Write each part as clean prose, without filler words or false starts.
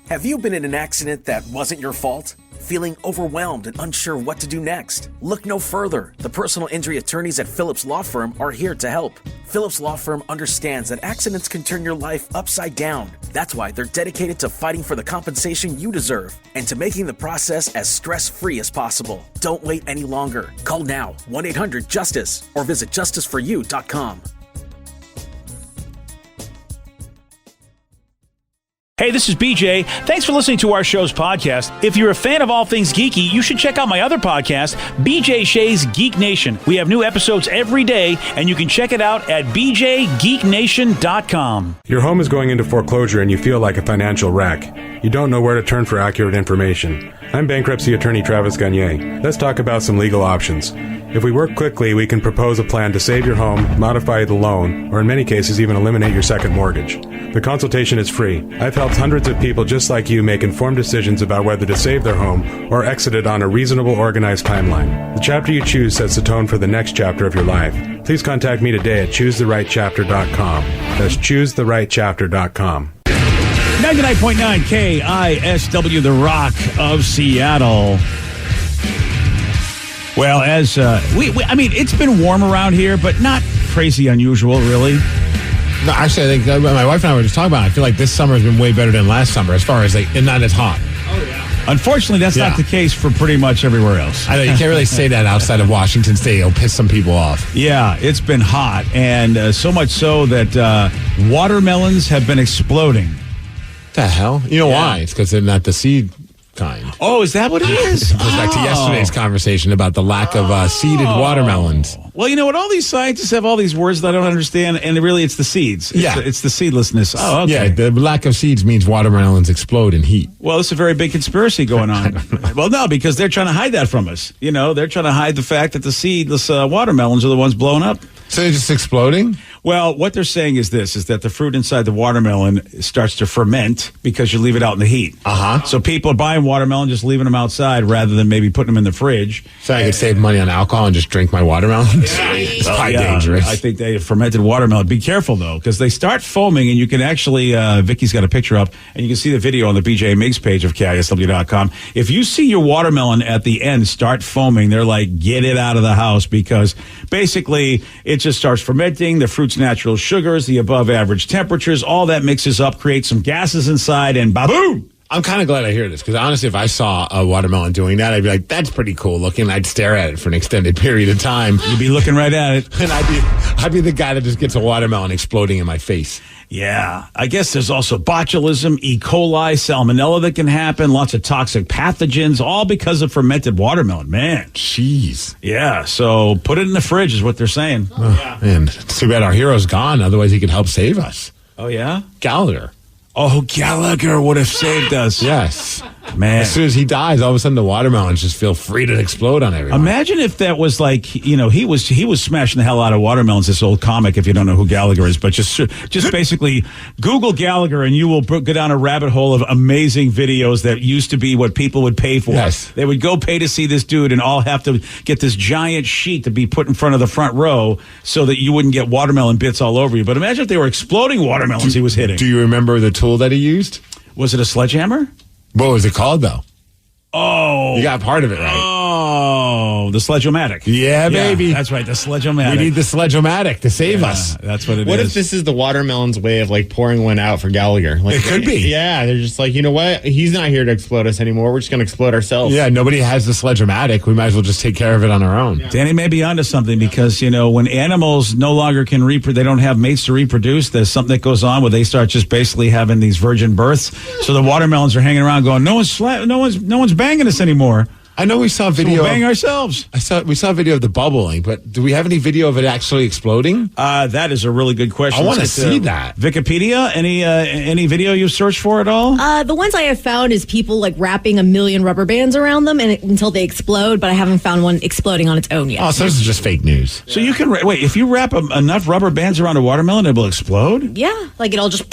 Have you been in an accident that wasn't your fault? Feeling overwhelmed and unsure what to do next? Look no further. The personal injury attorneys at Phillips Law Firm are here to help. Phillips Law Firm understands that accidents can turn your life upside down. That's why they're dedicated to fighting for the compensation you deserve and to making the process as stress-free as possible. Don't wait any longer. Call now, 1-800-JUSTICE, or visit justiceforyou.com. Hey, this is BJ. Thanks for listening to our show's podcast. If you're a fan of all things geeky, you should check out my other podcast, BJ Shea's Geek Nation. We have new episodes every day, and you can check it out at bjgeeknation.com. Your home is going into foreclosure and you feel like a financial wreck. You don't know where to turn for accurate information. I'm bankruptcy attorney Travis Gagne. Let's talk about some legal options. If we work quickly, we can propose a plan to save your home, modify the loan, or in many cases even eliminate your second mortgage. The consultation is free. I've helped hundreds of people just like you make informed decisions about whether to save their home or exit it on a reasonable, organized timeline. The chapter you choose sets the tone for the next chapter of your life. Please contact me today at choosetherightchapter.com. That's choosetherightchapter.com. 99.9 KISW, the Rock of Seattle. Well, as I mean, it's been warm around here, but not crazy unusual, really. No, actually, I think my wife and I were just talking about it. I feel like this summer has been way better than last summer as far as, like, and not as hot. Oh, yeah. Unfortunately, that's not the case for pretty much everywhere else. I know, you can't really say that outside of Washington State. It'll piss some people off. Yeah, it's been hot, and so much so that watermelons have been exploding. The hell? You know why? It's because they're not the seed kind. Oh, is that what it is? It goes back to yesterday's conversation about the lack of seeded watermelons. Well, you know what? All these scientists have all these words that I don't understand, and really it's the seeds. It's the seedlessness. Oh, okay. Yeah, the lack of seeds means watermelons explode in heat. Well, it's a very big conspiracy going on. Well, no, because they're trying to hide that from us. You know, they're trying to hide the fact that the seedless watermelons are the ones blowing up. So they're just exploding? Well, what they're saying is this, is that the fruit inside the watermelon starts to ferment because you leave it out in the heat. So people are buying watermelon, just leaving them outside rather than maybe putting them in the fridge. So I could save money on alcohol and just drink my watermelons? It's quite dangerous. I think they fermented watermelon. Be careful, though, because they start foaming, and you can actually, Vicky's got a picture up, and you can see the video on the BJ Migs page of KISW.com. If you see your watermelon at the end start foaming, they're like, get it out of the house, because basically it just starts fermenting, the fruit's natural sugars, the above average temperatures, all that mixes up, creates some gases inside, and ba-boom! I'm kind of glad I hear this, because honestly, if I saw a watermelon doing that, I'd be like, that's pretty cool looking. I'd stare at it for an extended period of time. You'd be looking right at it. And I'd be the guy that just gets a watermelon exploding in my face. Yeah. I guess there's also botulism, E. coli, salmonella that can happen, lots of toxic pathogens, all because of fermented watermelon. Man. Jeez. Yeah. So put it in the fridge is what they're saying. And it's too bad our hero's gone. Otherwise, he could help save us. Oh, yeah? Gallagher. Oh, Gallagher would have saved us. Yes. Man. As soon as he dies, all of a sudden the watermelons just feel free to explode on everyone. Imagine if that was like, you know, he was smashing the hell out of watermelons, this old comic, if you don't know who Gallagher is, but just basically Google Gallagher and you will go down a rabbit hole of amazing videos that used to be what people would pay for. Yes. They would go pay to see this dude and all have to get this giant sheet to be put in front of the front row so that you wouldn't get watermelon bits all over you. But imagine if they were exploding watermelons he was hitting. Do you remember the tool that he used? Was it a sledgehammer? What was it called, though? Oh. You got part of it right. Oh, the Sledge-O-Matic. Yeah, baby. That's right, the Sledge-O-Matic. We need the Sledge-O-Matic to save us. That's what it is. What if this is the watermelon's way of, like, pouring one out for Gallagher? Like, it could be. Yeah, they're just like, you know what? He's not here to explode us anymore. We're just going to explode ourselves. Yeah, nobody has the Sledge-O-Matic. We might as well just take care of it on our own. Yeah. Danny may be onto something because, you know, when animals no longer can they don't have mates to reproduce, there's something that goes on where they start just basically having these virgin births. So the watermelons are hanging around going, no one's banging us anymore. I know we saw a video. So we'll bang ourselves. We saw a video of the bubbling, but do we have any video of it actually exploding? That is a really good question. I want to see that. Wikipedia, any video you've searched for at all? The ones I have found is people like wrapping 1,000,000 rubber bands around them until they explode, but I haven't found one exploding on its own yet. Oh, so this is just fake news. So you can wait. If you wrap enough rubber bands around a watermelon, it will explode. Yeah, like it'll just.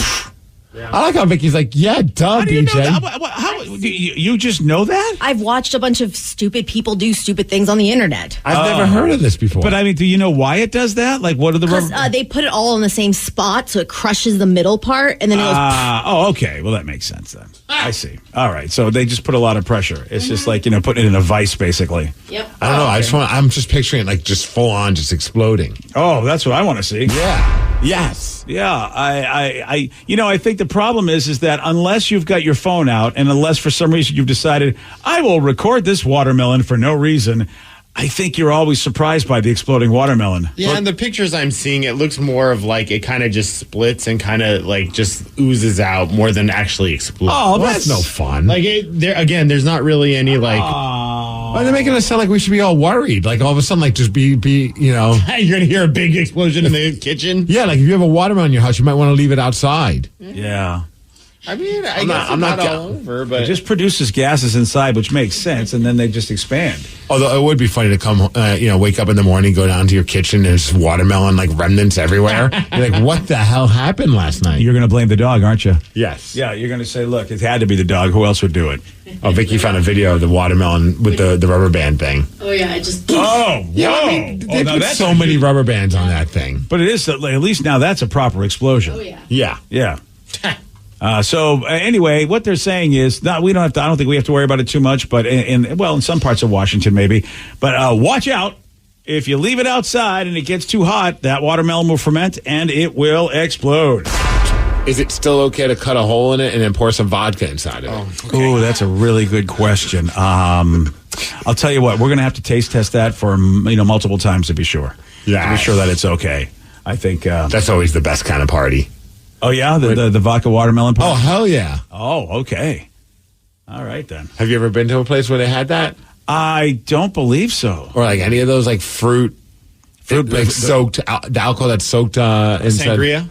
I like how Vicky's like, yeah, duh, How do you know BJ. that? How, you just know that? I've watched a bunch of stupid people do stupid things on the internet. I've never heard of this before. But I mean, do you know why it does that? Like, what are the Because they put it all in the same spot, so it crushes the middle part, and then it goes. Okay. Well, that makes sense then. I see. All right. So they just put a lot of pressure. It's just like, putting it in a vice, basically. Yep. I don't know. I'm just picturing it like just full on, just exploding. Oh, that's what I want to see. Yeah. Yes. Yeah. I think the problem is that unless you've got your phone out and unless for some reason you've decided, I will record this watermelon for no reason, I think you're always surprised by the exploding watermelon. Yeah, and the pictures I'm seeing, it looks more of like it kind of just splits and kind of like just oozes out more than actually explodes. Oh, that's no fun. Like, there's not really any like... Why are they making us sound like we should be all worried? Like all of a sudden, like just be You're going to hear a big explosion in the kitchen? Yeah, like if you have a watermelon in your house, you might want to leave it outside. Yeah. I mean, I guess I'm not all over, but... It just produces gases inside, which makes sense, and then they just expand. Although it would be funny to come, wake up in the morning, go down to your kitchen, there's watermelon, like remnants everywhere. You're like, what the hell happened last night? You're going to blame the dog, aren't you? Yes. Yeah, you're going to say, look, it had to be the dog. Who else would do it? Oh, Vicky found a video of the watermelon with the rubber band thing. Oh, yeah, I just. Oh, Yeah, whoa. I mean, they put that's so many rubber bands on that thing. But it is, at least now that's a proper explosion. Oh, yeah. Yeah. Yeah. Anyway, what they're saying is, I don't think we have to worry about it too much, but in some parts of Washington maybe. But watch out. If you leave it outside and it gets too hot, that watermelon will ferment and it will explode. Is it still okay to cut a hole in it and then pour some vodka inside of it? Ooh, that's a really good question. I'll tell you what, we're going to have to taste test that for multiple times to be sure. Yeah. To be sure that it's okay. I think That's always the best kind of party. Oh yeah, the vodka watermelon pie. Oh, hell yeah. Oh, okay. All right then. Have you ever been to a place where they had that? I don't believe so. Or like any of those like fruit like soaked, the alcohol that's soaked inside. Sangria?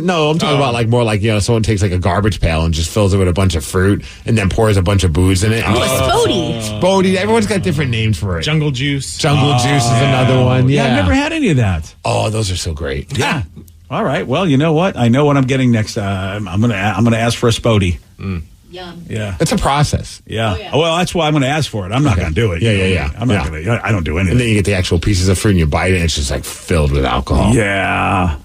No, I'm talking about like more like, someone takes like a garbage pail and just fills it with a bunch of fruit and then pours a bunch of booze in it. Spody. Everyone's got different names for it. Jungle juice. Jungle juice is another one. Yeah. I've never had any of that. Oh, those are so great. Yeah. All right. Well, you know what? I know what I'm getting next. I'm gonna ask for a Spody. Yum. Yeah. It's a process. Yeah. Oh, yeah. Well, that's why I'm going to ask for it. I'm not going to do it. Yeah. I'm not going to. I don't do anything. And then you get the actual pieces of fruit and you bite it and it's just like filled with alcohol. Yeah.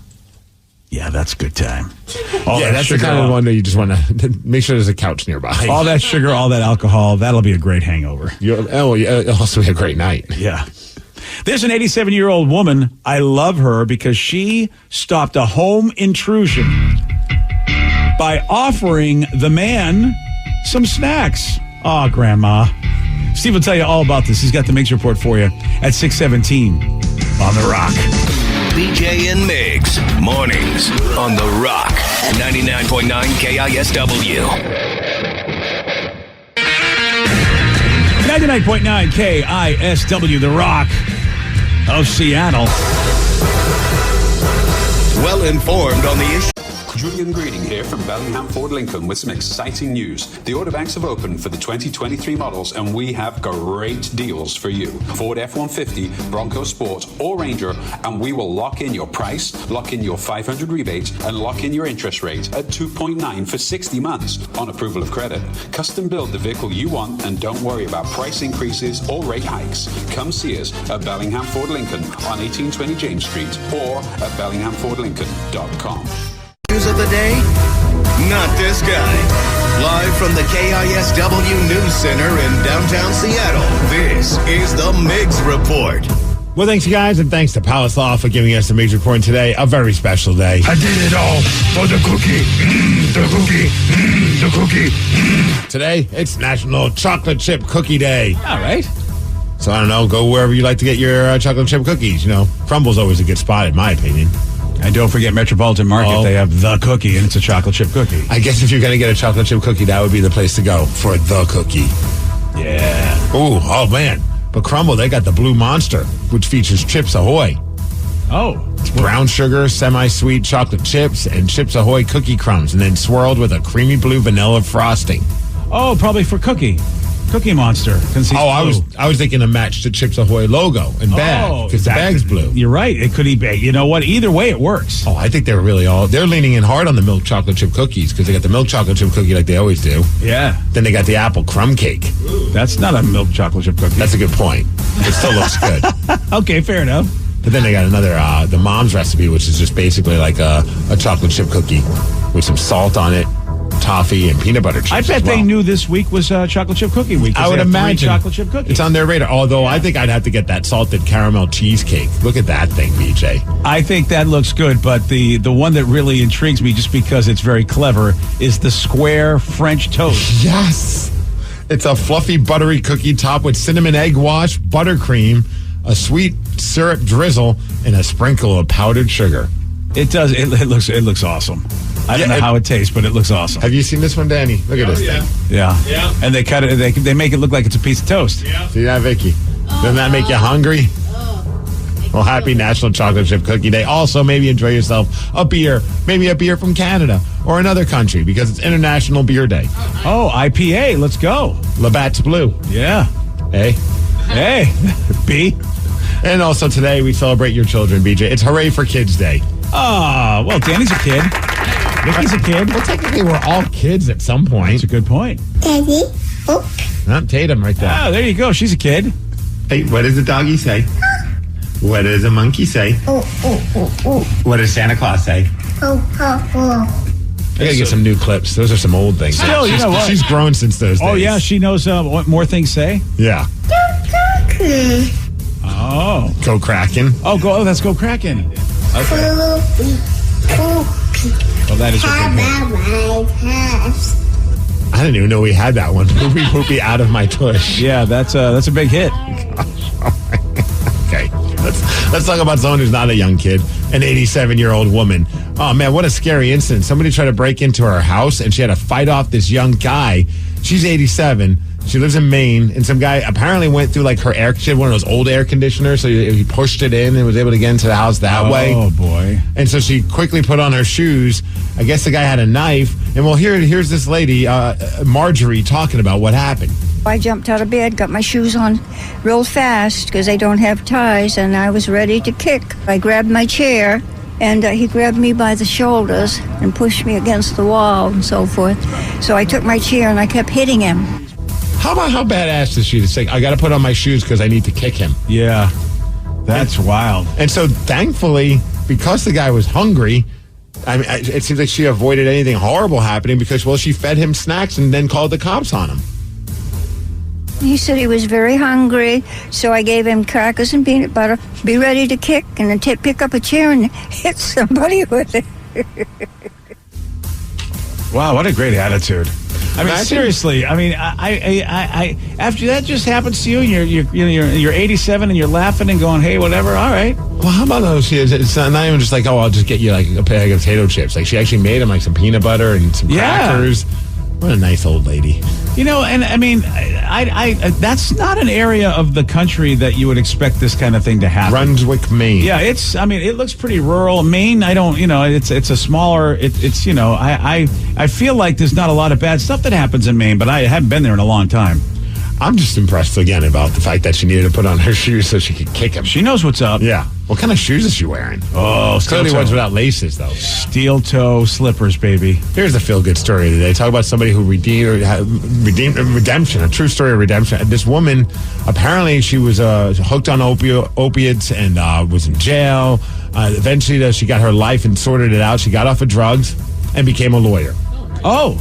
Yeah, that's a good time. That's the kind of one that you just want to make sure there's a couch nearby. All that sugar, all that alcohol, that'll be a great hangover. It'll also be a great night. Yeah. There's an 87-year-old woman. I love her because she stopped a home intrusion by offering the man some snacks. Oh, Grandma. Steve will tell you all about this. He's got the Migs report for you at 6:17 on The Rock. BJ and Migs, mornings on The Rock, 99.9 KISW. 99.9 KISW, The Rock of Seattle. Well informed on the issue. Julian Greeding here from Bellingham Ford Lincoln with some exciting news. The order banks have opened for the 2023 models and we have great deals for you. Ford F-150, Bronco Sport or Ranger, and we will lock in your price, lock in your 500 rebate and lock in your interest rate at 2.9 for 60 months on approval of credit. Custom build the vehicle you want and don't worry about price increases or rate hikes. Come see us at Bellingham Ford Lincoln on 1820 James Street or at bellinghamfordlincoln.com. News of the day? Not this guy. Live from the KISW News Center in downtown Seattle, this is the Migs Report. Well, thanks, you guys, and thanks to Palace Law for giving us the Migs Report today. A very special day. I did it all for the cookie. The cookie. Today, it's National Chocolate Chip Cookie Day. All right. So, I don't know, go wherever you like to get your chocolate chip cookies. Crumble's always a good spot, in my opinion. And don't forget Metropolitan Market. They have the cookie, and it's a chocolate chip cookie. I guess if you're going to get a chocolate chip cookie, that would be the place to go for the cookie. Yeah. Oh, man. But Crumble, they got the Blue Monster, which features Chips Ahoy. Oh. It's brown sugar, semi-sweet chocolate chips, and Chips Ahoy cookie crumbs, and then swirled with a creamy blue vanilla frosting. Oh, probably for cookie. Cookie Monster. I was thinking to match the Chips Ahoy logo and bag because the bag's blue. You're right. It could be. You know what? Either way, it works. Oh, I think they're leaning in hard on the milk chocolate chip cookies because they got the milk chocolate chip cookie like they always do. Yeah. Then they got the apple crumb cake. That's not a milk chocolate chip cookie. That's a good point. It still looks good. Okay, fair enough. But then they got another, the mom's recipe, which is just basically like a chocolate chip cookie with some salt on it, toffee, and peanut butter chips. I bet they knew this week was chocolate chip cookie week. I would they have imagine. 3 chocolate chip cookies. It's on their radar. Although I think I'd have to get that salted caramel cheesecake. Look at that thing, BJ. I think that looks good, but the one that really intrigues me, just because it's very clever, is the square French toast. Yes. It's a fluffy, buttery cookie topped with cinnamon egg wash, buttercream, a sweet syrup drizzle, and a sprinkle of powdered sugar. It does. It looks awesome. I don't know how it tastes, but it looks awesome. Have you seen this one, Danny? Look at this thing. Yeah. And they cut it. They make it look like it's a piece of toast. Yeah. See that, Vicky? Doesn't that make you hungry? Well, happy National Chocolate Chip Cookie Day. Also, maybe enjoy yourself a beer. Maybe a beer from Canada or another country because it's International Beer Day. Oh, IPA. Let's go. Labatt's Blue. Yeah. Hey. B. And also today we celebrate your children, BJ. It's Hooray for Kids Day. Oh, well, Danny's a kid. Vicky's a kid. Well, technically, we're all kids at some point. That's a good point. Daddy, Tatum right there. Oh, there you go. She's a kid. Hey, what does the doggy say? What does a monkey say? What does Santa Claus say? I gotta get some new clips. Those are some old things. Still, you know what? She's grown since those days. Oh, yeah. She knows what more things say. Yeah. Oh. Go Kraken. Oh, let's go Kraken. Okay. Well, that is your I didn't even know we had that one. Poopy poopy out of my tush. Yeah, that's a big hit. Okay. Let's talk about someone who's not a young kid, an 87-year-old woman. Oh, man, what a scary incident. Somebody tried to break into her house, and she had to fight off this young guy. She's 87. She lives in Maine, and some guy apparently went through, like, her air. She had one of those old air conditioners, so he pushed it in and was able to get into the house that way. Oh, boy. And so she quickly put on her shoes. I guess the guy had a knife. And, well, here's this lady, Marjorie, talking about what happened. I jumped out of bed, got my shoes on real fast because I don't have ties, and I was ready to kick. I grabbed my chair, and he grabbed me by the shoulders and pushed me against the wall and so forth. So I took my chair and I kept hitting him. How badass is she to say, I got to put on my shoes because I need to kick him? Yeah. That's wild. And so, thankfully, because the guy was hungry, it seems like she avoided anything horrible happening because, well, she fed him snacks and then called the cops on him. He said he was very hungry, so I gave him crackers and peanut butter. Be ready to kick, and then pick up a chair and hit somebody with it. Wow, what a great attitude. I mean, seriously. I mean, I after that just happens to you, and you're 87, and you're laughing and going, "Hey, whatever, all right." Well, how about those? It's not even just like, "Oh, I'll just get you like a bag of potato chips." Like she actually made him like some peanut butter and some crackers. What a nice old lady. You know, and I mean, I that's not an area of the country that you would expect this kind of thing to happen. Brunswick, Maine. Yeah, it looks pretty rural. Maine, it's a smaller, I feel like there's not a lot of bad stuff that happens in Maine, but I haven't been there in a long time. I'm just impressed again about the fact that she needed to put on her shoes so she could kick him. She knows what's up. Yeah. What kind of shoes is she wearing? Oh, clearly ones without laces, though. Steel toe slippers, baby. Here's the feel-good story of the day. Talk about somebody who redeemed redemption, a true story of redemption. This woman, apparently she was hooked on opiates and was in jail. Eventually, she got her life and sorted it out. She got off of drugs and became a lawyer. Oh.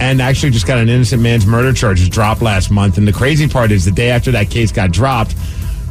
And actually just got an innocent man's murder charges dropped last month. And the crazy part is the day after that case got dropped,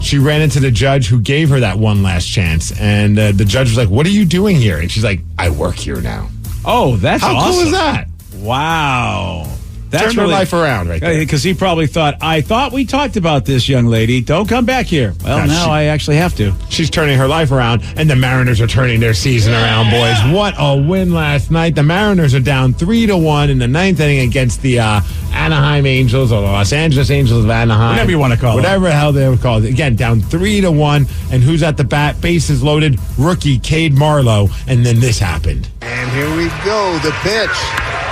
she ran into the judge who gave her that one last chance. And the judge was like, "What are you doing here?" And she's like, "I work here now." Oh, that's awesome. How cool is that? Wow. That's Turned her life around right there. Because he probably thought, I thought we talked about this, young lady. Don't come back here. Well, now I actually have to. She's turning her life around, and the Mariners are turning their season around, boys. What a win last night. The Mariners are down 3-1 in the ninth inning against the Anaheim Angels, or the Los Angeles Angels of Anaheim. Whatever you want to call it. Whatever the hell they would call it. Again, down 3-1, and who's at the bat? Bases loaded, rookie Cade Marlowe, and then this happened. And here we go, the pitch.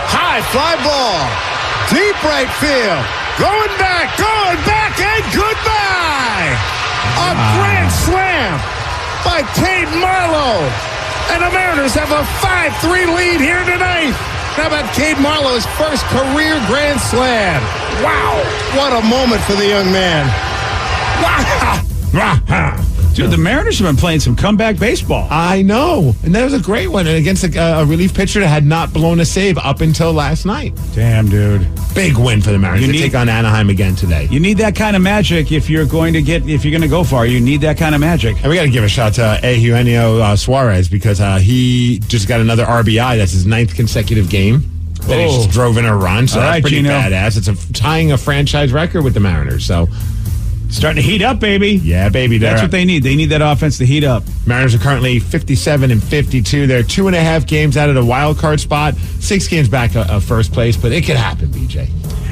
High fly ball. Deep right field. Going back, and goodbye! A grand slam by Cade Marlowe. And the Mariners have a 5-3 lead here tonight. How about Cade Marlowe's first career grand slam? Wow, what a moment for the young man. Wow. Dude, the Mariners have been playing some comeback baseball. I know. And that was a great one. And against a relief pitcher that had not blown a save up until last night. Damn, dude. Big win for the Mariners. They take on Anaheim again today. You need that kind of magic if you're going to go far. You need that kind of magic. And we got to give a shout to Eugenio Suarez because he just got another RBI. That's his 9th consecutive game. Then he just drove in a run. So that's pretty badass. It's tying a franchise record with the Mariners. So starting to heat up, baby. Yeah, baby. That's what they need. They need that offense to heat up. Mariners are currently 57-52. They're 2.5 games out of the wild card spot, 6 games back of first place, but it could happen, BJ.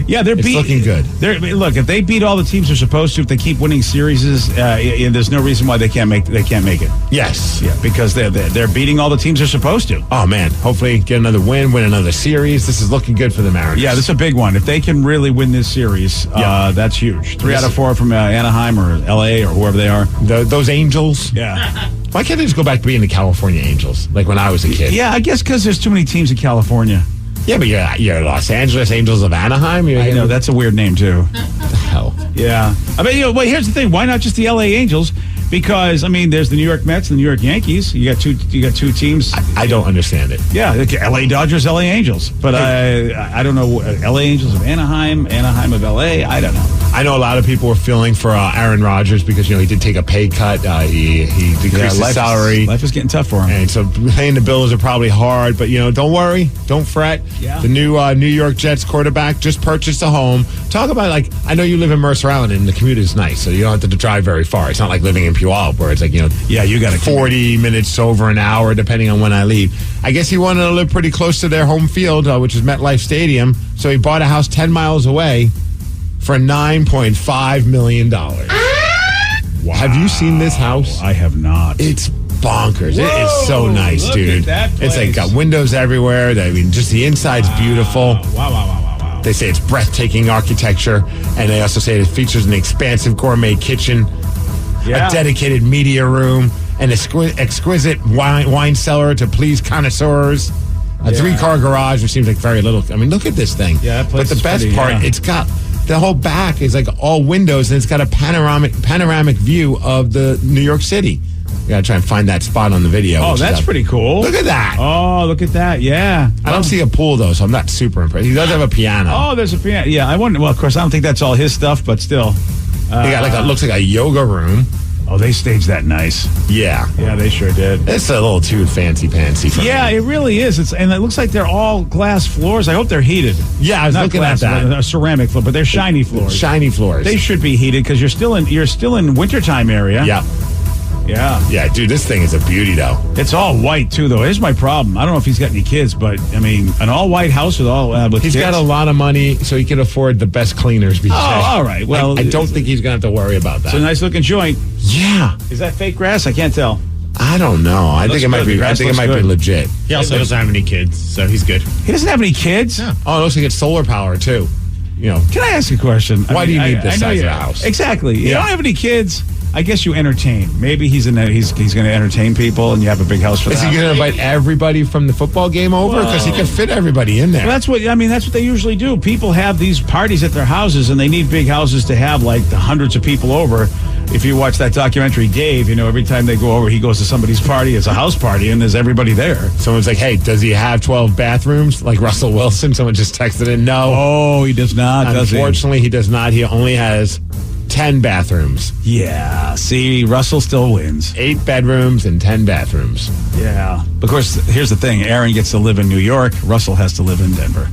Yeah, it's looking good. Look, if they beat all the teams they're supposed to, if they keep winning series, there's no reason why they can't make it. Yes, yeah, because they're beating all the teams they're supposed to. Oh man, hopefully get another win another series. This is looking good for the Mariners. Yeah, this is a big one. If they can really win this series, that's huge. 3 out of 4 from Anaheim or LA or whoever they are. Those Angels. Yeah. Why can't they just go back to being the California Angels like when I was a kid? Yeah, I guess because there's too many teams in California. Yeah, but you're Los Angeles Angels of Anaheim. I know, that's a weird name, too. What the hell? Yeah. I mean, here's the thing. Why not just the LA Angels? Because, there's the New York Mets and the New York Yankees. You got two teams. I don't understand it. Yeah, LA Dodgers, LA Angels. But I don't know. LA Angels of Anaheim of LA. I don't know. I know a lot of people were feeling for Aaron Rodgers because, he did take a pay cut. He decreased his salary. Life is getting tough for him. And so paying the bills are probably hard. But, don't worry. Don't fret. Yeah. The new New York Jets quarterback just purchased a home. Talk about, I know you live in Mercer Island and the commute is nice. So you don't have to drive very far. It's not like living in Puyallup where it's you got 40 minutes over an hour, depending on when I leave. I guess he wanted to live pretty close to their home field, which is MetLife Stadium. So he bought a house 10 miles away for $9.5 million. Wow. Have you seen this house? I have not. It's bonkers. Whoa, it is so nice, dude. It's got windows everywhere. Just the inside's beautiful. Wow. They say it's breathtaking architecture, and they also say it features an expansive gourmet kitchen, a dedicated media room, an exquisite wine cellar to please connoisseurs, a 3-car garage, which seems like very little. Look at this thing. Yeah, but the best part, it's got the whole back is all windows, and it's got a panoramic view of the New York City. We got to try and find that spot on the video. Oh, that's pretty cool. Look at that. Oh, look at that. Yeah. I don't see a pool, though, so I'm not super impressed. He does have a piano. Oh, there's a piano. Yeah, I wonder. Well, of course, I don't think that's all his stuff, but still. They got looks like a yoga room. Oh, they staged that nice. Yeah. Yeah, they sure did. It's a little too fancy-pantsy for me. Yeah, it really is. And it looks like they're all glass floors. I hope they're heated. Yeah, I was looking at that. A ceramic floor, but they're shiny floors. Shiny floors. They should be heated because you're still in wintertime area. Yeah. Yeah, dude, this thing is a beauty, though. It's all white too, though. Here's my problem. I don't know if he's got any kids, but an all-white house with he's kids. got a lot of money, so he can afford the best cleaners. Oh, all right. Well, I don't think he's going to have to worry about that. It's a nice-looking joint. Yeah. Is that fake grass? I can't tell. I don't know. I think it might be. I think it might be legit. He also doesn't have any kids, so he's good. He doesn't have any kids. Yeah. Oh, it looks like it's solar power too. Can I ask a question? Why do you need this size of a house? Exactly. You don't have any kids. I guess you entertain. Maybe he's going to entertain people, and you have a big house for that. Is he going to invite everybody from the football game over? Because he can fit everybody in there. Well, that's what they usually do. People have these parties at their houses, and they need big houses to have the hundreds of people over. If you watch that documentary, Dave, every time they go over, he goes to somebody's party. It's a house party, and there's everybody there. Someone's like, "Hey, does he have 12 bathrooms?" Like Russell Wilson. Someone just texted in, "No." Oh, he does not. Unfortunately, he does not. He only has 10 bathrooms. Yeah. See, Russell still wins. 8 bedrooms and 10 bathrooms. Yeah. Of course, here's the thing. Aaron gets to live in New York. Russell has to live in Denver.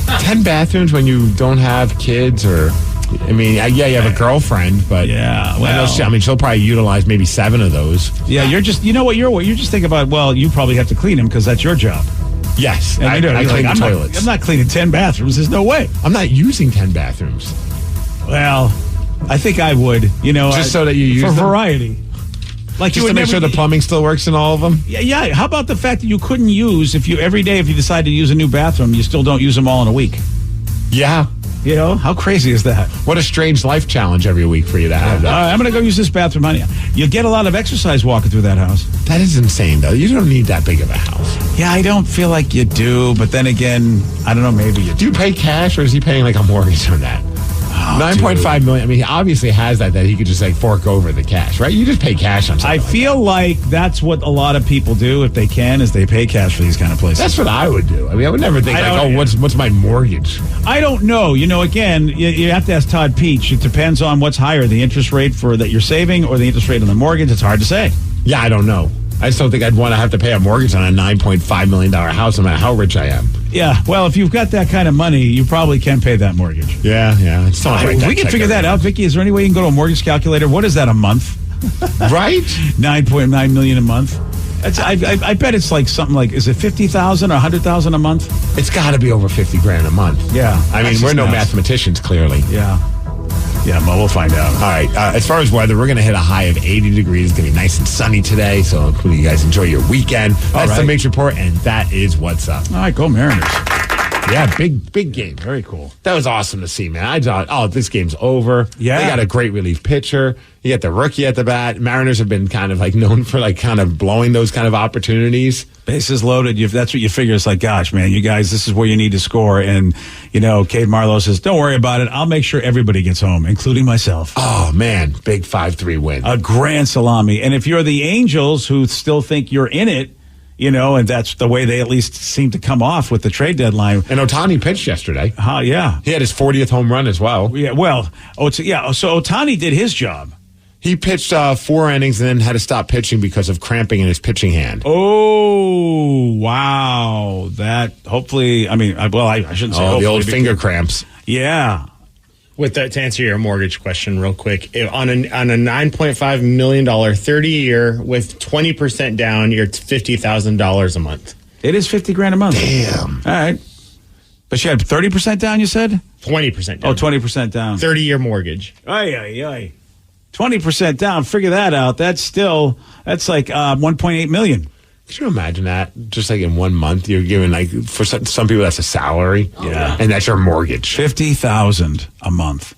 10 bathrooms when you don't have kids or... you have a girlfriend, but yeah, well, she'll probably utilize maybe 7 of those. Yeah, you're just thinking about, well, you probably have to clean them because that's your job. Yes, and I clean the toilets. I'm not cleaning 10 bathrooms. There's no way. I'm not using 10 bathrooms. Well, I think I would. Just so that you use for them? Variety. Like just to make sure the plumbing still works in all of them. Yeah. How about the fact that you couldn't use every day if you decide to use a new bathroom, you still don't use them all in a week? Yeah. You know, how crazy is that? What a strange life challenge every week for you to have. I'm going to go use this bathroom, honey. You get a lot of exercise walking through that house. That is insane, though. You don't need that big of a house. Yeah, I don't feel like you do, but then again, I don't know, maybe you do. Do you pay cash, or is he paying like a mortgage on that? $9.5 million. I mean, he obviously has that he could just like fork over the cash, right? You just pay cash on something. I feel like that's what a lot of people do if they can, is they pay cash for these kind of places. That's what I would do. I mean, I would never think what's my mortgage? I don't know. You know, again, you have to ask Todd Peach. It depends on what's higher, the interest rate for that you're saving or the interest rate on the mortgage. It's hard to say. Yeah, I don't know. I just don't think I'd want to have to pay a mortgage on a $9.5 million house, no matter how rich I am. Yeah, well, if you've got that kind of money, you probably can pay that mortgage. Yeah. We can figure that out. Vicky, is there any way you can go to a mortgage calculator? What is that a month? Right? $9.9 million a month. I bet it's like something like, is it $50,000 or $100,000 a month? It's got to be over $50,000 a month. Yeah. I mean, we're no mathematicians, clearly. Yeah. Yeah, well, we'll find out. All right. As far as weather, we're going to hit a high of 80 degrees. It's going to be nice and sunny today. So hopefully you guys enjoy your weekend. That's the Migs Report, and that is what's up. All right, go Mariners. Yeah, big game. Very cool. That was awesome to see, man. I thought, this game's over. Yeah. They got a great relief pitcher. You got the rookie at the bat. Mariners have been kind of like known for like kind of blowing those kind of opportunities. Bases loaded. That's what you figure. It's like, gosh, man, you guys, this is where you need to score. And, you know, Cade Marlowe says, don't worry about it. I'll make sure everybody gets home, including myself. Oh, man. Big 5-3 win. A grand salami. And if you're the Angels who still think you're in it, you know, and that's the way they at least seem to come off with the trade deadline. And Ohtani pitched yesterday. Yeah. He had his 40th home run as well. Yeah, well, so Ohtani did his job. He pitched 4 innings and then had to stop pitching because of cramping in his pitching hand. Oh, wow. That hopefully, I mean, I shouldn't say the old finger cramps. Yeah. With that, to answer your mortgage question real quick, on a $9.5 million 30-year with 20% down, you're $50,000 a month. It is $50,000 a month. Damn. All right. But she had 30% down, you said? 20% down. Oh, 20% down. 30-year mortgage. Ay. 20% down. Figure that out. That's like $1.8 million. Could you imagine that? Just like in 1 month, you're giving like for some people that's a salary, and that's your mortgage. $50,000 a month.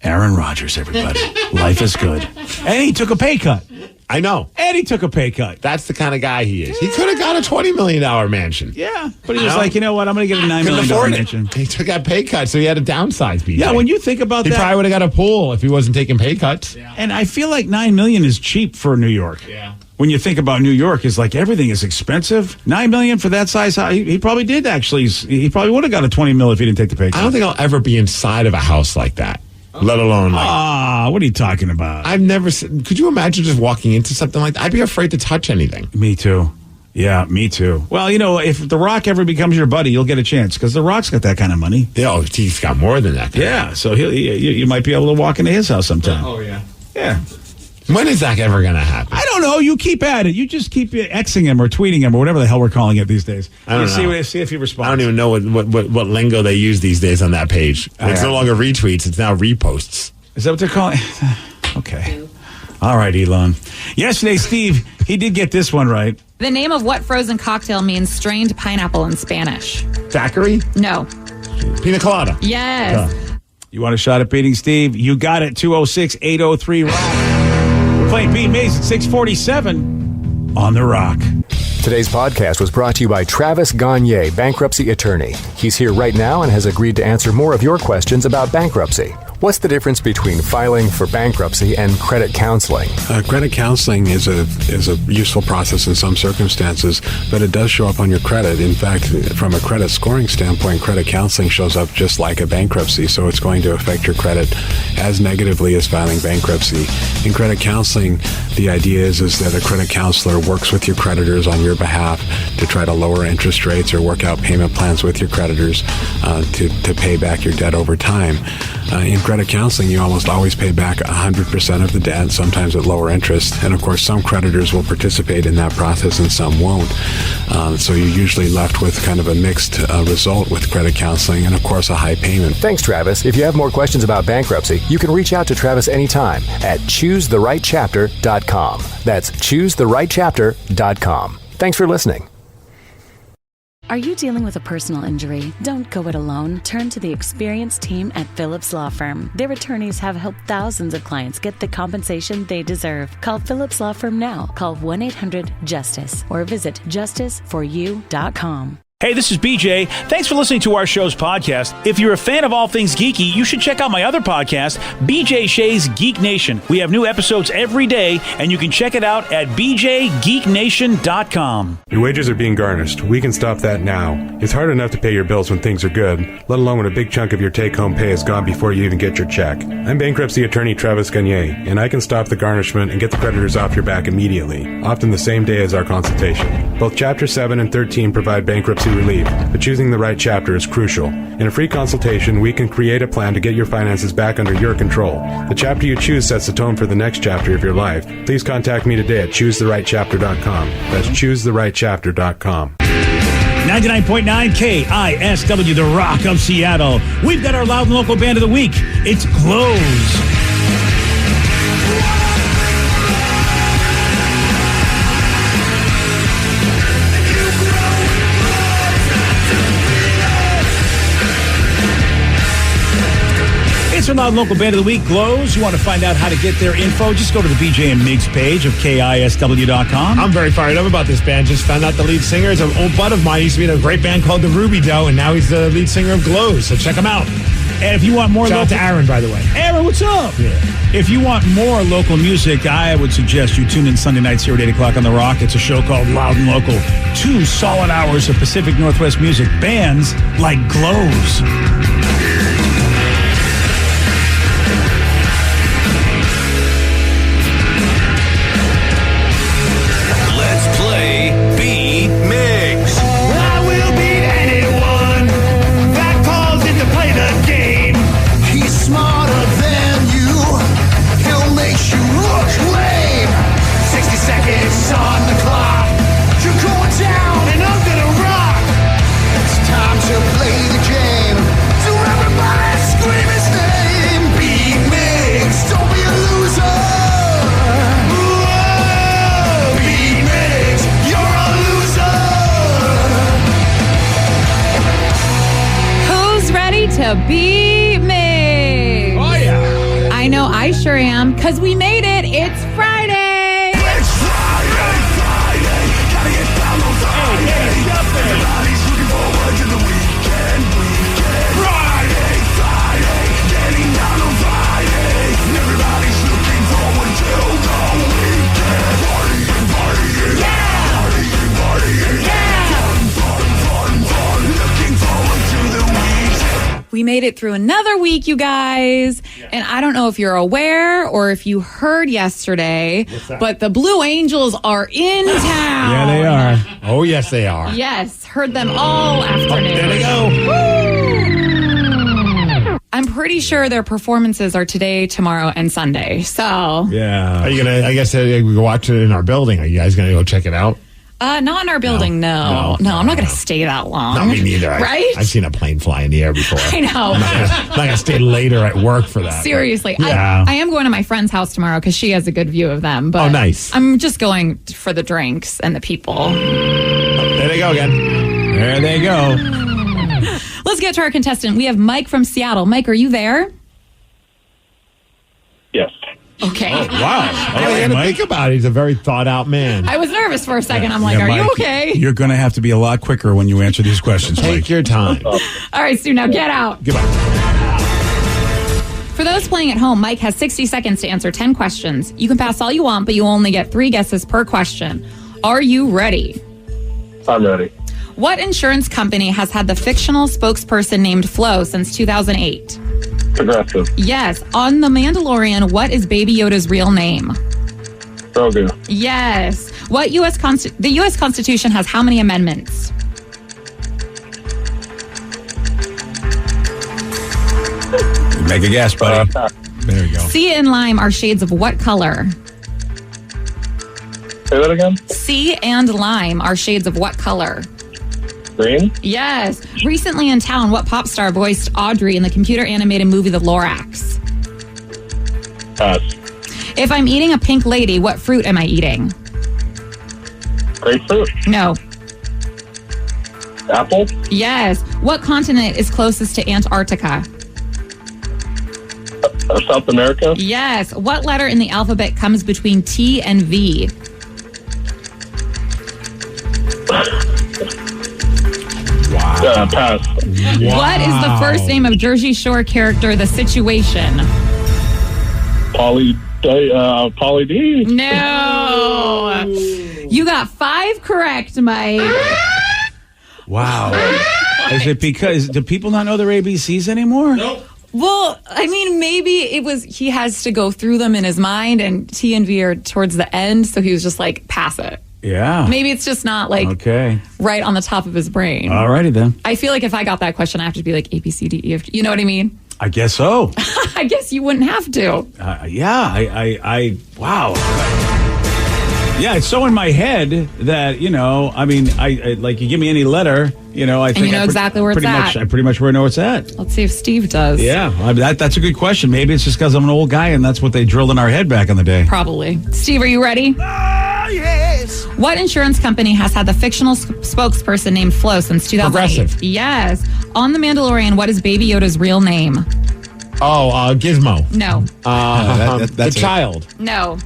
Aaron Rodgers, everybody. Life is good, and he took a pay cut. I know, and he took a pay cut. That's the kind of guy he is. He could have got a $20 million mansion. Yeah, but he was like, you know what? I'm going to get a $9 million mansion. He took that pay cut, so he had to downsize. BJ. Yeah, when you think about that, he probably would have got a pool if he wasn't taking pay cuts. Yeah. And I feel like $9 million is cheap for New York. Yeah. When you think about New York, it's like everything is expensive. $9 million for that size house. He probably did actually. He probably would have got a $20 million if he didn't take the pay cut. I don't think I'll ever be inside of a house like that. Let alone like... what are you talking about? I've never... Could you imagine just walking into something like that? I'd be afraid to touch anything. Me too. Yeah, me too. Well, you know, if The Rock ever becomes your buddy, you'll get a chance because The Rock's got that kind of money. Yeah, he's got more than that. Yeah, so you might be able to walk into his house sometime. Oh, yeah. Yeah. When is that ever going to happen? I don't know. You keep at it. You just keep Xing him or tweeting him or whatever the hell we're calling it these days. I don't know. See if he responds. I don't even know what lingo they use these days on that page. It's no longer retweets. It's now reposts. Is that what they're calling? Okay. All right, Elon. Yesterday, Steve, he did get this one right. The name of what frozen cocktail means strained pineapple in Spanish? Daiquiri? No. Pina colada? Yes. You want a shot at beating Steve? You got it. 206-803 Rock. We're playing Beat Maze at 647 on The Rock. Today's podcast was brought to you by Travis Gagne, bankruptcy attorney. He's here right now and has agreed to answer more of your questions about bankruptcy. What's the difference between filing for bankruptcy and credit counseling? Credit counseling is a useful process in some circumstances, but it does show up on your credit. In fact, from a credit scoring standpoint, credit counseling shows up just like a bankruptcy, so it's going to affect your credit as negatively as filing bankruptcy. In credit counseling, the idea is that a credit counselor works with your creditors on your behalf to try to lower interest rates or work out payment plans with your creditors to pay back your debt over time. In credit counseling, you almost always pay back 100% of the debt, sometimes at lower interest. And of course, some creditors will participate in that process and some won't. So you're usually left with kind of a mixed result with credit counseling and, of course, a high payment. Thanks, Travis. If you have more questions about bankruptcy, you can reach out to Travis anytime at choosetherightchapter.com. That's choosetherightchapter.com. Thanks for listening. Are you dealing with a personal injury? Don't go it alone. Turn to the experienced team at Phillips Law Firm. Their attorneys have helped thousands of clients get the compensation they deserve. Call Phillips Law Firm now. Call 1-800-JUSTICE or visit justiceforyou.com. Hey, this is BJ. Thanks for listening to our show's podcast. If you're a fan of all things geeky, you should check out my other podcast, BJ Shea's Geek Nation. We have new episodes every day, and you can check it out at bjgeeknation.com. Your wages are being garnished. We can stop that now. It's hard enough to pay your bills when things are good, let alone when a big chunk of your take-home pay is gone before you even get your check. I'm bankruptcy attorney Travis Gagne, and I can stop the garnishment and get the creditors off your back immediately, often the same day as our consultation. Both Chapter 7 and 13 provide bankruptcy relief, but choosing the right chapter is crucial. In a free consultation, we can create a plan to get your finances back under your control. The chapter you choose sets the tone for the next chapter of your life. Please contact me today at choosetherightchapter.com. That's choosetherightchapter.com. 99.9 KISW, The Rock of Seattle. We've got our loud and local band of the week. It's Glows. It's our loud and local band of the week, Glows. You want to find out how to get their info, just go to the BJ and Migs page of KISW.com. I'm very fired up about this band. Just found out the lead singer is an old bud of mine. He used to be in a great band called the Ruby Doe, and now he's the lead singer of Glows. So check him out. And if you want more Shout out to Aaron, by the way. Aaron, what's up? Yeah. If you want more local music, I would suggest you tune in Sunday nights here at 8 o'clock on The Rock. It's a show called Loud and Local. 2 solid hours of Pacific Northwest music. Bands like Glows. To beat me. Oh, yeah. I know I sure am, because we made it. It's Friday. It's Friday. Gotta get down on Friday. Everybody's looking forward to the weekend. Friday. Getting down on Friday. Everybody's looking forward to the weekend. Partying. Yeah. Partying. Yeah. Fun. Looking forward to the weekend. We made it through another week, you guys. Yeah. And I don't know if you're aware or if you heard yesterday, but the Blue Angels are in town. Yeah, they are. Oh, yes, they are. Yes, heard them all afternoon. There they go. Woo! I'm pretty sure their performances are today, tomorrow, and Sunday. So, yeah. Are you going to, I guess, we go watch it in our building. Are you guys going to go check it out? Not in our building, no. I'm not going to stay that long. Not me neither. Right? I've seen a plane fly in the air before. I know. I'm not going to stay later at work for that. Seriously. Yeah. I am going to my friend's house tomorrow because she has a good view of them. But nice. I'm just going for the drinks and the people. There they go again. There they go. Let's get to our contestant. We have Mike from Seattle. Mike, are you there? Yes. Okay. Oh, wow. I had to think about it. He's a very thought-out man. I was nervous for a second. I'm like, are Mike, you okay? You're going to have to be a lot quicker when you answer these questions. Take your time. All right, Stu, now get out. Goodbye. For those playing at home, Mike has 60 seconds to answer 10 questions. You can pass all you want, but you only get 3 guesses per question. Are you ready? I'm ready. What insurance company has had the fictional spokesperson named Flo since 2008? Progressive. Yes. On The Mandalorian, what is Baby Yoda's real name? Grogu. Yes. What the U.S. Constitution has how many amendments? Make a guess, buddy. There you go. Sea and lime are shades of what color? Say that again? Sea and lime are shades of what color? Green? Yes. Recently in town, what pop star voiced Audrey in the computer animated movie The Lorax? Pass. If I'm eating a pink lady, what fruit am I eating? Grapefruit? No. Apple? Yes. What continent is closest to Antarctica? South America? Yes. What letter in the alphabet comes between T and V? Pass. What is the first name of Jersey Shore character, The Situation? Polly D? No. You got 5 correct, Mike. Wow. Is it because, do people not know their ABCs anymore? Nope. Well, I mean, maybe it was he has to go through them in his mind, and T and V are towards the end, so he was just like, pass it. Yeah. Maybe it's just not like right on the top of his brain. All righty then. I feel like if I got that question, I have to be like A, B, C, D, E, F, G. You know what I mean? I guess so. I guess you wouldn't have to. Wow. Yeah, it's so in my head that, I mean, I like you give me any letter, I think you know exactly where it's at. I pretty much know it's at. Let's see if Steve does. Yeah, that's a good question. Maybe it's just because I'm an old guy and that's what they drilled in our head back in the day. Probably. Steve, are you ready? Yes. What insurance company has had the fictional spokesperson named Flo since 2008? Progressive. Yes. On The Mandalorian, what is Baby Yoda's real name? Gizmo. No. That's the it. child. No.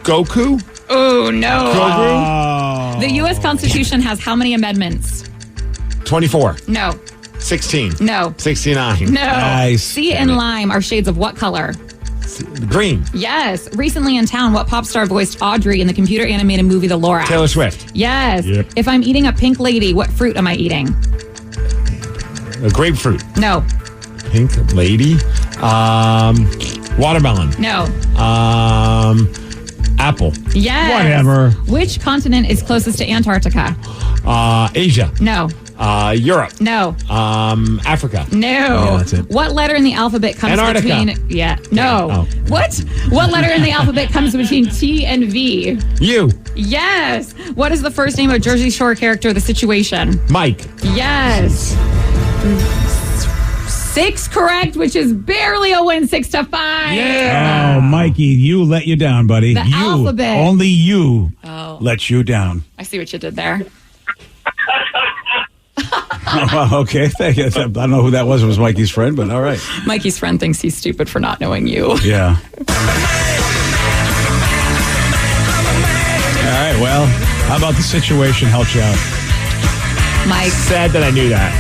Goku? Oh, no. Grogu? The U.S. Constitution has how many amendments? 24. No. 16. No. 69. No. Nice. Sea and lime are shades of what color? Green. Yes. Recently in town, what pop star voiced Audrey in the computer animated movie The Lorax? Taylor Swift. Yes. Yep. If I'm eating a pink lady, what fruit am I eating? A grapefruit. No. Pink lady. Watermelon. No. Apple. Yes. Whatever. Which continent is closest to Antarctica? Asia. No. Europe. No. Africa. No. Oh, that's it. What letter in the alphabet comes Antarctica. between... Yeah. No. Oh. What? What letter in the alphabet comes between T and V? You. Yes. What is the first name of Jersey Shore character, The Situation? Mike. Yes. 6 correct, which is barely a win, 6-5. Yeah. Oh, Mikey, you let you down, buddy. The alphabet. Only you Oh. let you down. I see what you did there. Okay, thank you. I don't know who that was. It was Mikey's friend, but all right. Mikey's friend thinks he's stupid for not knowing you. Yeah. All right, well, how about The Situation helps you out? Mike, Sad that I knew that.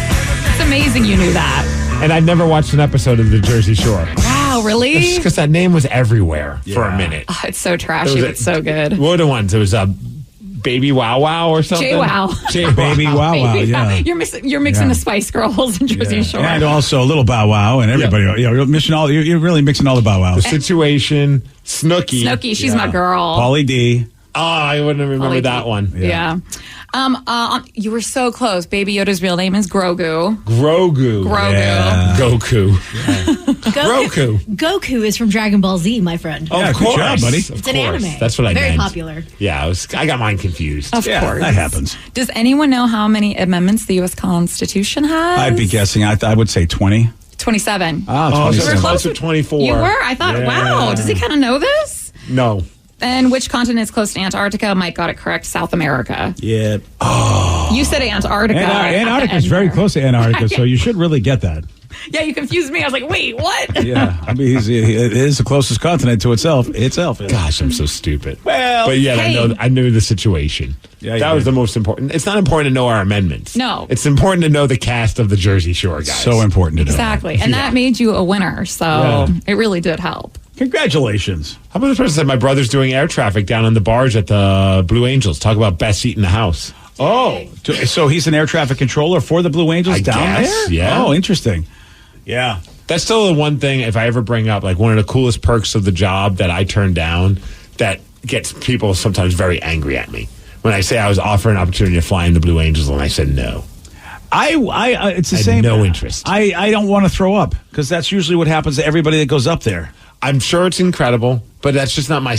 it's amazing you knew that. And I've never watched an episode of The Jersey Shore. Wow, really? It's because that name was everywhere for a Yeah. minute. Oh, it's so trashy, but so good. What are the ones? It was Baby Wow Wow or something? J-Wow. Baby Wow Wow, Baby yeah. Wow. You're mixing the Spice Girls and Jersey Shore. And also a little Bow Wow and everybody. Yeah, you're really mixing all the Bow Wows. The Situation, Snooki. Snooki, she's my girl. Pauly D. Oh, I wouldn't have remembered that one. Yeah. You were so close. Baby Yoda's real name is Grogu. Grogu. Yeah. Goku. Goku. Goku is from Dragon Ball Z, my friend. Oh, Yeah, of good course. job, buddy. Of It's an course. anime. That's what I Very meant. popular. Yeah, I got mine confused. Of Yeah, course. that happens. Does anyone know how many amendments the U.S. Constitution has? I'd be guessing. I would say 20. 27. Ah, Oh, so 27. we're close to 24. You were? I thought, Yeah. wow, does he kind of know this? No. And which continent is close to Antarctica? Mike got it correct. South America. Yeah. You said Antarctica. Antarctica is very close to Antarctica, so you should really get that. Yeah, you confused me. I was like, wait, what? Yeah. I mean, it is the closest continent to itself. Gosh, I'm so stupid. Well, but yet hey. I knew the situation. Yeah, that you was did. the most important. It's not important to know our amendments. No. It's important to know the cast of the Jersey Shore guys. So important to know. Exactly. And that made you a winner. So Yeah. it really did help. Congratulations. How about this person said my brother's doing air traffic down on the barge at the Blue Angels? Talk about best seat in the house. Oh, so he's an air traffic controller for the Blue Angels I down guess, there? yeah. Oh, interesting. Yeah. That's still the one thing, if I ever bring up, like one of the coolest perks of the job that I turned down that gets people sometimes very angry at me. When I say I was offered an opportunity to fly in the Blue Angels and I said no. It's the I had same. no interest. I don't want to throw up because that's usually what happens to everybody that goes up there. I'm sure it's incredible, but that's just not my...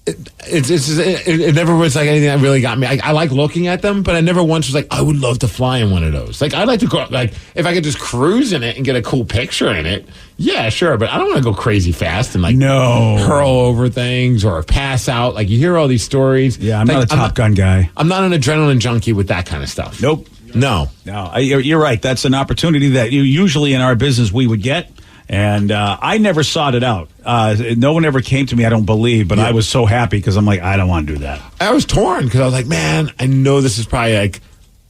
It never was like anything that really got me. I like looking at them, but I never once was like, I would love to fly in one of those. Like, I'd like to go, like, if I could just cruise in it and get a cool picture in it, yeah, sure. But I don't want to go crazy fast and, like, hurl over things or pass out. Like, you hear all these stories. Yeah, I'm like, not a Top Gun guy. I'm not an adrenaline junkie with that kind of stuff. Nope. No. You're right. That's an opportunity that usually in our business we would get. And I never sought it out. No one ever came to me, I don't believe, but I was so happy because I'm like, I don't want to do that. I was torn because I was like, man, I know this is probably like,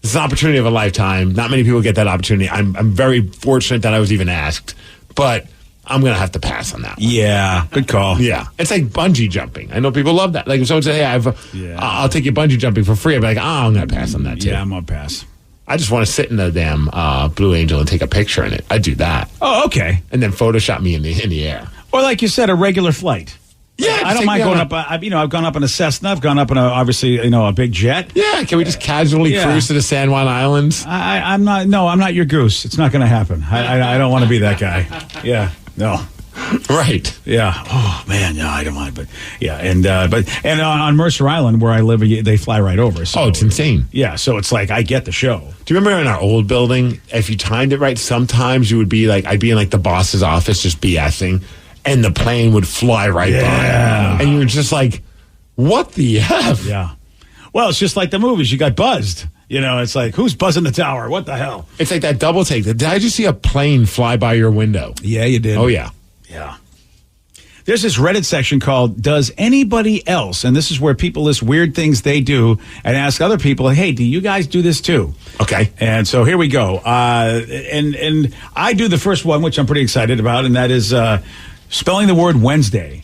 this is an opportunity of a lifetime. Not many people get that opportunity. I'm very fortunate that I was even asked, but I'm going to have to pass on that one. Yeah, good call. Yeah. It's like bungee jumping. I know people love that. Like if someone says, hey, I'll take you bungee jumping for free, I'd be like, I'm going to pass on that too. Yeah, I'm going to pass. I just want to sit in the damn Blue Angel and take a picture in it. I'd do that. Oh, okay. And then Photoshop me in the air. Or like you said, a regular flight. Yeah, I don't mind going up. I've gone up in a Cessna. I've gone up in a big jet. Yeah, can we just casually cruise to the San Juan Islands? I'm not your goose. It's not going to happen. I don't want to be that guy. Yeah, no. Right. Yeah. Oh man, no, I don't mind. But yeah, and on Mercer Island where I live, they fly right over. So, it's insane. Yeah, so it's like I get the show. Do you remember in our old building, if you timed it right, sometimes you would be like, I'd be in like the boss's office just BSing, and the plane would fly right by, and you were just like, what the F? Yeah. Well, it's just like the movies. You got buzzed. You know, it's like, who's buzzing the tower? What the hell? It's like that double take. Did I just see a plane fly by your window? Yeah, you did. Oh, yeah. Yeah. There's this Reddit section called Does Anybody Else? And this is where people list weird things they do and ask other people, hey, do you guys do this too? Okay. And so here we go. And I do the first one, which I'm pretty excited about, and that is spelling the word Wednesday.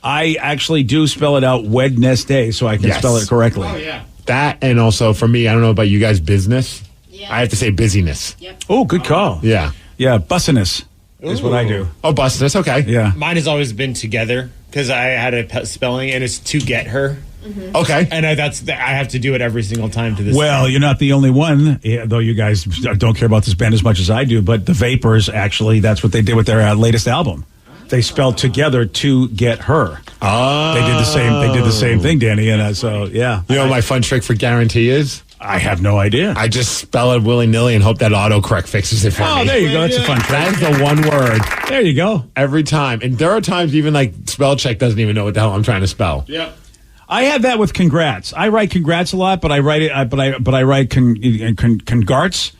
I actually do spell it out Wednesday so I can spell it correctly. Oh, yeah. That, and also for me, I don't know about you guys, business. Yeah. I have to say busyness. Yep. Oh, good call. Yeah. Yeah, bussiness is what I do. Oh, bussiness, okay. Yeah. Mine has always been together because I had a spelling, and it's to get her. Mm-hmm. Okay. And I have to do it every single time to this Well, day. you're not the only one, though you guys don't care about this band as much as I do, but the Vapors, actually, that's what they did with their latest album. They spelled together to get her. Oh. They did the same thing, Danny, and so yeah. You know what my fun trick for guarantee is? I have no idea. I just spell it willy-nilly and hope that autocorrect fixes it for me. Oh, there you go. That's a fun trick. That's the one word. There you go. Every time. And there are times even like spell check doesn't even know what the hell I'm trying to spell. Yep. I have that with congrats. I write congrats a lot, but I write it. But I write congarts.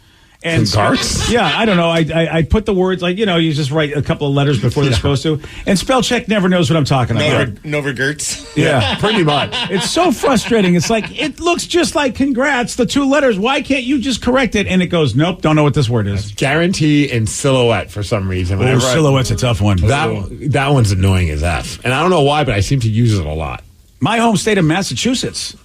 And congarts? Yeah, I don't know. I put the words like you just write a couple of letters before they're supposed to, and spell check never knows what I'm talking about. No regrets. Yeah, pretty much. It's so frustrating. It's like it looks just like congrats, the two letters. Why can't you just correct it? And it goes, nope, don't know what this word is. Guarantee and silhouette for some reason. Oh, silhouette's a tough one. That one's annoying as F. And I don't know why, but I seem to use it a lot. My home state of Massachusetts.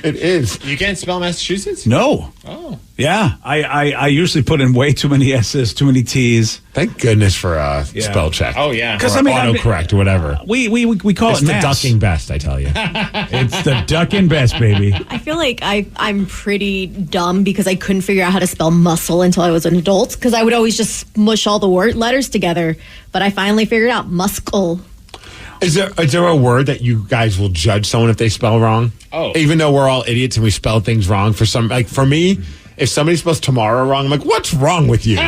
It is. You can't spell Massachusetts? No. Oh. Yeah, I usually put in way too many S's, too many T's. Thank goodness for spell check. Oh yeah, because autocorrect or whatever. We call it's it the mass. ducking best. I tell you, it's the ducking best, baby. I feel like I'm pretty dumb because I couldn't figure out how to spell muscle until I was an adult because I would always just smush all the letters together. But I finally figured out muscle. Is there a word that you guys will judge someone if they spell wrong? Oh. Even though we're all idiots and we spell things wrong for me, if somebody spells tomorrow wrong, I'm like, what's wrong with you?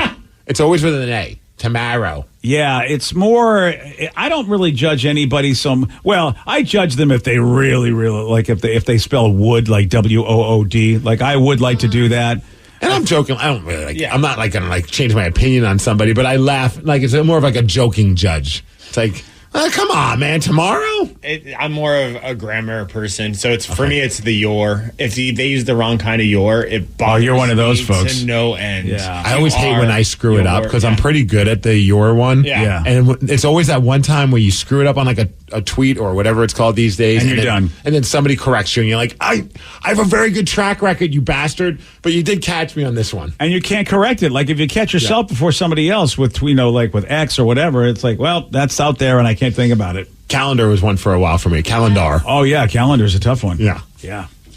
It's always with an A. Tomorrow. Yeah, it's more. I don't really judge anybody. I judge them if they really, like if they spell wood like WOOD. Like I would like to do that. And I'm joking. I don't really I'm not like gonna change my opinion on somebody, but I laugh. Like it's more of like a joking judge. It's like, come on, man. Tomorrow? I'm more of a grammar person, so for me, it's the your. If they use the wrong kind of your, it bothers you're one of those me folks. to no end. Yeah, I always hate when I screw it up because I'm pretty good at the your one. Yeah. And it's always that one time where you screw it up on like a tweet or whatever it's called these days, and you're done. And then somebody corrects you, and you're like, I have a very good track record, you bastard, but you did catch me on this one, and you can't correct it. Like if you catch yourself before somebody else with like with X or whatever, it's like, well, that's out there, and I can't think about it. Calendar was one for a while for me. Calendar. Oh yeah, calendar's a tough one. Yeah.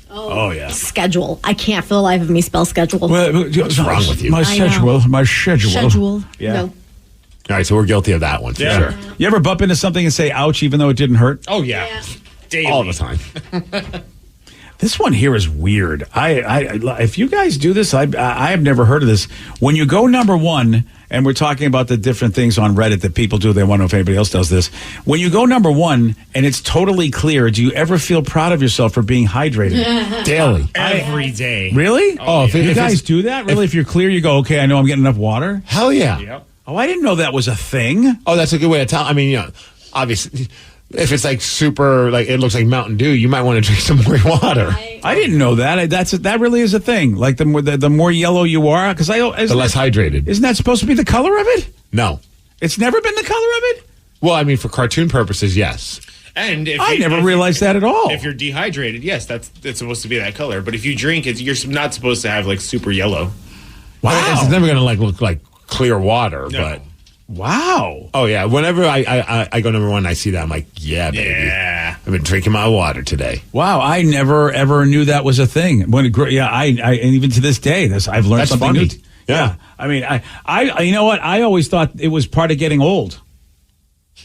Oh yeah. Schedule. I can't for the life of me spell schedule. What's wrong with you? My schedule. Schedule. Yeah. No. All right, so we're guilty of that one for sure. You ever bump into something and say "ouch" even though it didn't hurt? Oh yeah. Daily. All the time. This one here is weird. If you guys do this, I have never heard of this. When you go number one, and we're talking about the different things on Reddit that people do, they want to know if anybody else does this. When you go number one and it's totally clear, do you ever feel proud of yourself for being hydrated? Daily. Every day. Really? Oh, if you guys do that? Really? If you're clear, you go, okay, I know I'm getting enough water? Hell yeah. Yep. Oh, I didn't know that was a thing. Oh, that's a good way to tell. I mean, obviously, if it's like super, like it looks like Mountain Dew, you might want to drink some more water. I didn't know that. That really is a thing. Like the more yellow you are, because The less hydrated. Isn't that supposed to be the color of it? No. It's never been the color of it? Well, I mean, for cartoon purposes, yes. And I never realized that at all. If you're dehydrated, yes, it's supposed to be that color. But if you drink it, you're not supposed to have like super yellow. Wow. It's never going to look like clear water, No. but. Wow. Oh, yeah. Whenever I go number one, I see that. I'm like, yeah, baby. Yeah. I've been drinking my water today. Wow, I never ever knew that was a thing. I and even to this day, I've learned That's something funny. new. Yeah. I mean, I you know what? I always thought it was part of getting old.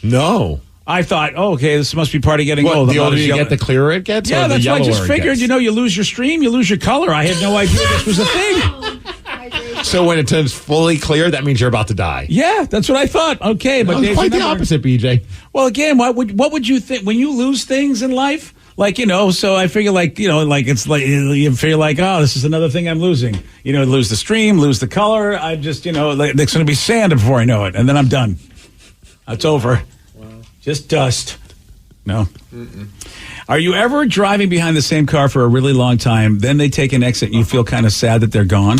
No. I thought, okay, this must be part of getting What, old. the I'm not older as you yellow- get, the clearer it gets? Yeah, or the that's what I just yellower it figured. gets? You lose your stream, you lose your color. I had no idea this was a thing. So when it turns fully clear, that means you're about to die. Yeah, that's what I thought. Okay, but No, it's Dave's quite the number- opposite, BJ. Well, again, what would you think when you lose things in life? Like, so I figure it's like you feel like, oh, this is another thing I'm losing. Lose the stream, lose the color. I just, there's going to be sand before I know it, and then I'm done. It's over. Wow. Just dust. No. Mm-mm. Are you ever driving behind the same car for a really long time, then they take an exit and you feel kind of sad that they're gone?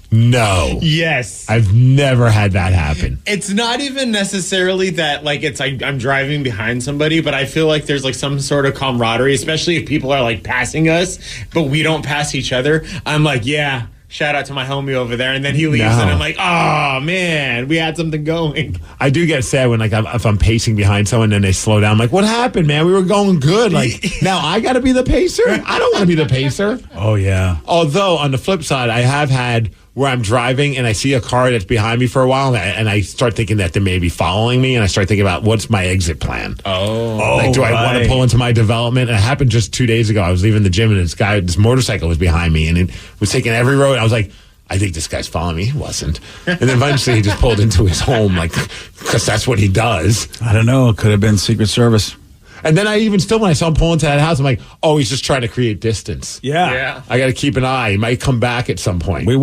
No. Yes. I've never had that happen. It's not even necessarily that like I'm driving behind somebody, but I feel like there's like some sort of camaraderie, especially if people are like passing us, but we don't pass each other. I'm like, yeah, shout out to my homie over there, and then he leaves, and I'm like, oh man, we had something going. I do get sad when if I'm pacing behind someone and they slow down. I'm like, what happened, man? We were going good. Like now I got to be the pacer. I don't want to be the pacer. Oh yeah. Although on the flip side, I have had where I'm driving and I see a car that's behind me for a while, and I start thinking that they may be following me, and I start thinking about what's my exit plan. Oh, do I want to pull into my development? And it happened just 2 days ago. I was leaving the gym, and this motorcycle was behind me, and it was taking every road. I was like, I think this guy's following me. He wasn't. And then eventually he just pulled into his home, because that's what he does. I don't know. It could have been Secret Service. And then when I saw him pull into that house, I'm like, oh, he's just trying to create distance. Yeah. I got to keep an eye. He might come back at some point. We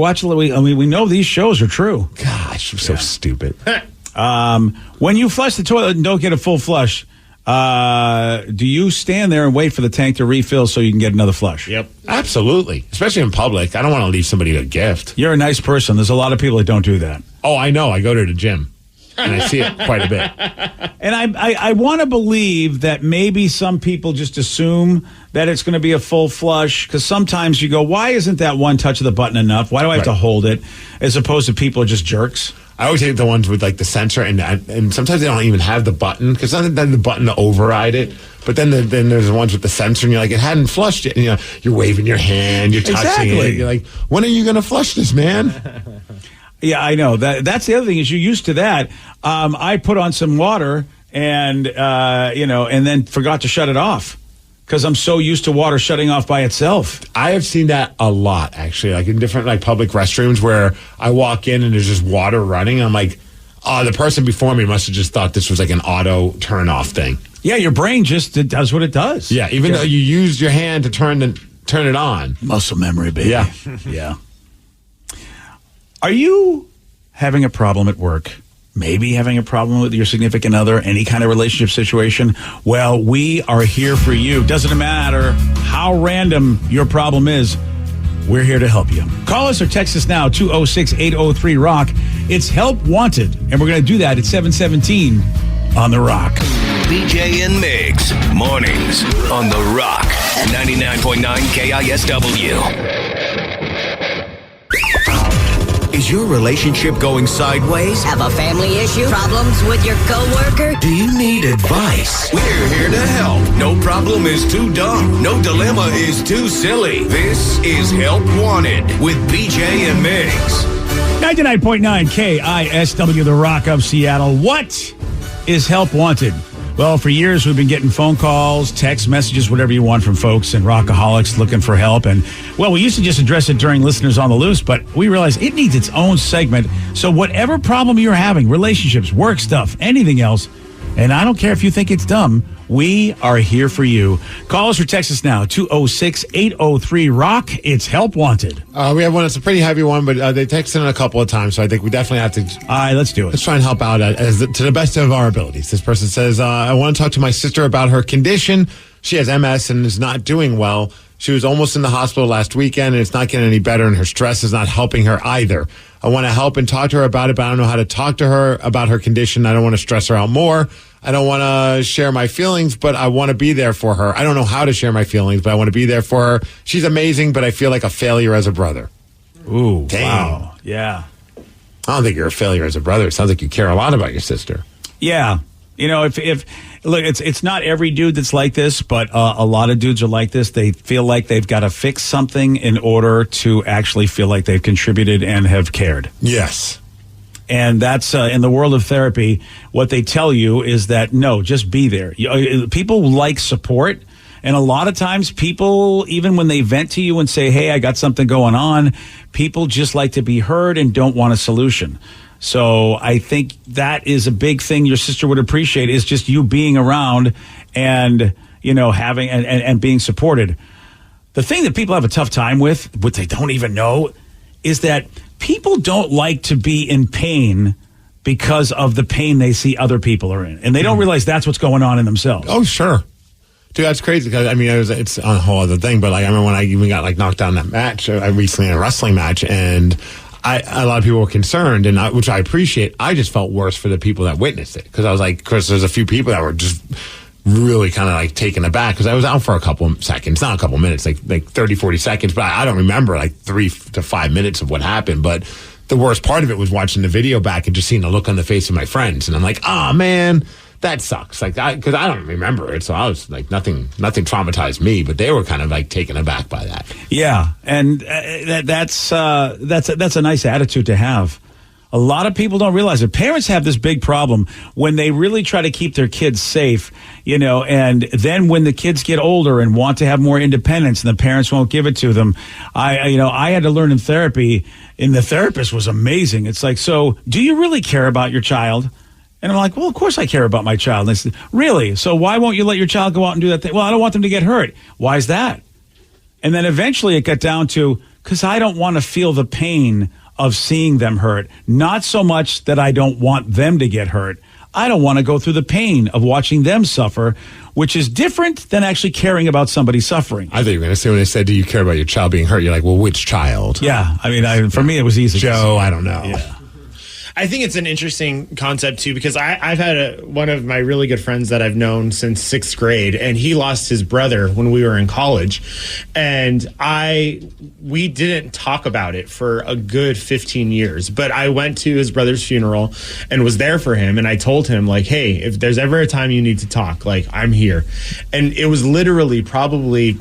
know these shows are true. Gosh, I'm so stupid. When you flush the toilet and don't get a full flush, do you stand there and wait for the tank to refill so you can get another flush? Yep. Absolutely. Especially in public. I don't want to leave somebody a gift. You're a nice person. There's a lot of people that don't do that. Oh, I know. I go to the gym. And I see it quite a bit. And I want to believe that maybe some people just assume that it's going to be a full flush, because sometimes you go, why isn't that one touch of the button enough? Why do I have to hold it? As opposed to people are just jerks. I always hate the ones with like the sensor, and sometimes they don't even have the button, because then the button to override it. But then there's the ones with the sensor, and you're like, it hadn't flushed yet. And, you're waving your hand, you're touching it. You're like, when are you going to flush this, man? Yeah, I know. That's the other thing is you're used to that. I put on some water and then forgot to shut it off because I'm so used to water shutting off by itself. I have seen that a lot, actually, like in different public restrooms where I walk in and there's just water running. I'm like, oh, the person before me must have just thought this was like an auto turn off thing. Yeah, your brain just does what it does. Yeah, even though you used your hand to turn it on. Muscle memory, baby. Yeah. Yeah. Are you having a problem at work? Maybe having a problem with your significant other, any kind of relationship situation? Well, we are here for you. Doesn't matter how random your problem is. We're here to help you. Call us or text us now, 206-803-ROCK. It's Help Wanted, and we're going to do that at 7:17 on The Rock. BJ and Migs, mornings on The Rock, 99.9 KISW. Is your relationship going sideways? Have a family issue? Problems with your coworker? Do you need advice? We're here to help. No problem is too dumb. No dilemma is too silly. This is Help Wanted with BJ and Migs. 99.9 KISW, The Rock of Seattle. What is Help Wanted? Well, for years, we've been getting phone calls, text messages, whatever you want from folks and rockaholics looking for help. And, well, we used to just address it during Listeners on the Loose, but we realized it needs its own segment. So whatever problem you're having, relationships, work stuff, anything else, and I don't care if you think it's dumb, we are here for you. Call us or text us now, 206-803-ROCK. It's Help Wanted. We have one that's a pretty heavy one, but they texted in a couple of times, so I think we definitely have to... All right, let's do it. Let's try and help out to the best of our abilities. This person says, I want to talk to my sister about her condition. She has MS and is not doing well. She was almost in the hospital last weekend, and it's not getting any better, and her stress is not helping her either. I want to help and talk to her about it, but I don't know how to talk to her about her condition. I don't want to stress her out more. I don't want to share my feelings, but I want to be there for her. I don't know how to share my feelings, but I want to be there for her. She's amazing, but I feel like a failure as a brother. Ooh, damn. Wow. Yeah. I don't think you're a failure as a brother. It sounds like you care a lot about your sister. Yeah. You know, if look, it's not every dude that's like this, but a lot of dudes are like this. They feel like they've got to fix something in order to actually feel like they've contributed and have cared. Yes. And that's in the world of therapy, what they tell you is that, no, just be there. People like support. And a lot of times people, even when they vent to you and say, hey, I got something going on, people just like to be heard and don't want a solution. So I think that is a big thing your sister would appreciate, is just you being around and, you know, having and being supported. The thing that people have a tough time with, what they don't even know, is that people don't like to be in pain because of the pain they see other people are in. And they don't realize that's what's going on in themselves. Oh, sure. Dude, that's crazy. Because I mean, it's a whole other thing. But like, I remember when I even got like knocked down in that match, I recently in a wrestling match, and a lot of people were concerned, and which I appreciate. I just felt worse for the people that witnessed it, because I was like, because there's a few people that were just really kind of like taken aback, because I was out for a couple of seconds, not a couple of minutes, like 30, 40 seconds, but I don't remember like 3 to 5 minutes of what happened. But the worst part of it was watching the video back and just seeing the look on the face of my friends, and I'm like, oh man, that sucks. Like, because I don't remember it, so I was like, nothing traumatized me, but they were kind of like taken aback by that. Yeah, and that's a nice attitude to have. A lot of people don't realize it. Parents have this big problem when they really try to keep their kids safe, you know, and then when the kids get older and want to have more independence and the parents won't give it to them. I had to learn in therapy, and the therapist was amazing. It's like, so do you really care about your child? And I'm like, well, of course I care about my child. And they said, really? So why won't you let your child go out and do that thing? Well, I don't want them to get hurt. Why is that? And then eventually it got down to, because I don't want to feel the pain of seeing them hurt. Not so much that I don't want them to get hurt. I don't want to go through the pain of watching them suffer, which is different than actually caring about somebody suffering. I thought you were going to say, when they said, do you care about your child being hurt? You're like, well, which child? Yeah. I mean, for me, it was easy. Joe, I don't know. Yeah. I think it's an interesting concept too, because I've had one of my really good friends that I've known since 6th grade, and he lost his brother when we were in college, and we didn't talk about it for a good 15 years. But I went to his brother's funeral and was there for him, and I told him, like, hey, if there's ever a time you need to talk, like, I'm here. And it was literally probably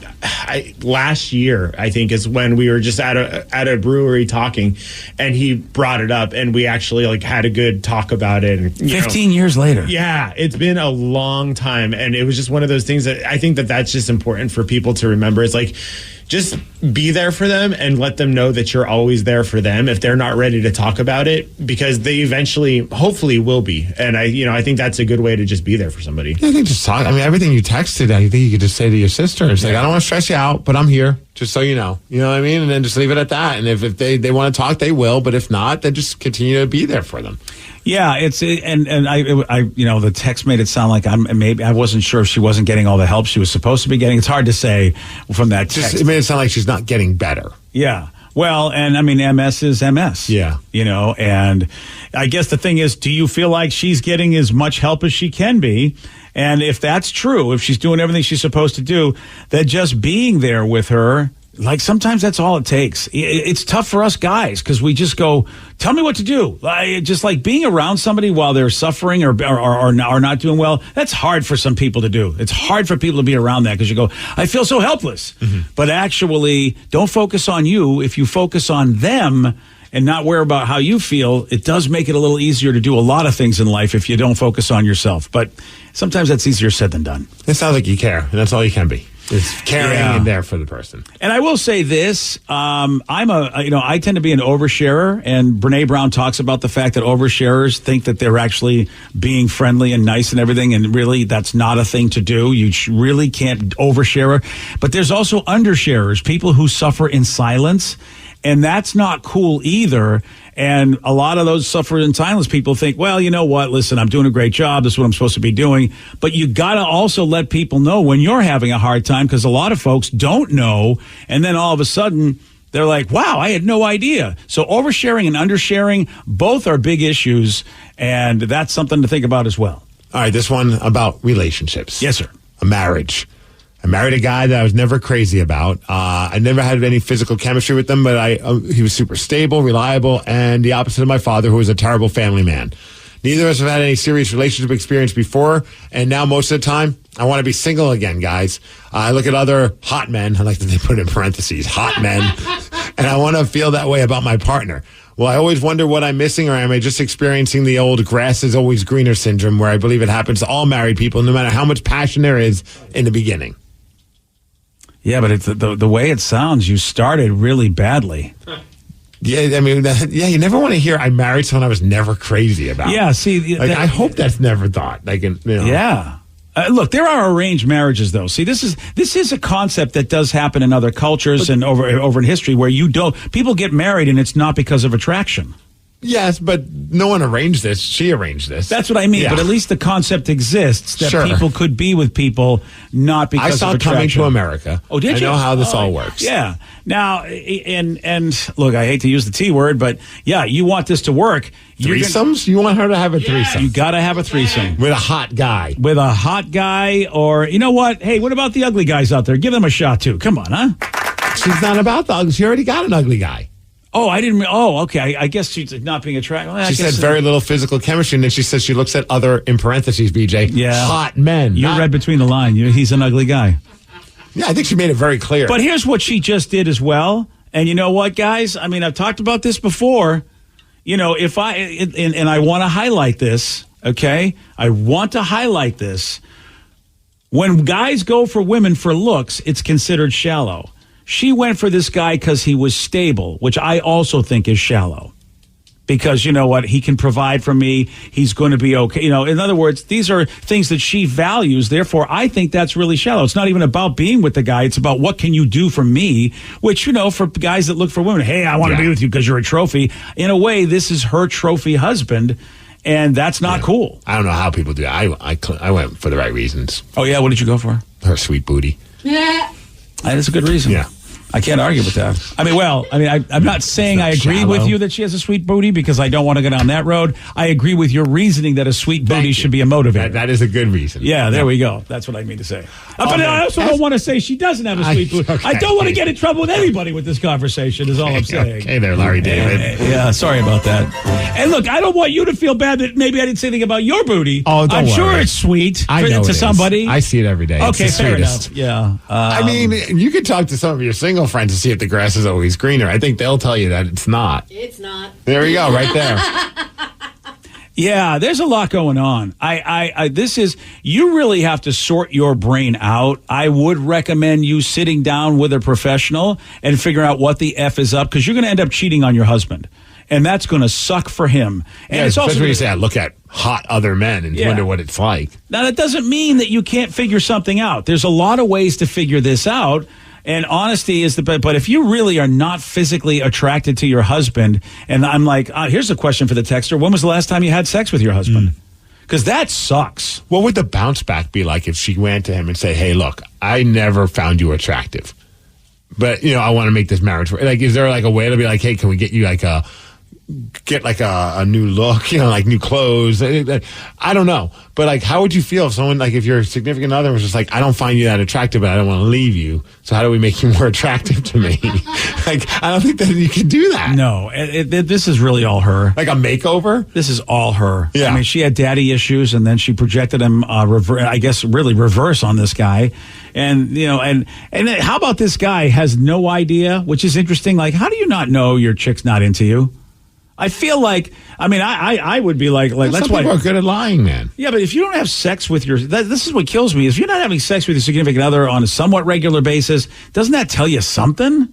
last year, I think, is when we were just at a brewery talking, and he brought it up, and we actually like had a good talk about it. And, 15 years later. Yeah, it's been a long time, and it was just one of those things that I think that's just important for people to remember. It's like, just be there for them and let them know that you're always there for them if they're not ready to talk about it, because they eventually, hopefully, will be. And I think that's a good way to just be there for somebody. I think just talk. I mean, everything you texted, I think you could just say to your sister, it's like, I don't want to stress you out, but I'm here, just so you know. You know what I mean? And then just leave it at that. And if they want to talk, they will. But if not, then just continue to be there for them. Yeah, and I the text made it sound like I wasn't sure if she wasn't getting all the help she was supposed to be getting. It's hard to say from that text. It made it sound like she's not getting better. Yeah. Well, and I mean, MS is MS. Yeah. You know, and I guess the thing is, do you feel like she's getting as much help as she can be? And if that's true, if she's doing everything she's supposed to do, that just being there with her, like, sometimes that's all it takes. It's tough for us guys because we just go, tell me what to do. Just like being around somebody while they're suffering or not doing well, that's hard for some people to do. It's hard for people to be around that because you go, I feel so helpless. Mm-hmm. But actually, don't focus on you. If you focus on them and not worry about how you feel, it does make it a little easier to do a lot of things in life if you don't focus on yourself. But sometimes that's easier said than done. It sounds like you care, and that's all you can be. It's caring and there for the person. And I will say this: I tend to be an oversharer, and Brene Brown talks about the fact that oversharers think that they're actually being friendly and nice and everything, and really that's not a thing to do. You really can't overshare. But there's also undersharers, people who suffer in silence, and that's not cool either. And a lot of those suffer in silence people think, well, you know what? Listen, I'm doing a great job. This is what I'm supposed to be doing. But you got to also let people know when you're having a hard time, because a lot of folks don't know. And then all of a sudden, they're like, wow, I had no idea. So oversharing and undersharing, both are big issues. And that's something to think about as well. All right, this one about relationships. Yes, sir. A marriage. I married a guy that I was never crazy about. I never had any physical chemistry with him, but he was super stable, reliable, and the opposite of my father, who was a terrible family man. Neither of us have had any serious relationship experience before, and now most of the time, I want to be single again, guys. I look at other hot men, I like that they put in parentheses, hot men, and I want to feel that way about my partner. Well, I always wonder what I'm missing, or am I just experiencing the old grass is always greener syndrome, where I believe it happens to all married people, no matter how much passion there is in the beginning. Yeah, but it's the way it sounds, you started really badly. Yeah, I mean, you never want to hear I married someone I was never crazy about. Yeah, see, I hope that's never thought. Yeah. Look, there are arranged marriages, though. See, this is a concept that does happen in other cultures and over in history where people get married and it's not because of attraction. Yes, but no one arranged this. She arranged this. That's what I mean. Yeah. But at least the concept exists that people could be with people not because of attraction. I saw Coming to America. Oh, did you? I know how this all works. Yeah. Now, and look, I hate to use the T word, but yeah, you want this to work. Threesomes? You want her to have a threesome? You got to have a threesome. With a hot guy. With a hot guy, or you know what? Hey, what about the ugly guys out there? Give them a shot too. Come on, huh? She's not about the ugly. She already got an ugly guy. Oh, I didn't. Oh, okay. I guess she's not being attracted. Well, she said very little physical chemistry, and then she says she looks at other, in parentheses, BJ, hot men. You read between the lines. He's an ugly guy. Yeah, I think she made it very clear. But here's what she just did as well. And you know what, guys? I mean, I've talked about this before. You know, if and I want to highlight this, okay? I want to highlight this. When guys go for women for looks, it's considered shallow. She went for this guy because he was stable, which I also think is shallow. Because, you know what, he can provide for me. He's going to be okay. You know, in other words, these are things that she values. Therefore, I think that's really shallow. It's not even about being with the guy. It's about what can you do for me, which, you know, for guys that look for women, hey, I want to be with you because you're a trophy. In a way, this is her trophy husband, and that's not cool. I don't know how people do that. I went for the right reasons. Oh, yeah? What did you go for? Her sweet booty. Yeah. That's a good reason. Yeah. I can't argue with that. I'm not saying I agree with you that she has a sweet booty because I don't want to go down that road. I agree with your reasoning that a sweet booty should be a motivator. That is a good reason. Yeah, there we go. That's what I mean to say. But I also don't want to say she doesn't have a sweet booty. Okay. I don't want to get in trouble with anybody with this conversation is all I'm saying. Hey there, Larry David. Yeah, sorry about that. And look, I don't want you to feel bad that maybe I didn't say anything about your booty. Oh, I'm sure it's sweet to somebody. I see it every day. Okay, fair enough. Yeah. I mean, you could talk to some of your single friends to see if the grass is always greener. I think they'll tell you that it's not. It's not. There we go, right there. Yeah, there's a lot going on. You really have to sort your brain out. I would recommend you sitting down with a professional and figuring out what the F is up, because you're going to end up cheating on your husband. And that's going to suck for him. And it's also when you say, I look at hot other men and wonder what it's like. Now, that doesn't mean that you can't figure something out. There's a lot of ways to figure this out. And honesty is the best. But if you really are not physically attracted to your husband, and I'm like, here's a question for the texter. When was the last time you had sex with your husband? Because that sucks. What would the bounce back be like if she went to him and say, hey, look, I never found you attractive, but, you know, I want to make this marriage work. Like, is there like a way to be like, hey, can we get you like a new look, you know, like new clothes? I don't know. But like, how would you feel if someone, like if your significant other was just like, I don't find you that attractive, but I don't want to leave you. So how do we make you more attractive to me? Like, I don't think that you can do that. No, this is really all her. Like a makeover? This is all her. Yeah. I mean, she had daddy issues, and then she projected him, reverse on this guy. And, you know, and how about this guy has no idea, which is interesting. Like, how do you not know your chick's not into you? I feel like, I would be like that's some why people are good at lying, man. Yeah, but if you don't have sex with this is what kills me. If you're not having sex with your significant other on a somewhat regular basis, doesn't that tell you something?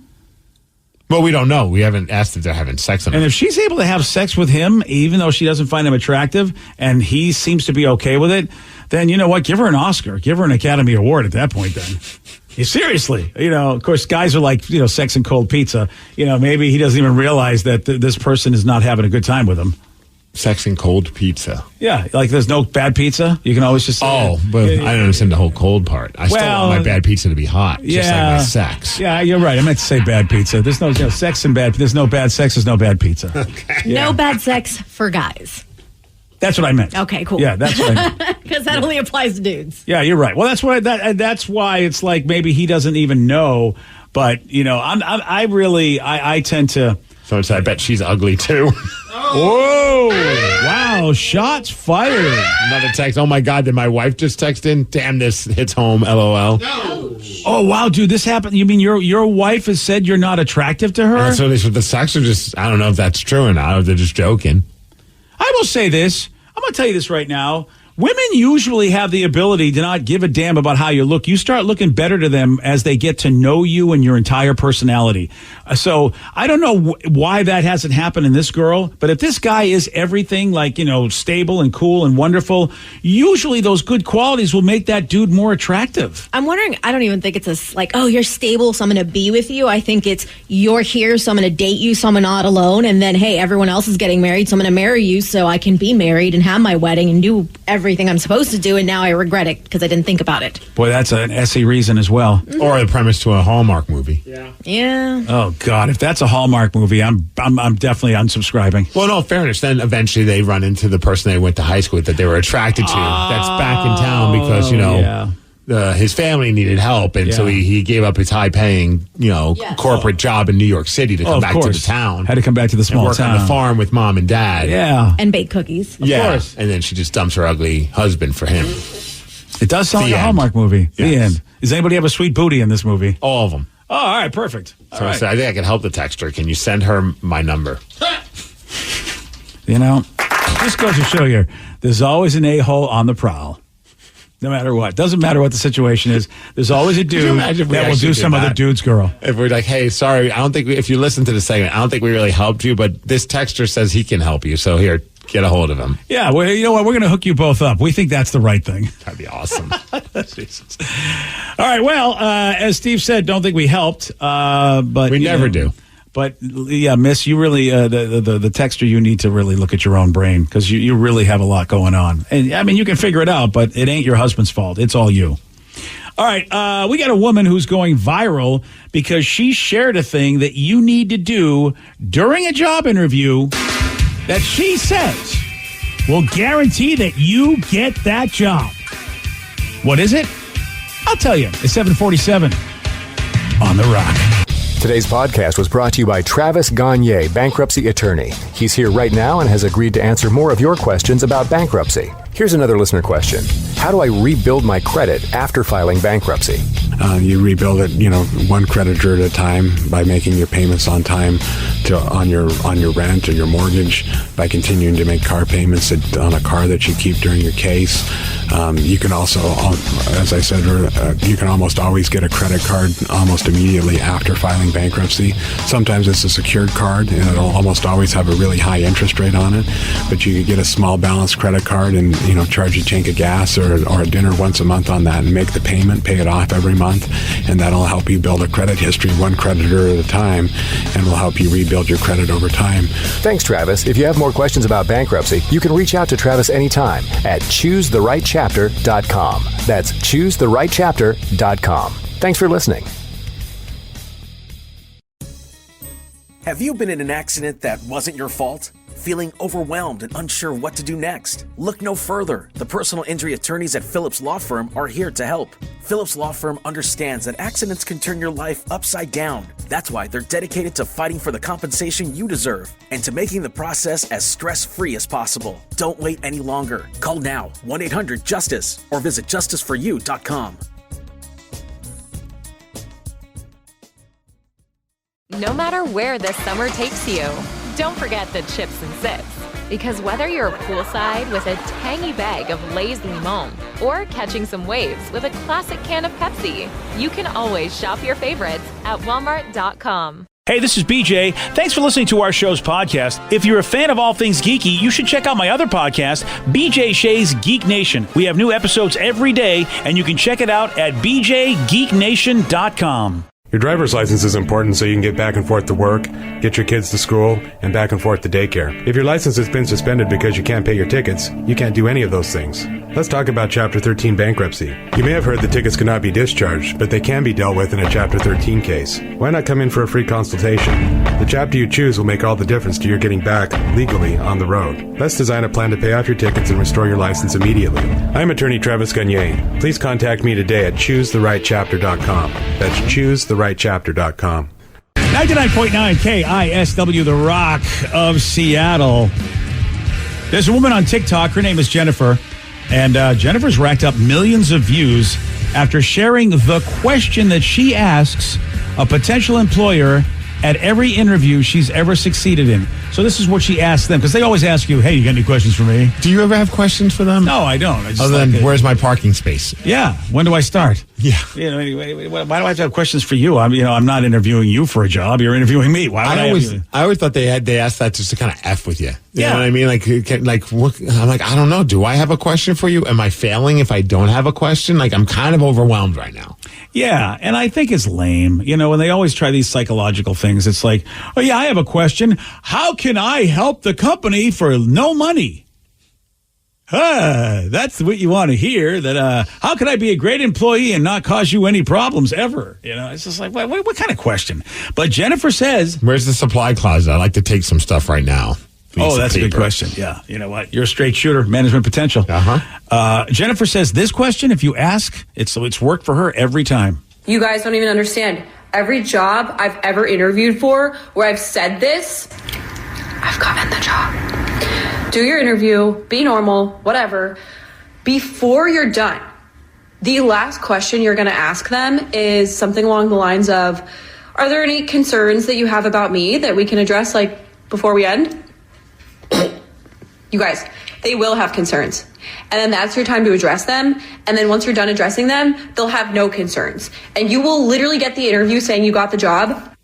Well, we don't know. We haven't asked if they're having sex. And if she's able to have sex with him, even though she doesn't find him attractive, and he seems to be okay with it, then you know what? Give her an Oscar. Give her an Academy Award at that point then. Seriously. Of course, guys are like, sex and cold pizza. Maybe he doesn't even realize that this person is not having a good time with him. Sex and cold pizza. Yeah, like there's no bad pizza. You can always just say, but I don't understand the whole cold part. I still want my bad pizza to be hot, just like my sex. Yeah, you're right. I meant to say bad pizza. There's no sex and bad. There's no bad sex. There's no bad pizza. Okay. No bad sex for guys. That's what I meant. Okay, cool. Yeah, that's what I meant. Because that only applies to dudes. Yeah, you're right. Well, that's why it's like maybe he doesn't even know. But I tend to. So I bet she's ugly too. Whoa! Wow! Shots fired. Another text. Oh my God! Did my wife just text in? Damn, this hits home. LOL. No. Oh wow, dude! This happened. You mean your wife has said you're not attractive to her? That's what they said. The sex are just. I don't know if that's true or not. Or they're just joking. I will say this. I'm going to tell you this right now. Women usually have the ability to not give a damn about how you look. You start looking better to them as they get to know you and your entire personality. So I don't know why that hasn't happened in this girl, but if this guy is everything like, stable and cool and wonderful, usually those good qualities will make that dude more attractive. I'm wondering, I don't even think it's you're stable, so I'm going to be with you. I think it's you're here, so I'm going to date you, so I'm not alone. And then, hey, everyone else is getting married, so I'm going to marry you so I can be married and have my wedding and do everything I'm supposed to do, and now I regret it because I didn't think about it. Boy, that's an SE reason as well. Mm-hmm. Or the premise to a Hallmark movie. Yeah. Oh God, if that's a Hallmark movie, I'm definitely unsubscribing. Well, no, fairness. Then eventually they run into the person they went to high school with that they were attracted to. That's back in town because his family needed help, and so he gave up his high-paying, corporate job in New York City to come back to the town. Had to come back to the small and work town on the farm with mom and dad. Yeah, and bake cookies. Of course. And then she just dumps her ugly husband for him. It does sound like a Hallmark movie. Yes. The end. Does anybody have a sweet booty in this movie? All of them. Oh, all right, perfect. So I said, I think I can help the texter. Can you send her my number? This goes to show you, there's always an a-hole on the prowl. No matter what. Doesn't matter what the situation is. There's always a dude that will do some other dude's girl. If we're like, hey, sorry, I don't think if you listen to the segment, I don't think we really helped you, but this texter says he can help you. So here, get a hold of him. Yeah, well, you know what? We're going to hook you both up. We think that's the right thing. That'd be awesome. Jesus. All right, well, as Steve said, don't think we helped. But we never do. But yeah, Miss, you really the texter, you need to really look at your own brain because you really have a lot going on. And I mean, you can figure it out, but it ain't your husband's fault. It's all you. All right, we got a woman who's going viral because she shared a thing that you need to do during a job interview that she says will guarantee that you get that job. What is it? I'll tell you. It's 7:47 on The Rock. Today's podcast was brought to you by Travis Gagne, bankruptcy attorney. He's here right now and has agreed to answer more of your questions about bankruptcy. Here's another listener question. How do I rebuild my credit after filing bankruptcy? You rebuild it, one creditor at a time by making your payments on time on your rent or your mortgage, by continuing to make car payments on a car that you keep during your case. You can also, as I said, you can almost always get a credit card almost immediately after filing bankruptcy. Sometimes it's a secured card, and it'll almost always have a really high interest rate on it. But you could get a small balance credit card and charge a tank of gas or a dinner once a month on that and make the payment, pay it off every month, and that'll help you build a credit history one creditor at a time, and will help you rebuild your credit over time. Thanks, Travis. If you have more questions about bankruptcy, you can reach out to Travis anytime at ChooseTheRightChapter.com. That's ChooseTheRightChapter.com. Thanks for listening. Have you been in an accident that wasn't your fault? Feeling overwhelmed and unsure what to do next? Look no further. The personal injury attorneys at Phillips Law Firm are here to help. Phillips Law Firm understands that accidents can turn your life upside down. That's why they're dedicated to fighting for the compensation you deserve and to making the process as stress-free as possible. Don't wait any longer. Call now, 1-800-JUSTICE, or visit justiceforyou.com. No matter where this summer takes you, Don't forget the chips and sips. Because whether you're poolside with a tangy bag of Lay's Limon or catching some waves with a classic can of Pepsi, you can always shop your favorites at Walmart.com. Hey, this is BJ. Thanks for listening to our show's podcast. If you're a fan of all things geeky, you should check out my other podcast, BJ Shea's Geek Nation. We have new episodes every day, and you can check it out at bjgeeknation.com. Your driver's license is important so you can get back and forth to work, get your kids to school, and back and forth to daycare. If your license has been suspended because you can't pay your tickets, you can't do any of those things. Let's talk about Chapter 13 bankruptcy. You may have heard the tickets cannot be discharged, but they can be dealt with in a Chapter 13 case. Why not come in for a free consultation? The chapter you choose will make all the difference to your getting back, legally, on the road. Let's design a plan to pay off your tickets and restore your license immediately. I'm attorney Travis Gagne. Please contact me today at choosetherightchapter.com. That's choosetherightchapter.com. 99.9 KISW, The Rock of Seattle. There's a woman on TikTok. Her name is Jennifer. And Jennifer's racked up millions of views after sharing the question that she asks a potential employer at every interview she's ever succeeded in. So this is what she asked them, because they always ask you, hey, you got any questions for me? Do you ever have questions for them? No, I don't. I just Other than, where's my parking space? Yeah. When do I start? Yeah. You know, anyway, why do I have to have questions for you? I'm not interviewing you for a job. You're interviewing me. Why would I always thought they asked that just to kind of F with you. You Yeah. know what I mean? What, I'm like, I don't know. Do I have a question for you? Am I failing if I don't have a question? Like, I'm kind of overwhelmed right now. Yeah, and I think it's lame. You know, when they always try these psychological things, it's like, oh, yeah, I have a question. How can I help the company for no money? That's what you want to hear. That how can I be a great employee and not cause you any problems ever? You know, it's just like, what kind of question? But Jennifer says, where's the supply closet? I'd like to take some stuff right now. Oh, that's a good question. Yeah. You know what? You're a straight shooter, management potential. Jennifer says this question, if you ask, it's worked for her every time. You guys don't even understand. Every job I've ever interviewed for where I've said this, I've gotten the job. Do your interview, be normal, whatever. Before you're done, the last question you're going to ask them is something along the lines of, are there any concerns that you have about me that we can address, like, before we end? You guys, they will have concerns. And then that's your time to address them. And then once you're done addressing them, they'll have no concerns. And you will literally get the interview saying you got the job.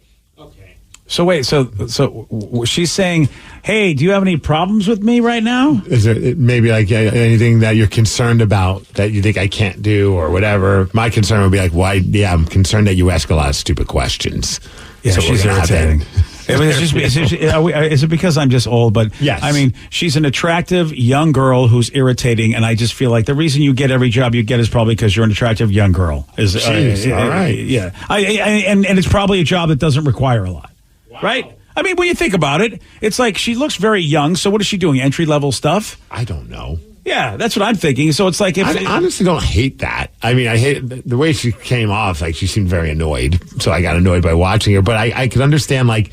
So wait, so she's saying, hey, do you have any problems with me right now? Is there maybe like anything that you're concerned about that you think I can't do or whatever? My concern would be like, why? Yeah, I'm concerned that you ask a lot of stupid questions. Yeah, so she's irritating. Is it because I'm just old? But yes. I mean, she's an attractive young girl who's irritating, and I just feel like the reason you get every job you get is probably because you're an attractive young girl. All right. Yeah. And it's probably a job that doesn't require a lot. Wow. Right? I mean, when you think about it, it's like she looks very young. So what is she doing? Entry-level stuff? I don't know. Yeah, that's what I'm thinking. So it's like... I honestly don't hate that. I mean, I hate the way she came off. Like, she seemed very annoyed. So I got annoyed by watching her. But I could understand, like,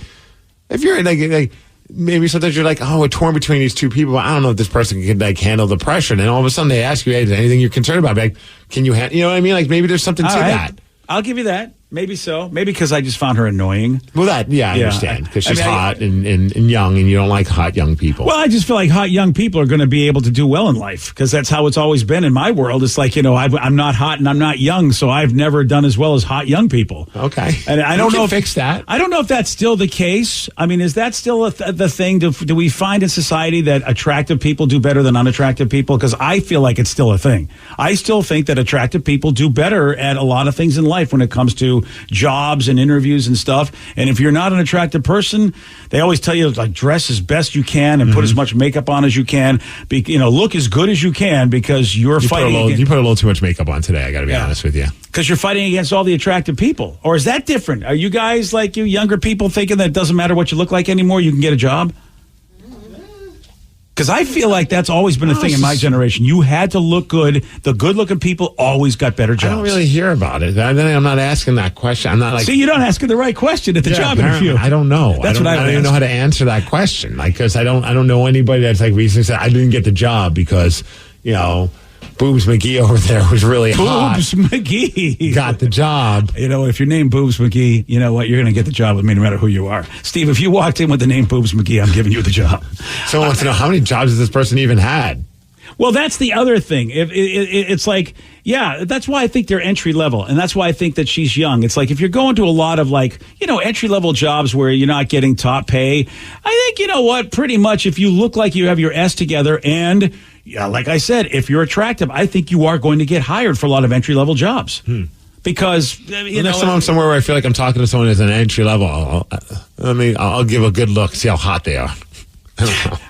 if you're like maybe sometimes you're like, oh, we're torn between these two people. I don't know if this person can like handle the pressure. And then all of a sudden they ask you, hey, is there anything you're concerned about? Like, can you you know what I mean? Like, maybe there's something to that. I'll give you that. Maybe so. Maybe because I just found her annoying. Well, I understand. Because she's hot and young, and you don't like hot young people. Well, I just feel like hot young people are going to be able to do well in life because that's how it's always been in my world. It's like, you know, I'm not hot and I'm not young, so I've never done as well as hot young people. Okay. And I don't know if fix that. I don't know if that's still the case. I mean, is that still the thing? Do we find in society that attractive people do better than unattractive people? Because I feel like it's still a thing. I still think that attractive people do better at a lot of things in life when it comes to jobs and interviews and stuff. And if you're not an attractive person, they always tell you like dress as best you can and put as much makeup on as you can. Look as good as you can because you're fighting. You put a little too much makeup on today. I got to be honest with you. Because you're fighting against all the attractive people. Or is that different? Are you guys like you younger people thinking that it doesn't matter what you look like anymore? You can get a job? Because I feel like that's always been a thing in my generation. You had to look good. The good-looking people always got better jobs. I don't really hear about it. I'm not asking that question. I'm not like. See, you're not asking the right question at the job interview. I don't know. That's what I don't even know how to answer that question. Like, because I don't know anybody that's like recently said I didn't get the job because Boobs McGee over there was really hot. Boobs McGee got the job. You know, if your name Boobs McGee, you know what? You're going to get the job with me no matter who you are. Steve, if you walked in with the name Boobs McGee, I'm giving you the job. Someone wants to know how many jobs has this person even had? Well, that's the other thing. It's like, yeah, that's why I think they're entry level. And that's why I think that she's young. It's like if you're going to a lot of like, you know, entry level jobs where you're not getting top pay, I think, you know what, pretty much if you look like you have your S together and, yeah, like I said, if you're attractive, I think you are going to get hired for a lot of entry level jobs. Because, you know, next time I'm somewhere where I feel like I'm talking to someone who's an entry level, I'll give a good look, see how hot they are.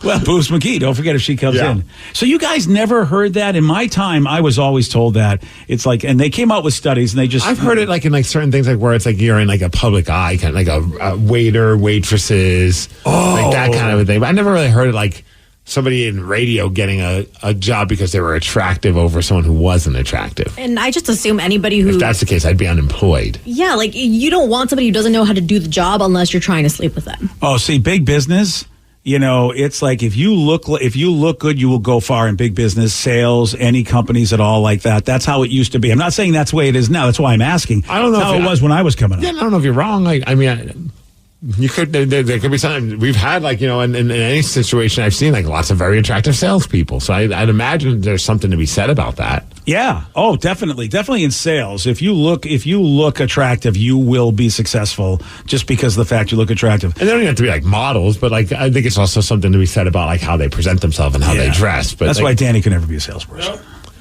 Well, Boobs McGee, don't forget if she comes in. So you guys never heard that? In my time, I was always told that. It's like, and they came out with studies and they just... I've heard it like in like certain things like where it's like you're in like a public eye, kind of like a waiter, waitresses, like that kind of a thing. But I never really heard it like somebody in radio getting a job because they were attractive over someone who wasn't attractive. And I just assume anybody who... If that's the case, I'd be unemployed. Yeah, like you don't want somebody who doesn't know how to do the job unless you're trying to sleep with them. Oh, see, big business... You know, it's like if you look good, you will go far in big business, sales, any companies at all like that. That's how it used to be. I'm not saying that's the way it is now. That's why I'm asking. I don't know how it was when I was coming up. Yeah, I don't know if you're wrong. I mean, you could there could be something we've had like, you know, in any situation I've seen like lots of very attractive salespeople. So I'd imagine there's something to be said about that. Yeah. Oh, definitely in sales. If you look attractive, you will be successful just because of the fact you look attractive. And they don't even have to be like models, but like I think it's also something to be said about like how they present themselves and how they dress. But that's like, why Danny could never be a salesperson.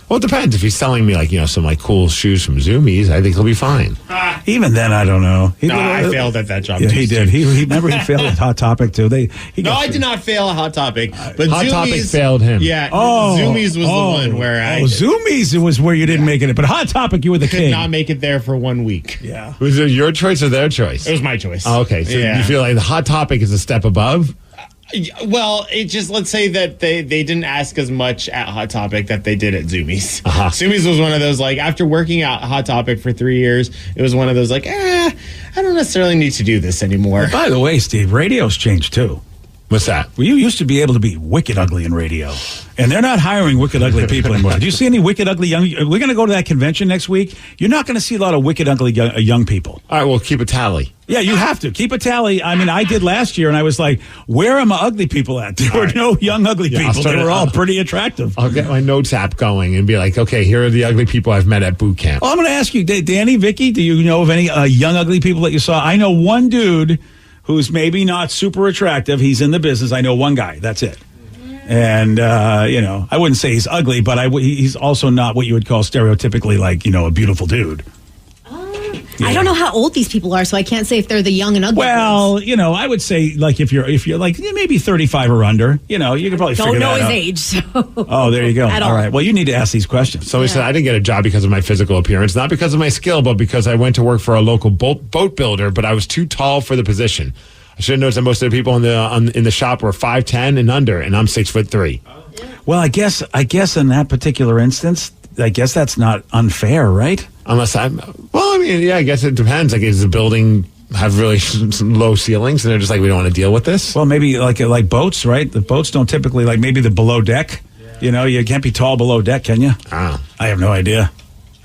Well, it depends. If he's selling me like, you know, some like cool shoes from Zoomies, I think he'll be fine. Even then, I don't know. I failed at that job. Yeah, he did. He remember he failed at Hot Topic too. I did not fail at Hot Topic, but Hot Zoomies, Topic failed him. Yeah, Zoomies was the one where Zoomies was where you didn't make it, but Hot Topic you were the could king. not make it there for 1 week. Yeah, was it your choice or their choice? It was my choice. Oh, okay, so you feel like the Hot Topic is a step above? Well, it just, let's say that they didn't ask as much at Hot Topic that they did at Zoomies. Zoomies was one of those, like, after working at Hot Topic for 3 years, it was one of those, like, I don't necessarily need to do this anymore. By the way, Steve, radio's changed too. What's that? Well, you used to be able to be wicked ugly in radio, and they're not hiring wicked ugly people anymore. Do you see any wicked ugly young? We're going to go to that convention next week. You're not going to see a lot of wicked ugly young people. All right, well, keep a tally. Yeah, you have to keep a tally. I mean, I did last year, and I was like, "Where are my ugly people at?" There were no young ugly people. They were all pretty attractive. I'll get my notes app going and be like, "Okay, here are the ugly people I've met at boot camp." Well, I'm going to ask you, Danny, Vicky, do you know of any young ugly people that you saw? I know one dude who's maybe not super attractive. He's in the business. I know one guy. That's it. And, you know, I wouldn't say he's ugly, but he's also not what you would call stereotypically like, you know, a beautiful dude. Yeah. I don't know how old these people are, so I can't say if they're the young and ugly. Well, you know, I would say like if you're like maybe 35 or under, you know, you could probably figure that out. Don't know his age. So. Oh, there you go. All right. Well, you need to ask these questions. Somebody said I didn't get a job because of my physical appearance, not because of my skill, but because I went to work for a local boat builder, but I was too tall for the position. I should have noticed that most of the people in the shop were 5'10" and under, and I'm 6'3". Well, I guess in that particular instance, I guess that's not unfair, right? Unless I mean, yeah, I guess it depends. Like, does the building have really low ceilings, and they're just like, we don't want to deal with this? Well, maybe like boats, right? The boats don't typically, like maybe the below deck. Yeah. You know, you can't be tall below deck, can you? Oh. I have no idea.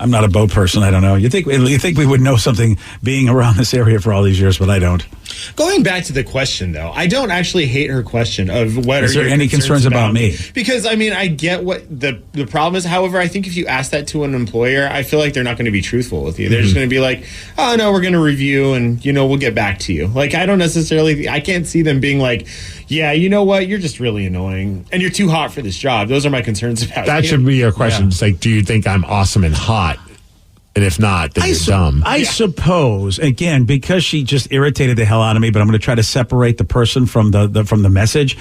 I'm not a boat person. I don't know. You think we would know something being around this area for all these years, but I don't. Going back to the question, though, I don't actually hate her question of what is are there your any concerns about me? Because, I mean, I get what the problem is. However, I think if you ask that to an employer, I feel like they're not going to be truthful with you. They're just going to be like, oh, no, we're going to review and, you know, we'll get back to you. Like, I don't necessarily, I can't see them being like, yeah, you know what, you're just really annoying and you're too hot for this job. Those are my concerns about that. You. Should be your question. Yeah. It's like, do you think I'm awesome and hot? And if not, then you're dumb. I suppose, again, because she just irritated the hell out of me, but I'm going to try to separate the person from the message.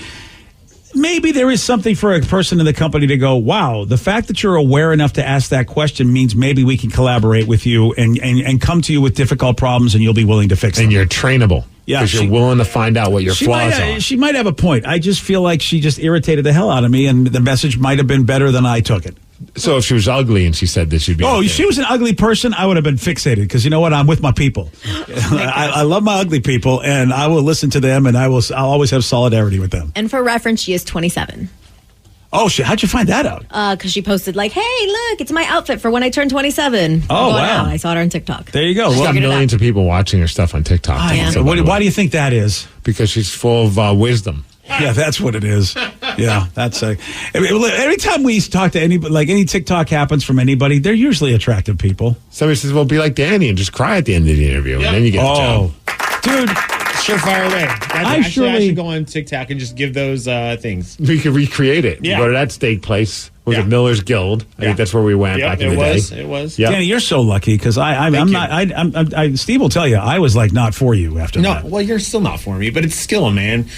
Maybe there is something for a person in the company to go, wow, the fact that you're aware enough to ask that question means maybe we can collaborate with you and come to you with difficult problems and you'll be willing to fix them. And you're trainable. Yeah, because you're willing to find out what your flaws are. She might have a point. I just feel like she just irritated the hell out of me and the message might have been better than I took it. So if she was ugly and she said this, she'd be if she was an ugly person, I would have been fixated because you know what? I'm with my people. I love my ugly people, and I will listen to them, and I'll always have solidarity with them. And for reference, she is 27. Oh, shit. How'd you find that out? Because she posted like, "Hey, look, it's my outfit for when I turn 27." Oh, wow. I saw it on TikTok. There you go. She's got millions of people watching her stuff on TikTok. Why do you think that is? Because she's full of wisdom. Yeah, that's what it is. Yeah, that's every time we talk to anybody, like any TikTok happens from anybody, they're usually attractive people. Somebody says, "Well, be like Danny and just cry at the end of the interview," and then you get the job. Dude, surefire way. I should go on TikTok and just give those things. We could recreate it. Yeah. We go to that steak place. Was it Miller's Guild? I think that's where we went back in the day. It was. Yep. Danny, you're so lucky because I'm not. Steve will tell you I was like not for you after that. No, well, you're still not for me, but it's skill, man.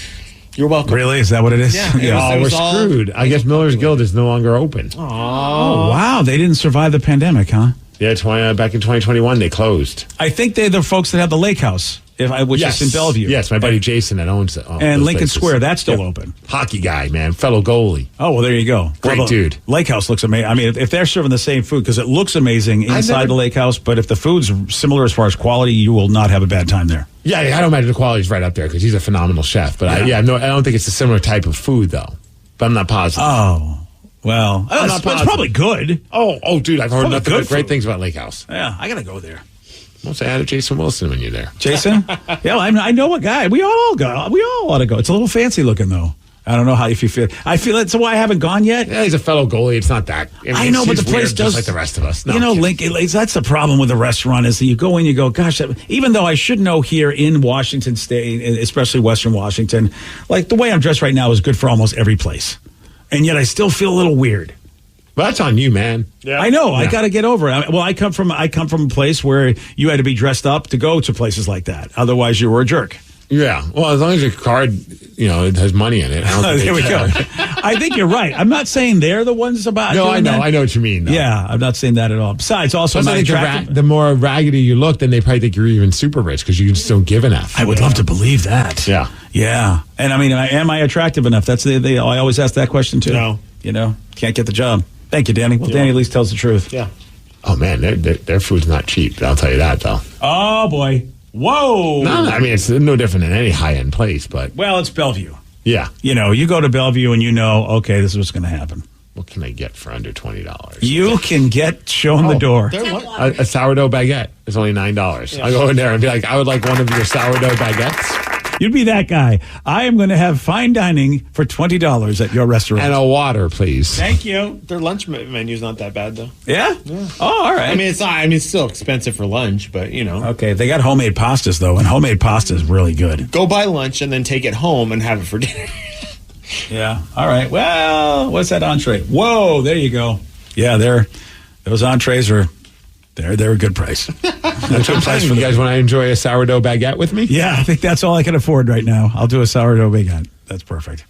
You're welcome. Really? Is that what it is? Yeah. We're screwed. I guess Miller's Guild is no longer open. Oh, wow. They didn't survive the pandemic, huh? Yeah, back in 2021, they closed. I think they're the folks that have the lake house, which is in Bellevue. Yes, my buddy Jason that owns it. And Lincoln Square, that's still open. Hockey guy, man. Fellow goalie. Oh, well, there you go. Great dude. Lake house looks amazing. I mean, if they're serving the same food, because it looks amazing inside the lake house, but if the food's similar as far as quality, you will not have a bad time there. Yeah, I don't imagine the quality's right up there because he's a phenomenal chef. But I don't think it's a similar type of food, though. But I'm not positive. Oh, well, it's probably good. Oh, dude, I've heard nothing but great food. things about Lake House. Yeah, I got to go there. Well, say hi to Jason Wilson when you're there. Jason? Yeah, I know a guy. We all ought to go. It's a little fancy looking, though. I don't know how if you feel. I feel that's why I haven't gone yet. Yeah, he's a fellow goalie. It's not that. I know, but the place does just like the rest of us. No, Lincoln. That's the problem with the restaurant is that you go in, you go, gosh. Even though I should know here in Washington State, especially Western Washington, like the way I'm dressed right now is good for almost every place, and yet I still feel a little weird. Well, that's on you, man. Yeah. I know. Yeah. I got to get over it. I come from a place where you had to be dressed up to go to places like that. Otherwise, you were a jerk. Yeah. Well, as long as your card, it has money in it. I don't think there we go. I think you're right. I'm not saying they're the ones about. No, doing that. I know what you mean. Though. Yeah, I'm not saying that at all. Besides, also, the more raggedy you look, then they probably think you're even super rich because you just don't give an F. I would love to believe that. Yeah. Yeah. And I mean, am I attractive enough? That's I always ask that question too. No. Can't get the job. Thank you, Danny. Well, Danny at least tells the truth. Yeah. Oh man, their food's not cheap. I'll tell you that though. Oh boy. Whoa! No, I mean it's no different than any high-end place, but it's Bellevue. Yeah, you go to Bellevue and okay, this is what's going to happen. What can I get for under $20? You can get shown the door. A sourdough baguette is only $9. Yeah. I'll go in there and be like, I would like one of your sourdough baguettes. You'd be that guy. I am going to have fine dining for $20 at your restaurant. And a water, please. Thank you. Their lunch menu's not that bad, though. Yeah? Oh, all right. I mean, it's not. I mean, it's still expensive for lunch, but Okay, they got homemade pastas though, and homemade pasta is really good. Go buy lunch and then take it home and have it for dinner. Yeah. All right. Well, what's that entree? Whoa! There you go. Yeah, those entrees are. They're a good price. That's a good price for you guys. When I enjoy a sourdough baguette with me. Yeah, I think that's all I can afford right now. I'll do a sourdough baguette. That's perfect.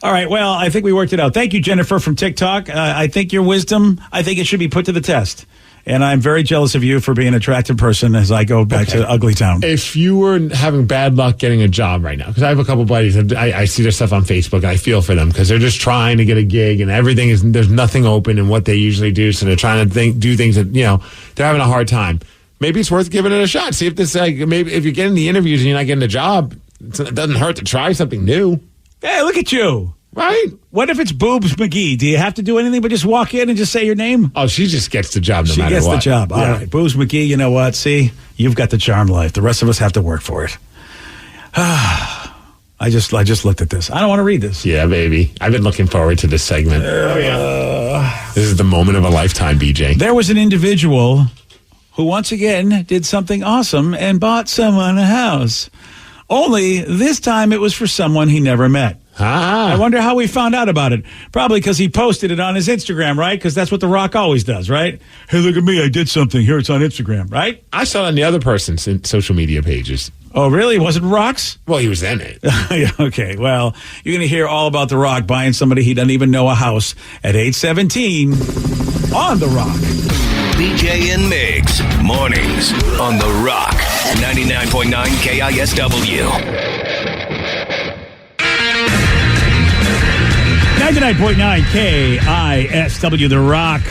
All right. Well, I think we worked it out. Thank you, Jennifer from TikTok. I think your wisdom. I think it should be put to the test. And I'm very jealous of you for being an attractive person as I go back to Ugly Town. If you were having bad luck getting a job right now, because I have a couple buddies, I see their stuff on Facebook, and I feel for them because they're just trying to get a gig, and there's nothing open in what they usually do, so they're trying to do things that, they're having a hard time. Maybe it's worth giving it a shot. See if maybe if you're getting the interviews and you're not getting a job, it doesn't hurt to try something new. Hey, look at you. Right? What if it's Boobs McGee? Do you have to do anything but just walk in and just say your name? Oh, she just gets the job no matter what. She gets the job. All right. Boobs McGee, you know what? See, you've got the charm life. The rest of us have to work for it. I just looked at this. I don't want to read this. Yeah, baby. I've been looking forward to this segment. This is the moment of a lifetime, BJ. There was an individual who once again did something awesome and bought someone a house. Only this time it was for someone he never met. I wonder how we found out about it. Probably because he posted it on his Instagram, right? Because that's what The Rock always does, right? Hey, look at me. I did something. Here it's on Instagram, right? I saw it on the other person's social media pages. Oh, really? Was it Rock's? Well, he was in it. Yeah, okay. Well, you're going to hear all about The Rock buying somebody he doesn't even know a house at 8:17 on The Rock. BJ and Migs, mornings on The Rock, 99.9 KISW. 99.9 KISW, The Rock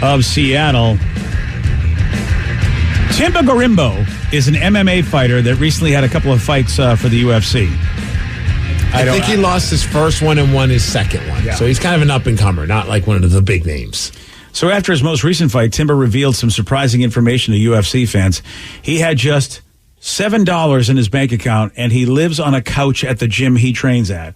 of Seattle. Timba Garimbo is an MMA fighter that recently had a couple of fights for the UFC. I think he lost his first one and won his second one. Yeah. So he's kind of an up-and-comer, not like one of the big names. So after his most recent fight, Timber revealed some surprising information to UFC fans. He had just $7 in his bank account, and he lives on a couch at the gym he trains at.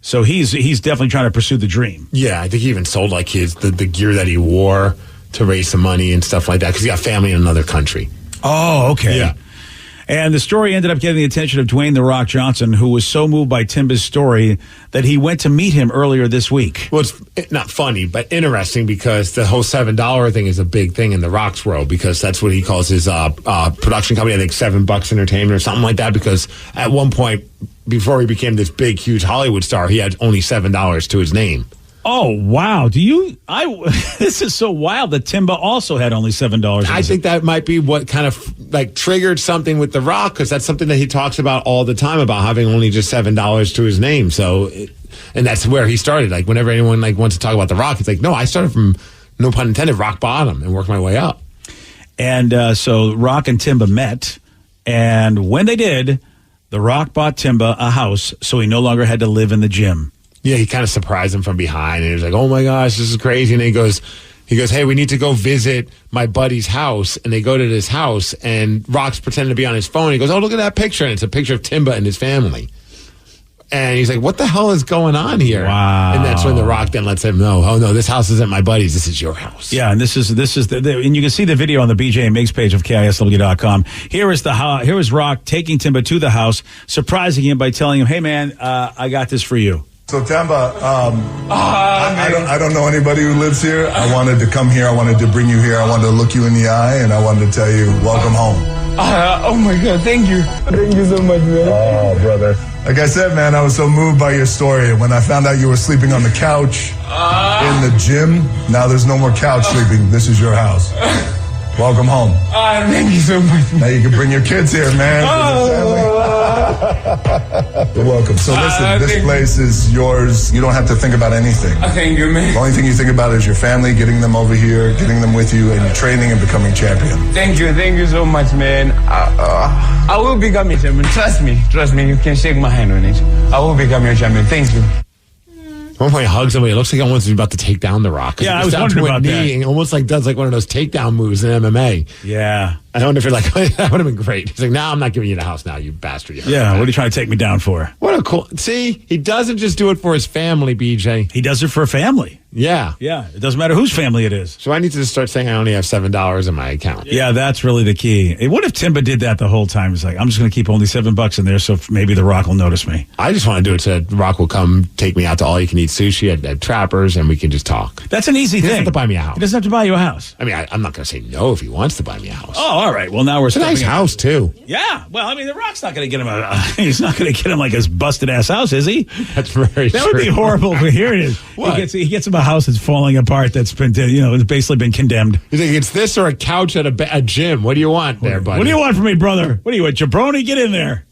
So he's definitely trying to pursue the dream. Yeah, I think he even sold like the gear that he wore to raise some money and stuff like that because he got family in another country. Oh, okay. Yeah. And the story ended up getting the attention of Dwayne "The Rock" Johnson, who was so moved by Timba's story that he went to meet him earlier this week. Well, it's not funny, but interesting because the whole $7 thing is a big thing in The Rock's world because that's what he calls his production company. I think $7 Entertainment or something like that. Because at one point, before he became this big, huge Hollywood star, he had only $7 to his name. Oh, wow. This is so wild that Timba also had only $7. I think that might be what kind of like triggered something with The Rock because that's something that he talks about all the time about having only just $7 to his name. So, and that's where he started. Like whenever anyone like wants to talk about The Rock, it's like, no, I started from, no pun intended, rock bottom and worked my way up. And so Rock and Timba met. And when they did, The Rock bought Timba a house so he no longer had to live in the gym. Yeah, he kind of surprised him from behind, and he was like, "Oh my gosh, this is crazy!" And he goes, "Hey, we need to go visit my buddy's house." And they go to this house, and Rock's pretending to be on his phone. He goes, "Oh, look at that picture!" And it's a picture of Timba and his family. And he's like, "What the hell is going on here?" Wow! And that's when The Rock then lets him know, "Oh no, this house isn't my buddy's. This is your house." Yeah, and this is and you can see the video on the BJ and Migs page of KISW.com. Here is Rock taking Timba to the house, surprising him by telling him, "Hey man, I got this for you." So Timba, I don't know anybody who lives here. I wanted to come here. I wanted to bring you here. I wanted to look you in the eye, and I wanted to tell you, welcome home. Oh my God, thank you. Thank you so much, man. Oh, brother. Like I said, man, I was so moved by your story. When I found out you were sleeping on the couch in the gym, now there's no more couch sleeping. This is your house. Welcome home. Thank you so much. Now you can bring your kids here, man. You're welcome. So listen, this place is yours. You don't have to think about anything. Thank you, man. The only thing you think about is your family, getting them over here, getting them with you, and your training and becoming champion. Thank you so much, man. I will become a champion. Trust me, you can shake my hand on it. I will become your champion. Thank you. At one point, he hugs somebody. It looks like almost he's about to take down The Rock. Yeah, I was wondering about that. And almost like does like one of those takedown moves in MMA. Yeah. I wonder if you're like, that would have been great. He's like, no, I'm not giving you the house now, you bastard. Yeah, what are you trying to take me down for? What a cool. See, he doesn't just do it for his family, BJ. He does it for a family. Yeah. Yeah, it doesn't matter whose family it is. So I need to just start saying I only have $7 in my account. Yeah, that's really the key. Hey, what if Timba did that the whole time? He's like, I'm just going to keep only $7 in there so maybe The Rock will notice me. I just want to do it so The Rock will come take me out to all you can eat sushi at Trappers and we can just talk. That's an easy thing. He doesn't have to buy me a house. He doesn't have to buy you a house. I mean, I'm not going to say no if he wants to buy me a house. Oh, all right. Well, now we're It's a nice house, too. Yeah. Well, I mean, The Rock's not going to get him he's not going to get him like his busted ass house, is he? That's very That true. would be horrible. But here it is. What? He gets him a house that's falling apart that's been, it's basically been condemned. He's like, it's this or a couch at a gym. What do you want there, buddy? What do you want from me, brother? What are you, a jabroni? Get in there.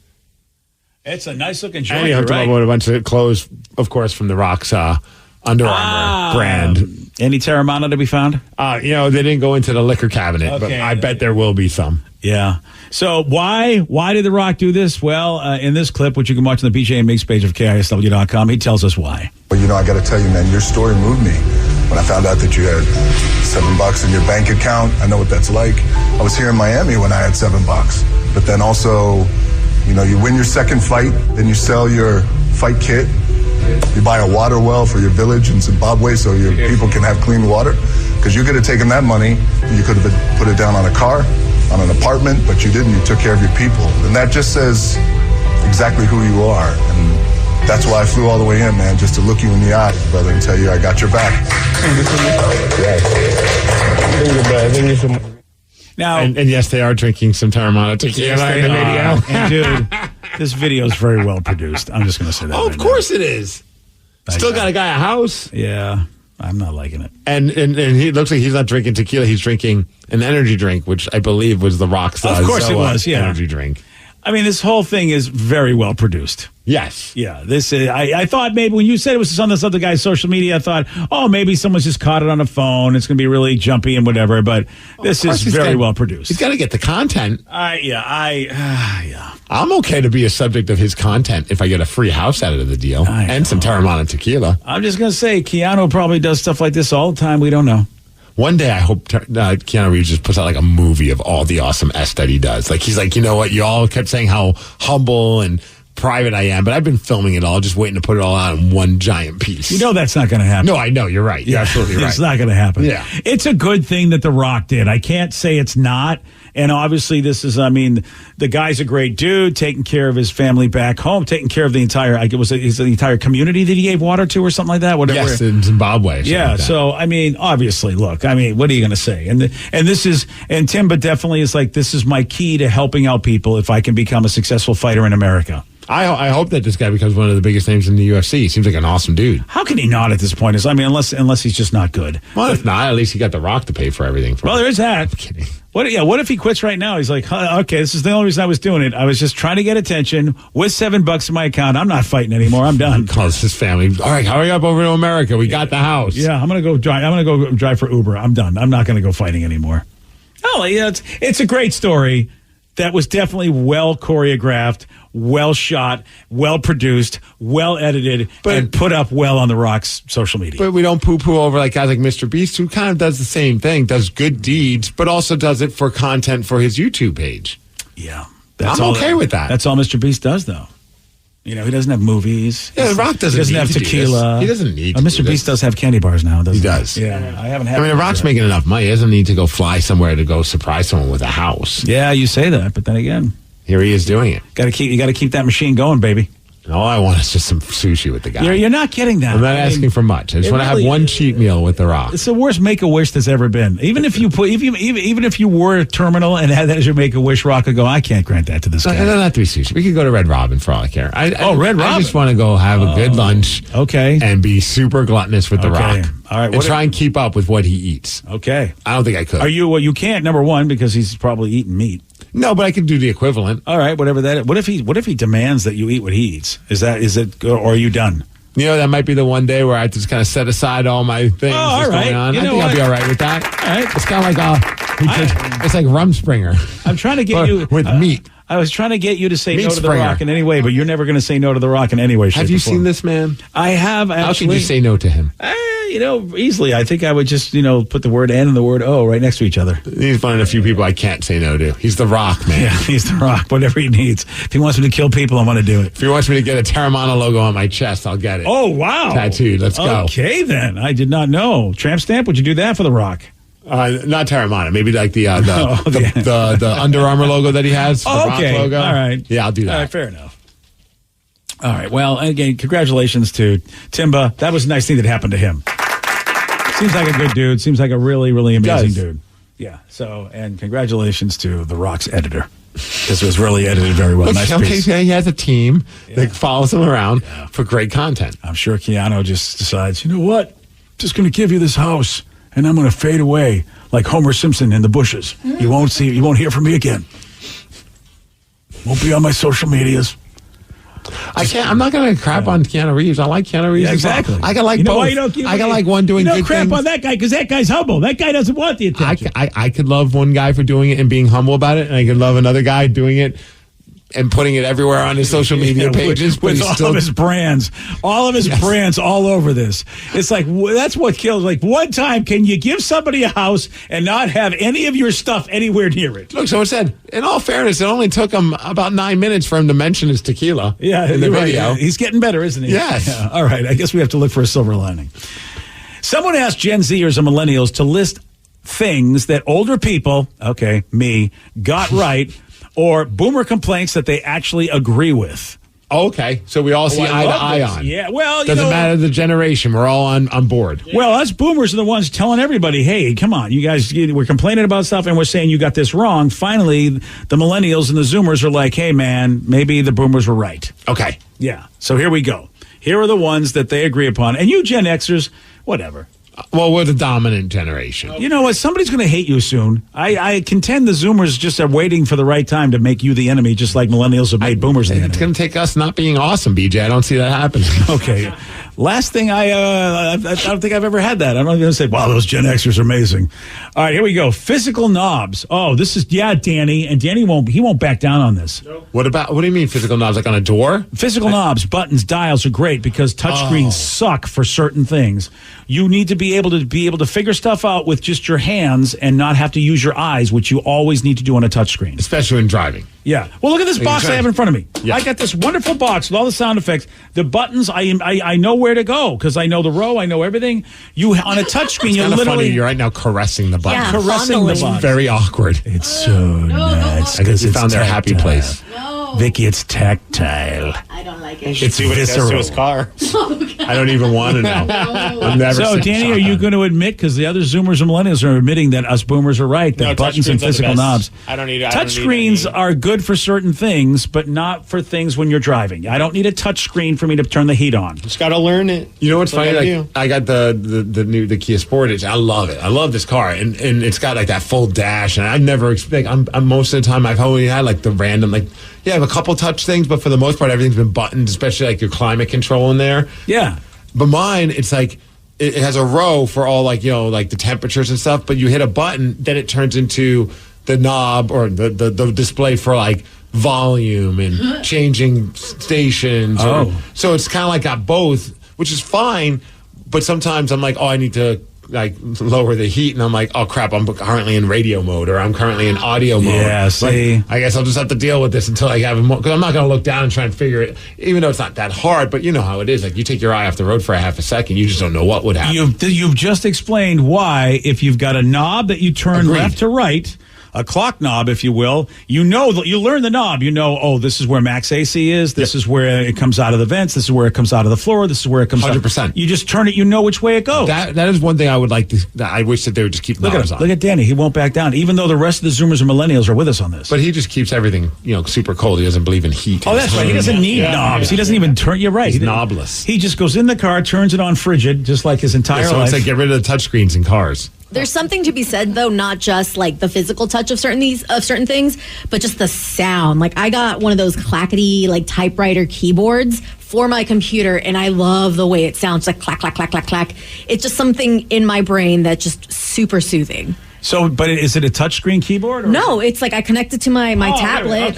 It's a nice looking joint. And he hooked him up with a bunch of clothes, of course, from The Rock's Under Armour brand. Any Terramana to be found? They didn't go into the liquor cabinet, but I bet there will be some. Yeah. So why did The Rock do this? Well, in this clip, which you can watch on the BJ and Migs page of KISW.com, he tells us why. But I got to tell you, man, your story moved me. When I found out that you had $7 in your bank account, I know what that's like. I was here in Miami when I had $7. But then also, you win your second fight, then you sell your fight kit. You buy a water well for your village in Zimbabwe so your people can have clean water. Because you could have taken that money, you could have put it down on a car, on an apartment, but you didn't. You took care of your people. And that just says exactly who you are. And that's why I flew all the way in, man, just to look you in the eyes, brother, and tell you I got your back. Thank you so much. Yes. Thank you, brother. Thank you so much. Now, and yes, they are drinking some Terramana tequila in the video. And dude, this video is very well produced. I'm just going to say that. Oh, of course it is. Still got a guy a house. Yeah, I'm not liking it. And he looks like he's not drinking tequila. He's drinking an energy drink, which I believe was The Rock's. Of course it was, yeah. Energy drink. I mean, this whole thing is very well produced. Yes. Yeah, this is. I thought maybe when you said it was on this other guy's social media, I thought, oh, maybe someone's just caught it on a phone. It's going to be really jumpy and whatever. But this is very well produced. He's got to get the content. Yeah. I'm okay to be a subject of his content if I get a free house out of the deal and some Terramana tequila. I'm just going to say, Keanu probably does stuff like this all the time. We don't know. One day I hope Keanu Reeves just puts out like a movie of all the awesome S that he does. Like he's like, you know what? You all kept saying how humble and private I am, but I've been filming it all, just waiting to put it all out in one giant piece. You know that's not going to happen. No, I know. You're right. You're absolutely right. It's not going to happen. Yeah. It's a good thing that The Rock did. I can't say it's not. And obviously this is, I mean, the guy's a great dude, taking care of his family back home, taking care of the entire, the entire community that he gave water to or something like that. Whatever. Yes, in Zimbabwe. Yeah. Like so, I mean, obviously, look, I mean, what are you going to say? And Timba definitely is like, this is my key to helping out people if I can become a successful fighter in America. I hope that this guy becomes one of the biggest names in the UFC. He seems like an awesome dude. How can he not at this point? I mean, unless he's just not good. Well, if not, at least he got The Rock to pay for everything. Well, there is that. I'm kidding. What if he quits right now? He's like, okay, this is the only reason I was doing it. I was just trying to get attention with $7 in my account. I'm not fighting anymore. I'm done. He calls his family. All right, hurry up over to America. We got the house. Yeah, I'm gonna go drive for Uber. I'm done. I'm not gonna go fighting anymore. Oh, yeah, it's a great story that was definitely well choreographed, well shot, well produced, well edited, and put up well on The Rock's social media. But we don't poo-poo over like guys like Mr. Beast, who kind of does the same thing, does good deeds, but also does it for content for his YouTube page. Yeah. I'm okay with that. That's all Mr. Beast does, though. You know, he doesn't have movies. Yeah, The Rock doesn't have tequila. He doesn't need to. Mr. Beast does have candy bars now, doesn't he? He does. Yeah, I haven't had. I mean, The Rock's making enough money. He doesn't need to go fly somewhere to go surprise someone with a house. Yeah, you say that, but then again, here he is doing it. You got to keep that machine going, baby. And all I want is just some sushi with the guy. You're not getting that. I'm not asking for much. I just want to have one cheat meal with The Rock. It's the worst Make-A-Wish that's ever been. Even if you were a terminal and had that as your Make-A-Wish, Rock would go, I can't grant that to this guy. It doesn't have to be sushi. We could go to Red Robin for all I care. Red Robin. I just want to go have a good lunch. Okay. And be super gluttonous with The Rock. All right. And try and keep up with what he eats. Okay. I don't think I could. Well, you can't, number one, because he's probably eating meat. No, but I could do the equivalent. All right, whatever that is. What if he demands that you eat what he eats? Is it, or are you done? You know, that might be the one day where I just kind of set aside all my things all right. going on. I think I'll be all right with that. All right. It's kind of like it's like Rumspringer. I'm trying to get you with meat. I was trying to get you to say no to Springer. The Rock in any way, but you're never going to say no to The Rock in any way. Have you seen this man? I have. Actually. How could you say no to him? Easily. I think I would just, put the word N and the word O right next to each other. He's one of the few people I can't say no to. He's The Rock, man. Yeah, he's The Rock. Whatever he needs. If he wants me to kill people, I want to do it. If he wants me to get a Terramana logo on my chest, I'll get it. Oh, wow. Tattooed. Let's go. Okay, then. I did not know. Tramp stamp? Would you do that for The Rock? Not Terramana. Maybe like the Under Armour logo that he has. The Rock logo. All right. Yeah, I'll do that. All right, fair enough. All right. Well, again, congratulations to Timba. That was a nice thing that happened to him. Seems like a good dude. Seems like a really, really amazing dude. Yeah. So, and congratulations to The Rock's editor. This was really edited very well. Nice piece. He has a team that follows him around for great content. I'm sure Keanu just decides, you know what? Just going to give you this house, and I'm going to fade away like Homer Simpson in the bushes. You won't hear from me again. Won't be on my social medias. I'm not going to crap on Keanu Reeves. I like Keanu Reeves. Yeah, exactly. I can like both. I can like one doing good things. crap on that guy because that guy's humble. That guy doesn't want the attention. I could love one guy for doing it and being humble about it, and I could love another guy doing it and putting it everywhere on his social media pages. With all of his brands. All of his brands all over this. It's like, that's what kills. Like, one time, can you give somebody a house and not have any of your stuff anywhere near it? Look, someone said, in all fairness, it only took him about 9 minutes for him to mention his tequila in the video. Right. He's getting better, isn't he? Yes. Yeah. All right. I guess we have to look for a silver lining. Someone asked Gen Zers and millennials to list things that older people, me, got right, or boomer complaints that they actually agree with. Okay, so we all see eye to eye on. Yeah, well, doesn't matter the generation. We're all on board. Yeah. Well, us boomers are the ones telling everybody, "Hey, come on, you guys, we're complaining about stuff, and we're saying you got this wrong." Finally, the millennials and the Zoomers are like, "Hey, man, maybe the boomers were right." Okay, yeah. So here we go. Here are the ones that they agree upon, and you Gen Xers, whatever. Well, we're the dominant generation. You know what? Somebody's going to hate you soon. I contend the Zoomers just are waiting for the right time to make you the enemy, just like millennials have made boomers the enemy. It's going to take us not being awesome, BJ. I don't see that happening. Okay. Last thing, I don't think I've ever had that. I don't even say, wow, those Gen Xers are amazing. All right, here we go. Physical knobs. Oh, this is, Danny. And Danny won't back down on this. Nope. What do you mean physical knobs? Like on a door? Physical knobs, buttons, dials are great because touchscreens suck for certain things. You need to be able to figure stuff out with just your hands and not have to use your eyes, which you always need to do on a touchscreen. Especially when driving. Yeah. Well, look at this box I have in front of me. Yeah. I got this wonderful box with all the sound effects. The buttons, I know where to go because I know the row. I know everything. You on a touchscreen, you're literally funny. You're right now caressing the button. Yeah, caressing the button. It's very awkward. It's so nice. I guess you found their happy place. Vicky, it's tactile. I don't like it. It's see what it does to his car. I don't even want to know. I'm never So, Danny, are you going to admit, because the other Zoomers and Millennials are admitting that us Boomers are right, that buttons and physical knobs. I don't need it. Touchscreens are good for certain things, but not for things when you're driving. I don't need a touchscreen for me to turn the heat on. Just got to learn it. You know what's funny? Like, I got the new Kia Sportage. I love it. I love this car, and it's got like that full dash. And I've never I'm most of the time I've only had like the random I have a couple touch things, but for the most part everything's been buttons, especially like your climate control in there. Yeah. But mine, it's like it has a row for all like the temperatures and stuff. But you hit a button, then it turns into the knob or the display for like volume and changing stations. So it's kind of like got both, which is fine. But sometimes I'm like, I need to like lower the heat, and I'm like, oh crap, I'm currently in radio mode or I'm currently in audio mode. Yeah, see, I guess I'll just have to deal with this until I have it, because I'm not going to look down and try and figure it, even though it's not that hard. But you know how it is. Like you take your eye off the road for a half a second, you just don't know what would happen. You've just explained why, if you've got a knob that you turn left to right, a clock knob, if you will, you learn the knob. This is where max AC is. This is where it comes out of the vents. This is where it comes out of the floor. This is where it comes 100%. out. You just turn it. You know which way it goes. That is one thing I would like to. I wish that they would just keep knobs on. Look at Danny. He won't back down, even though the rest of the Zoomers and Millennials are with us on this. But he just keeps everything, super cold. He doesn't believe in heat. Oh, that's right. He doesn't need knobs. He doesn't even turn. You're right. He's knobless. He just goes in the car, turns it on frigid, just like his entire so life. It's like get rid of the touchscreens in cars. There's something to be said, though, not just like the physical touch of certain things, but just the sound. Like I got one of those clackety like typewriter keyboards for my computer, and I love the way it sounds, like clack, clack, clack, clack, clack. It's just something in my brain that's just super soothing. So, but is it a touchscreen keyboard? No, it's like I connect it to my tablet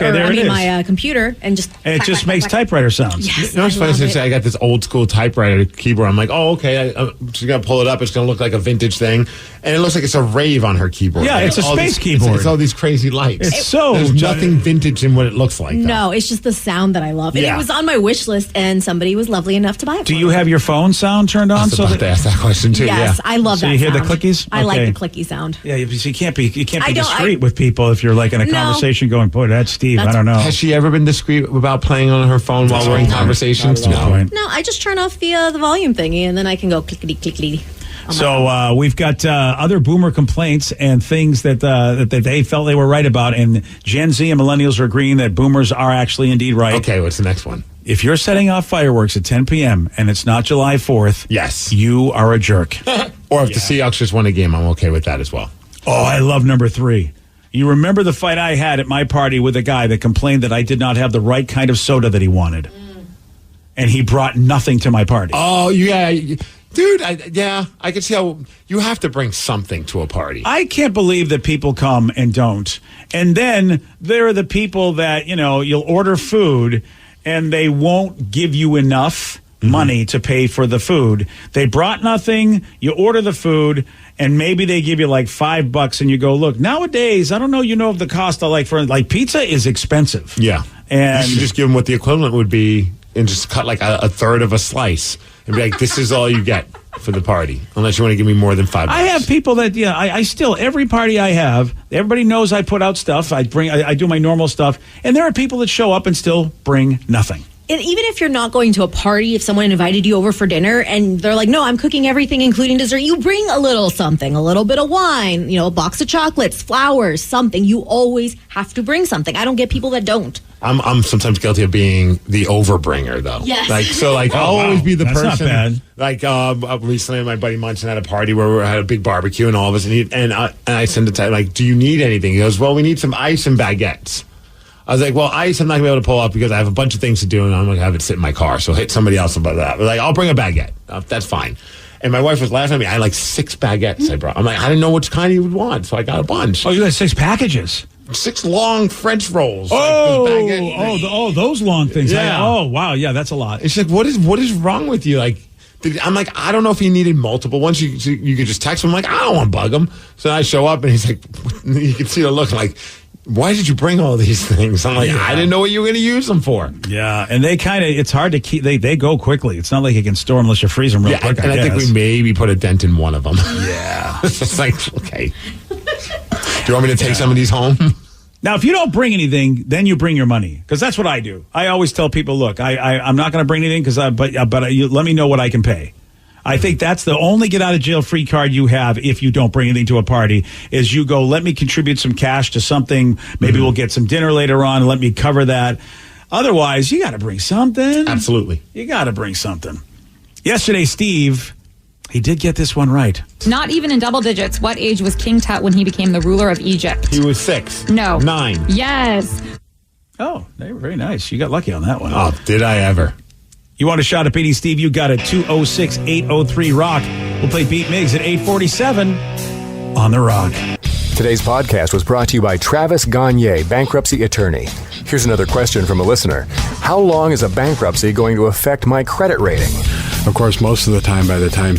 my computer and just. And it just makes typewriter sounds. Yes, it's funny since I got this old school typewriter keyboard. I'm like, okay, I'm just gonna pull it up. It's gonna look like a vintage thing, and it looks like it's a rave on her keyboard. Yeah, it's a space keyboard. It's all these crazy lights. There's nothing vintage in what it looks like. Though. No, it's just the sound that I love. And it was on my wish list, and somebody was lovely enough to buy it. Do you have your phone sound turned on? I was about to ask that question too. Yes, I love that. So you hear sound. the clickies? I like the clicky sound. Yeah, you can't be discreet with people if you're like in a conversation going, boy, that's Steve. I don't know. Has she ever been discreet about playing on her phone while we're in conversations? No, I just turn off the volume thingy, and then I can go clickety clickety. So we've got other boomer complaints and things that they felt they were right about, and Gen Z and millennials are agreeing that boomers are actually indeed right. Okay, what's the next one? If you're setting off fireworks at 10 p.m. and it's not July 4th, yes, you are a jerk. Or if the Seahawks just won a game, I'm okay with that as well. Oh, I love number 3. You remember the fight I had at my party with a guy that complained that I did not have the right kind of soda that he wanted. And he brought nothing to my party. Oh, yeah. Dude, I can see how you have to bring something to a party. I can't believe that people come and don't. And then there are the people that, you'll order food and they won't give you enough money to pay for the food. They brought nothing, you order the food, and maybe they give you like $5 and you go, look, nowadays, I don't know, of the cost of like pizza is expensive. Yeah. And you should just give them what the equivalent would be and just cut like a third of a slice and be like, this is all you get for the party, unless you want to give me more than $5. I have people that, I still, every party I have, everybody knows I put out stuff. I do my normal stuff. And there are people that show up and still bring nothing. And even if you're not going to a party, if someone invited you over for dinner and they're like, no, I'm cooking everything, including dessert, you bring a little something, a little bit of wine, a box of chocolates, flowers, something. You always have to bring something. I don't get people that don't. I'm sometimes guilty of being the overbringer, though. Yes. I'll always be the That's person. not bad. Recently, my buddy Munson had a party where we had a big barbecue, and all of us, and I sent a text do you need anything? He goes, well, we need some ice and baguettes. I was like, well, ice I'm not going to be able to pull up because I have a bunch of things to do, and I'm going to have it sit in my car. So hit somebody else about that. I'll bring a baguette. That's fine. And my wife was laughing at me. I had 6 baguettes I brought. I'm like, I didn't know which kind you would want, so I got a bunch. Oh, you got 6 packages. 6 long French rolls. Those long things. Yeah. Wow. Yeah, that's a lot. It's like, what is wrong with you? I'm like, I don't know if he needed multiple ones. You could just text him. I'm like, I don't want to bug him. So I show up, and he's like, you can see the look like, why did you bring all these things? I'm like, I didn't know what you were going to use them for. Yeah, and it's hard to keep, they go quickly. It's not like you can store them unless you freeze them real quick, and I think we maybe put a dent in one of them. Yeah. It's like, okay. Do you want me to take some of these home? Now, if you don't bring anything, then you bring your money, because that's what I do. I always tell people, look, I'm not going to bring anything, but you let me know what I can pay. I think that's the only get out of jail free card you have if you don't bring anything to a party is you go, let me contribute some cash to something. Maybe we'll get some dinner later on. Let me cover that. Otherwise, you got to bring something. Absolutely. You got to bring something. Yesterday, Steve, he did get this one right. Not even in double digits. What age was King Tut when he became the ruler of Egypt? He was 6. No. 9. Yes. Oh, they were very nice. You got lucky on that one. Oh, did I ever? You want a shot at beating Steve? You got it. 206-803-ROCK. We'll play Beat Migs at 8:47 on The Rock. Today's podcast was brought to you by Travis Gagne, bankruptcy attorney. Here's another question from a listener. How long is a bankruptcy going to affect my credit rating? Of course, most of the time, by the time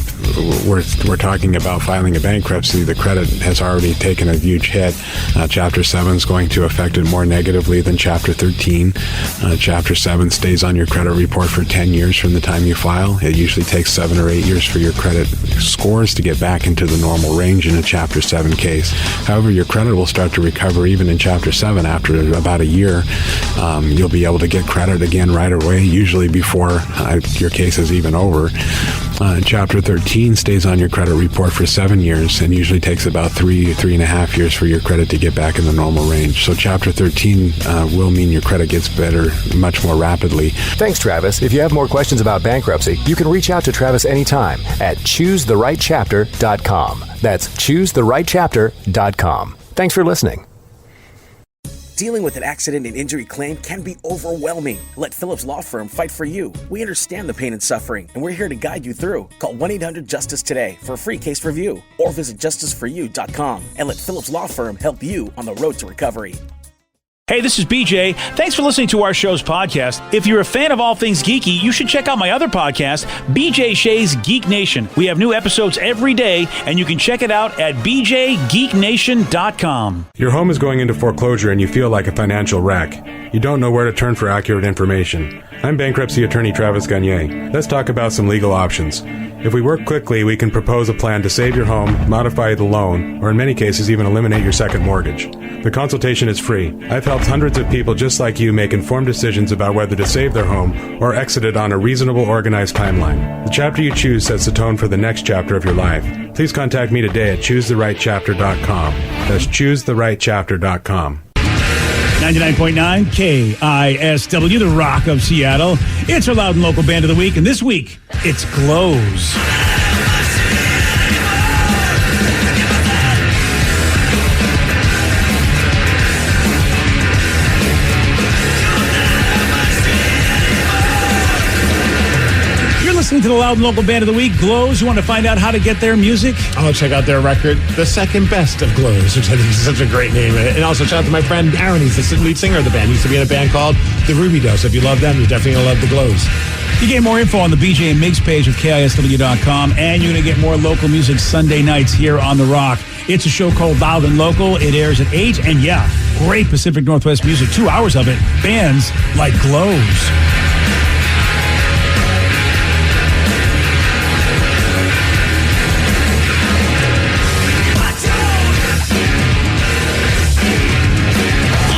we're talking about filing a bankruptcy, the credit has already taken a huge hit. Chapter 7 is going to affect it more negatively than Chapter 13. Chapter 7 stays on your credit report for 10 years from the time you file. It usually takes 7 or 8 years for your credit scores to get back into the normal range in a Chapter 7 case. However, your credit will start to recover even in Chapter 7 after about a year. You'll be able to get credit again right away, usually before your case is even over. Chapter 13 stays on your credit report for 7 years and usually takes about 3.5 years for your credit to get back in the normal range. So Chapter 13 will mean your credit gets better much more rapidly. Thanks, Travis. If you have more questions about bankruptcy, you can reach out to Travis anytime at ChooseTheRightChapter.com. That's ChooseTheRightChapter.com. Thanks for listening. Dealing with an accident and injury claim can be overwhelming. Let Phillips Law Firm fight for you. We understand the pain and suffering, and we're here to guide you through. Call 1-800-JUSTICE today for a free case review, or visit justiceforyou.com and let Phillips Law Firm help you on the road to recovery. Hey, this is BJ. Thanks for listening to our show's podcast. If you're a fan of all things geeky, you should check out my other podcast, BJ Shea's Geek Nation. We have new episodes every day, and you can check it out at bjgeeknation.com. Your home is going into foreclosure and you feel like a financial wreck. You don't know where to turn for accurate information. I'm bankruptcy attorney Travis Gagne. Let's talk about some legal options. If we work quickly, we can propose a plan to save your home, modify the loan, or in many cases even eliminate your second mortgage. The consultation is free. I've helped hundreds of people just like you make informed decisions about whether to save their home or exit it on a reasonable, organized timeline. The chapter you choose sets the tone for the next chapter of your life. Please contact me today at ChooseTheRightChapter.com. That's ChooseTheRightChapter.com. 99.9 KISW, the Rock of Seattle. It's our loud and local band of the week, and this week, it's Glows. Listening to the loud and local band of the week, Glows. You want to find out how to get their music? I'll check out their record, The Second Best of Glows, which I think is such a great name. And also shout out to my friend Aaron. He's the lead singer of the band. He used to be in a band called The Ruby Dose. If you love them, you're definitely going to love the Glows. You get more info on the BJ and Migs page of KISW.com, and you're going to get more local music Sunday nights here on The Rock. It's a show called Loud and Local. It airs at 8, and yeah, great Pacific Northwest music. 2 hours of it. Bands like Glows.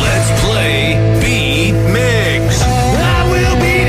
Let's play Beat Migs. I will beat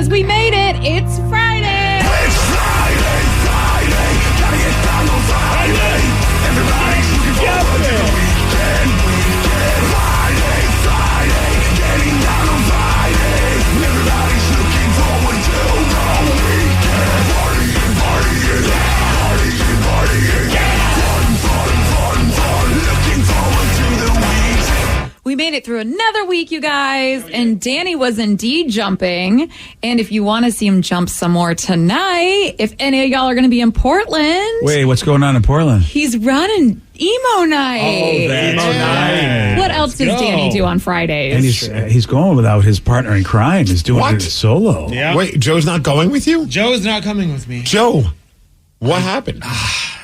guys, we made it. It's Friday. It's Friday, gotta get down on Friday. Everybody's looking forward to the weekend. Friday, getting down on Friday. Everybody's looking forward to the weekend. Partying, fun. Looking forward to the weekend. We made it through another week, you guys, and Danny was indeed jumping. And if you want to see him jump some more tonight, if any of y'all are going to be in Portland, Wait, what's going on in Portland? he's running emo night. Oh, that's nice. What else does Danny do on Fridays? And he's going without his partner in crime. He's doing What? it solo. Yeah. Wait, Joe's not going with you? Joe's not coming with me. Joe, what happened?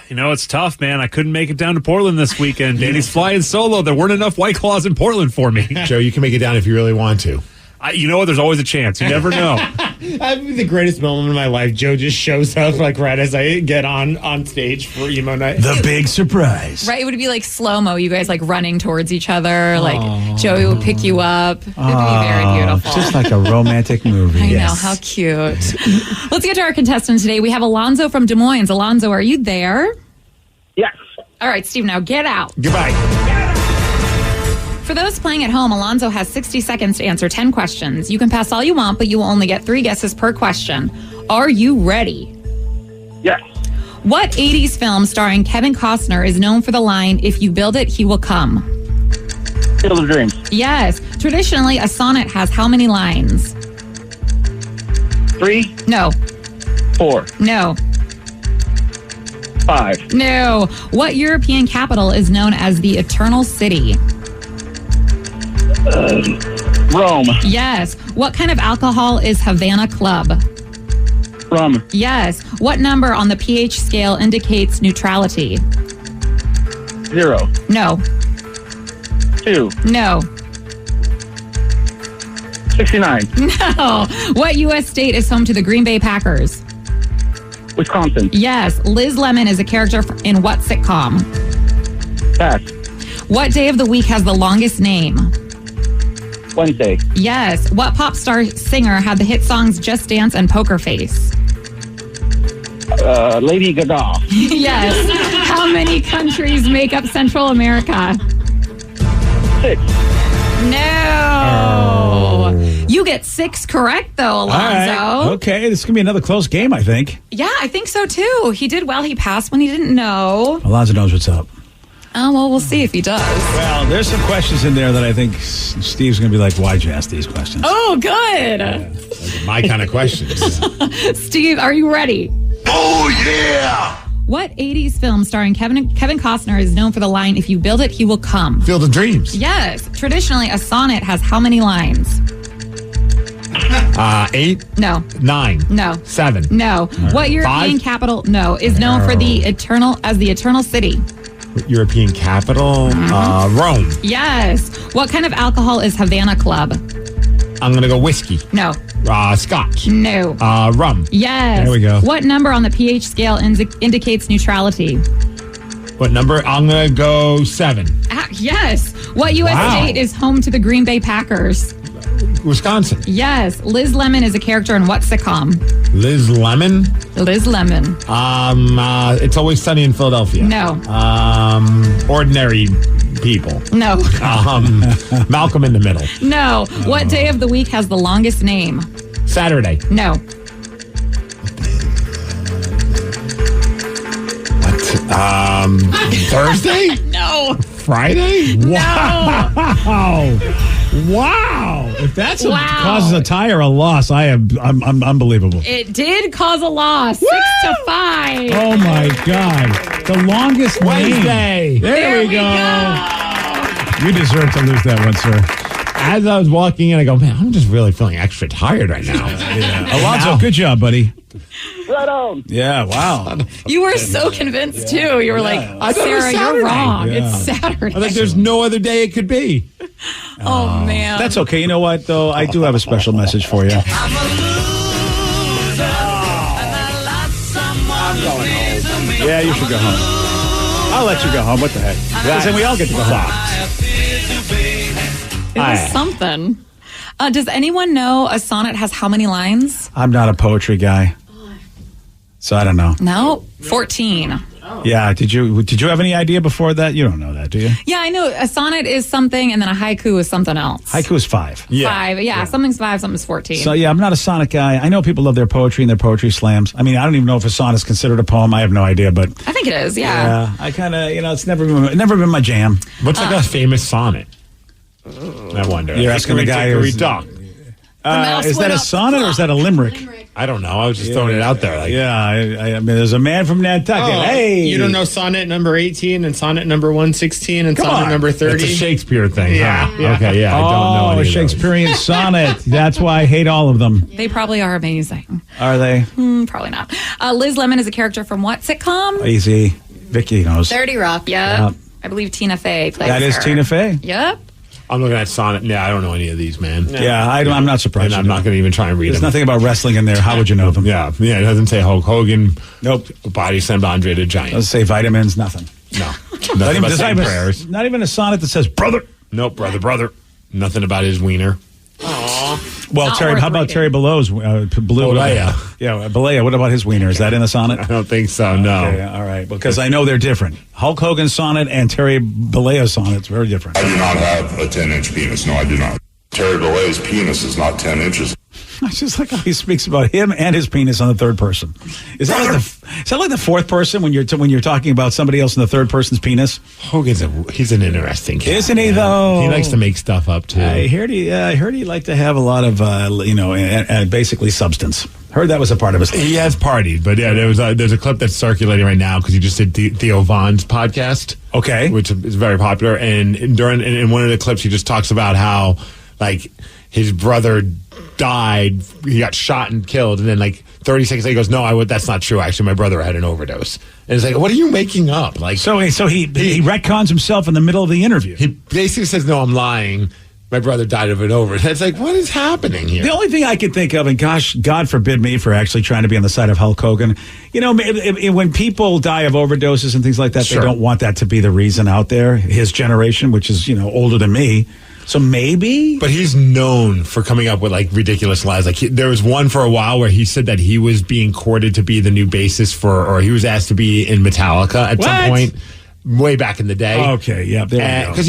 You know, it's tough, man. I couldn't make it down to Portland this weekend. Danny's flying solo. There weren't enough White Claws in Portland for me. Joe, you can make it down if you really want to. You know what? There's always a chance. You never know. That'd be the greatest moment of my life. Joe just shows up like right as I get on stage for emo night. The big surprise. Right, it would be like slow-mo, you guys like running towards each other, like Joey would pick you up. It would be very beautiful. Just like a romantic movie. I know, Yes. how cute. Let's get to our contestant today. We have Alonzo from Des Moines. Alonzo, are you there? Yes. All right, Steve, now get out. Goodbye. For those playing at home, Alonzo has 60 seconds to answer 10 questions. You can pass all you want, but you will only get 3 guesses per question. Are you ready? Yes. What 80s film starring Kevin Costner is known for the line, "If you build it, he will come"? Field of Dreams. Yes. Traditionally, a sonnet has how many lines? 3, No. 4, No. 5. No. What European capital is known as the Eternal City? Rome. Yes. What kind of alcohol is Havana Club? Rum. Yes. What number on the pH scale indicates neutrality? 0. No. 2. No. 69. No. What U.S. state is home to the Green Bay Packers? Wisconsin. Yes. Liz Lemon is a character in what sitcom? Pass. What day of the week has the longest name? Wednesday. Yes. What pop star singer had the hit songs Just Dance and Poker Face? Lady Gaga. Yes. How many countries make up Central America? 6. No. You get 6 correct, though, Alonzo. All right. Okay, this is going to be another close game, I think. Yeah, I think so, too. He did well. He passed when he didn't know. Alonzo knows what's up. Oh, well, we'll see if he does. Well, there's some questions in there that I think Steve's going to be like, why'd you ask these questions? Oh, good. Those are my kind of questions. Steve, are you ready? Oh, yeah! What 80s film starring Kevin Costner is known for the line, "If you build it, he will come"? Field of Dreams. Yes. Traditionally, a sonnet has how many lines? 8. No. 9. No. 7. No. What European 5? capital? No. Is known for the Eternal City? European capital. Rome. Yes. What kind of alcohol is Havana Club? I'm going to go whiskey. No. Scotch. No. Rum. Yes. There we go. What number on the pH scale indicates neutrality? What number? I'm going to go 7. Yes. What U.S. Wow. state is home to the Green Bay Packers? Wisconsin. Yes. Liz Lemon is a character in what sitcom? Liz Lemon. Liz Lemon. It's Always Sunny in Philadelphia. No. Ordinary People. No. Malcolm in the Middle. No. What day of the week has the longest name? Saturday. No. Thursday? No. Friday? No. Wow. If that's Wow. causes a tie or a loss, I'm unbelievable. It did cause a loss. 6-5. Oh my God. The longest Wednesday. name. There we go. You deserve to lose that one, sir. As I was walking in, I go, man, I'm just really feeling extra tired right now. Alonzo, good job, buddy. Right on. Yeah, wow. You were so convinced, too. You were like, I thought it was Sarah, you're Saturday. wrong. Yeah. It's Saturday. I think there's no other day it could be. Oh, man. That's okay. You know what, though? I do have a special message for you. I'm a loser, and I lost someone who means to me. Yeah, you should go home. I'll let you go home. What the heck? Listen, we all get to go home. It was something. Does anyone know a sonnet has how many lines? I'm not a poetry guy, so I don't know. No, 14. Yeah, did you have any idea before that? You don't know that, do you? Yeah, I know a sonnet is something, and then a haiku is something else. Haiku is 5. 5, yeah. Something's 5, something's 14. So yeah, I'm not a sonnet guy. I know people love their poetry and their poetry slams. I mean, I don't even know if a sonnet is considered a poem. I have no idea, but I think it is. Yeah. I kind of, it's never been my jam. What's like a famous sonnet? I wonder. You're asking the guy who's talk. Is that a sonnet or is that a limerick? I don't know. I was just throwing it out there. I mean, there's a man from Nantucket. Hey, you don't know sonnet number 18 and sonnet number 116 and sonnet number 30? It's a Shakespeare thing. Yeah. Huh? Okay, yeah. I don't know any a of Shakespearean sonnet. That's why I hate all of them. They probably are amazing. Are they? Probably not. Liz Lemon is a character from what sitcom? Easy. Vicky knows. 30 Rock. Yep. I believe Tina Fey plays That is her. Tina Fey. Yep. I'm looking at sonnet. Yeah, I don't know any of these, man. Yeah, I'm not surprised. And I'm not going to even try and read There's them. nothing about wrestling in there. How would you know them? Yeah, it doesn't say Hulk Hogan. Nope. Body slammed Andre the Giant. Doesn't say vitamins. Nothing. No. Not Nothing even, about saying prayers. not even a sonnet that says brother. Nope, brother. Nothing about his wiener. Well, Not Terry, worth how about reading. Terry Belew's blue? Balea. Yeah, Balea. What about his wiener? Is that in the sonnet? I don't think so, no. Okay, all right, because I know they're different. Hulk Hogan sonnet and Terry Bollea sonnet, very different. I do not have a 10-inch penis. No, I do not. Terry Bollea's penis is not 10 inches. I just like how he speaks about him and his penis on the third person. Is that like the fourth person when you're talking about somebody else in the third person's penis? Hogan's he's an interesting cat. Isn't he, though? He likes to make stuff up, too. I heard he liked to have a lot of, basically substance. Heard that was a part of his life. He has partied, but yeah, there's a clip that's circulating right now because he just did Theo Vaughn's podcast. Okay. Which is very popular. And in one of the clips, he just talks about how, like, his brother died, he got shot and killed, and then, like, 30 seconds later, he goes, no, that's not true. Actually, my brother had an overdose. And it's like, what are you making up? Like, So he retcons himself in the middle of the interview. he basically says, no, I'm lying. My brother died of an overdose. It's like, what is happening here? The only thing I could think of, and gosh, God forbid me for actually trying to be on the side of Hulk Hogan, when people die of overdoses and things like that, Sure. they don't want that to be the reason out there. His generation, which is, older than me. So maybe. But he's known for coming up with like ridiculous lies. Like there was one for a while where he said that he was being courted to be the new bassist or he was asked to be in Metallica at some point. Way back in the day. Okay, yeah, there we go. Because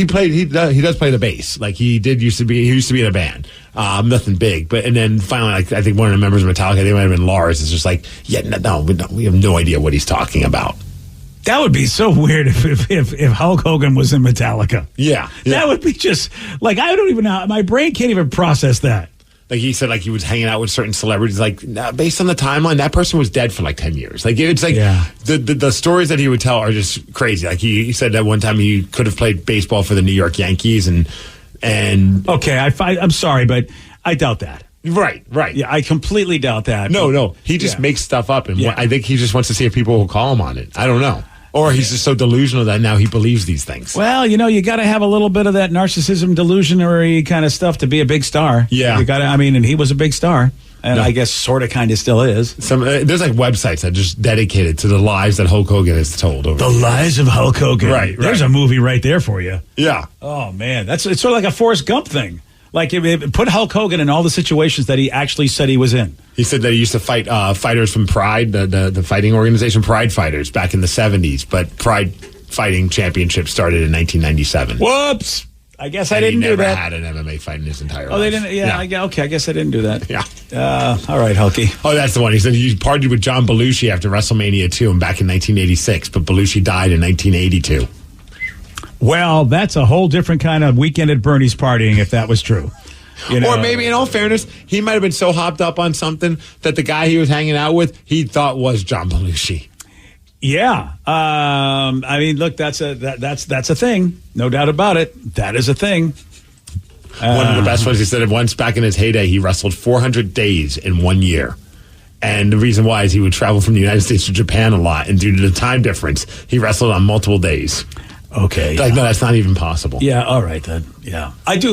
he does play the bass. Like he used to be in a band. Nothing big. But and then finally, like I think one of the members of Metallica, they might have been Lars, is just like, we have no idea what he's talking about. That would be so weird if Hulk Hogan was in Metallica. Yeah. That would be just like, I don't even know. My brain can't even process that. Like he said, like he was hanging out with certain celebrities. Like based on the timeline, that person was dead for like 10 years. Like it's like the stories that he would tell are just crazy. Like he said that one time he could have played baseball for the New York Yankees and okay, I'm sorry, but I doubt that. Right. Yeah, I completely doubt that. No, he just makes stuff up, and I think he just wants to see if people will call him on it. I don't know. Or he's just so delusional that now he believes these things. Well, you got to have a little bit of that narcissism, delusionary kind of stuff to be a big star. Yeah. You got to, and he was a big star. And I guess sort of kind of still is. There's like websites that are just dedicated to the lies that Hulk Hogan has told. The lies of Hulk Hogan. Right. There's a movie right there for you. Yeah. Oh, man. It's sort of like a Forrest Gump thing. Like, put Hulk Hogan in all the situations that he actually said he was in. He said that he used to fight fighters from Pride, the fighting organization Pride Fighters, back in the 70s. But Pride Fighting Championship started in 1997. Whoops! I guess I didn't do never that. had an MMA fight in his entire life. Oh, they didn't? Yeah. I guess I didn't do that. Yeah. All right, Hulky. Oh, that's the one. He said he partied with John Belushi after WrestleMania 2 and back in 1986, but Belushi died in 1982. Well, that's a whole different kind of weekend at Bernie's partying if that was true. Or maybe, in all fairness, he might have been so hopped up on something that the guy he was hanging out with, he thought was John Belushi. Yeah. Look, that's a thing. No doubt about it. That is a thing. One of the best ones, he said once back in his heyday, he wrestled 400 days in 1 year. And the reason why is he would travel from the United States to Japan a lot, and due to the time difference, he wrestled on multiple days. Okay. Like, no, that's not even possible. Yeah, all right then. Yeah. I do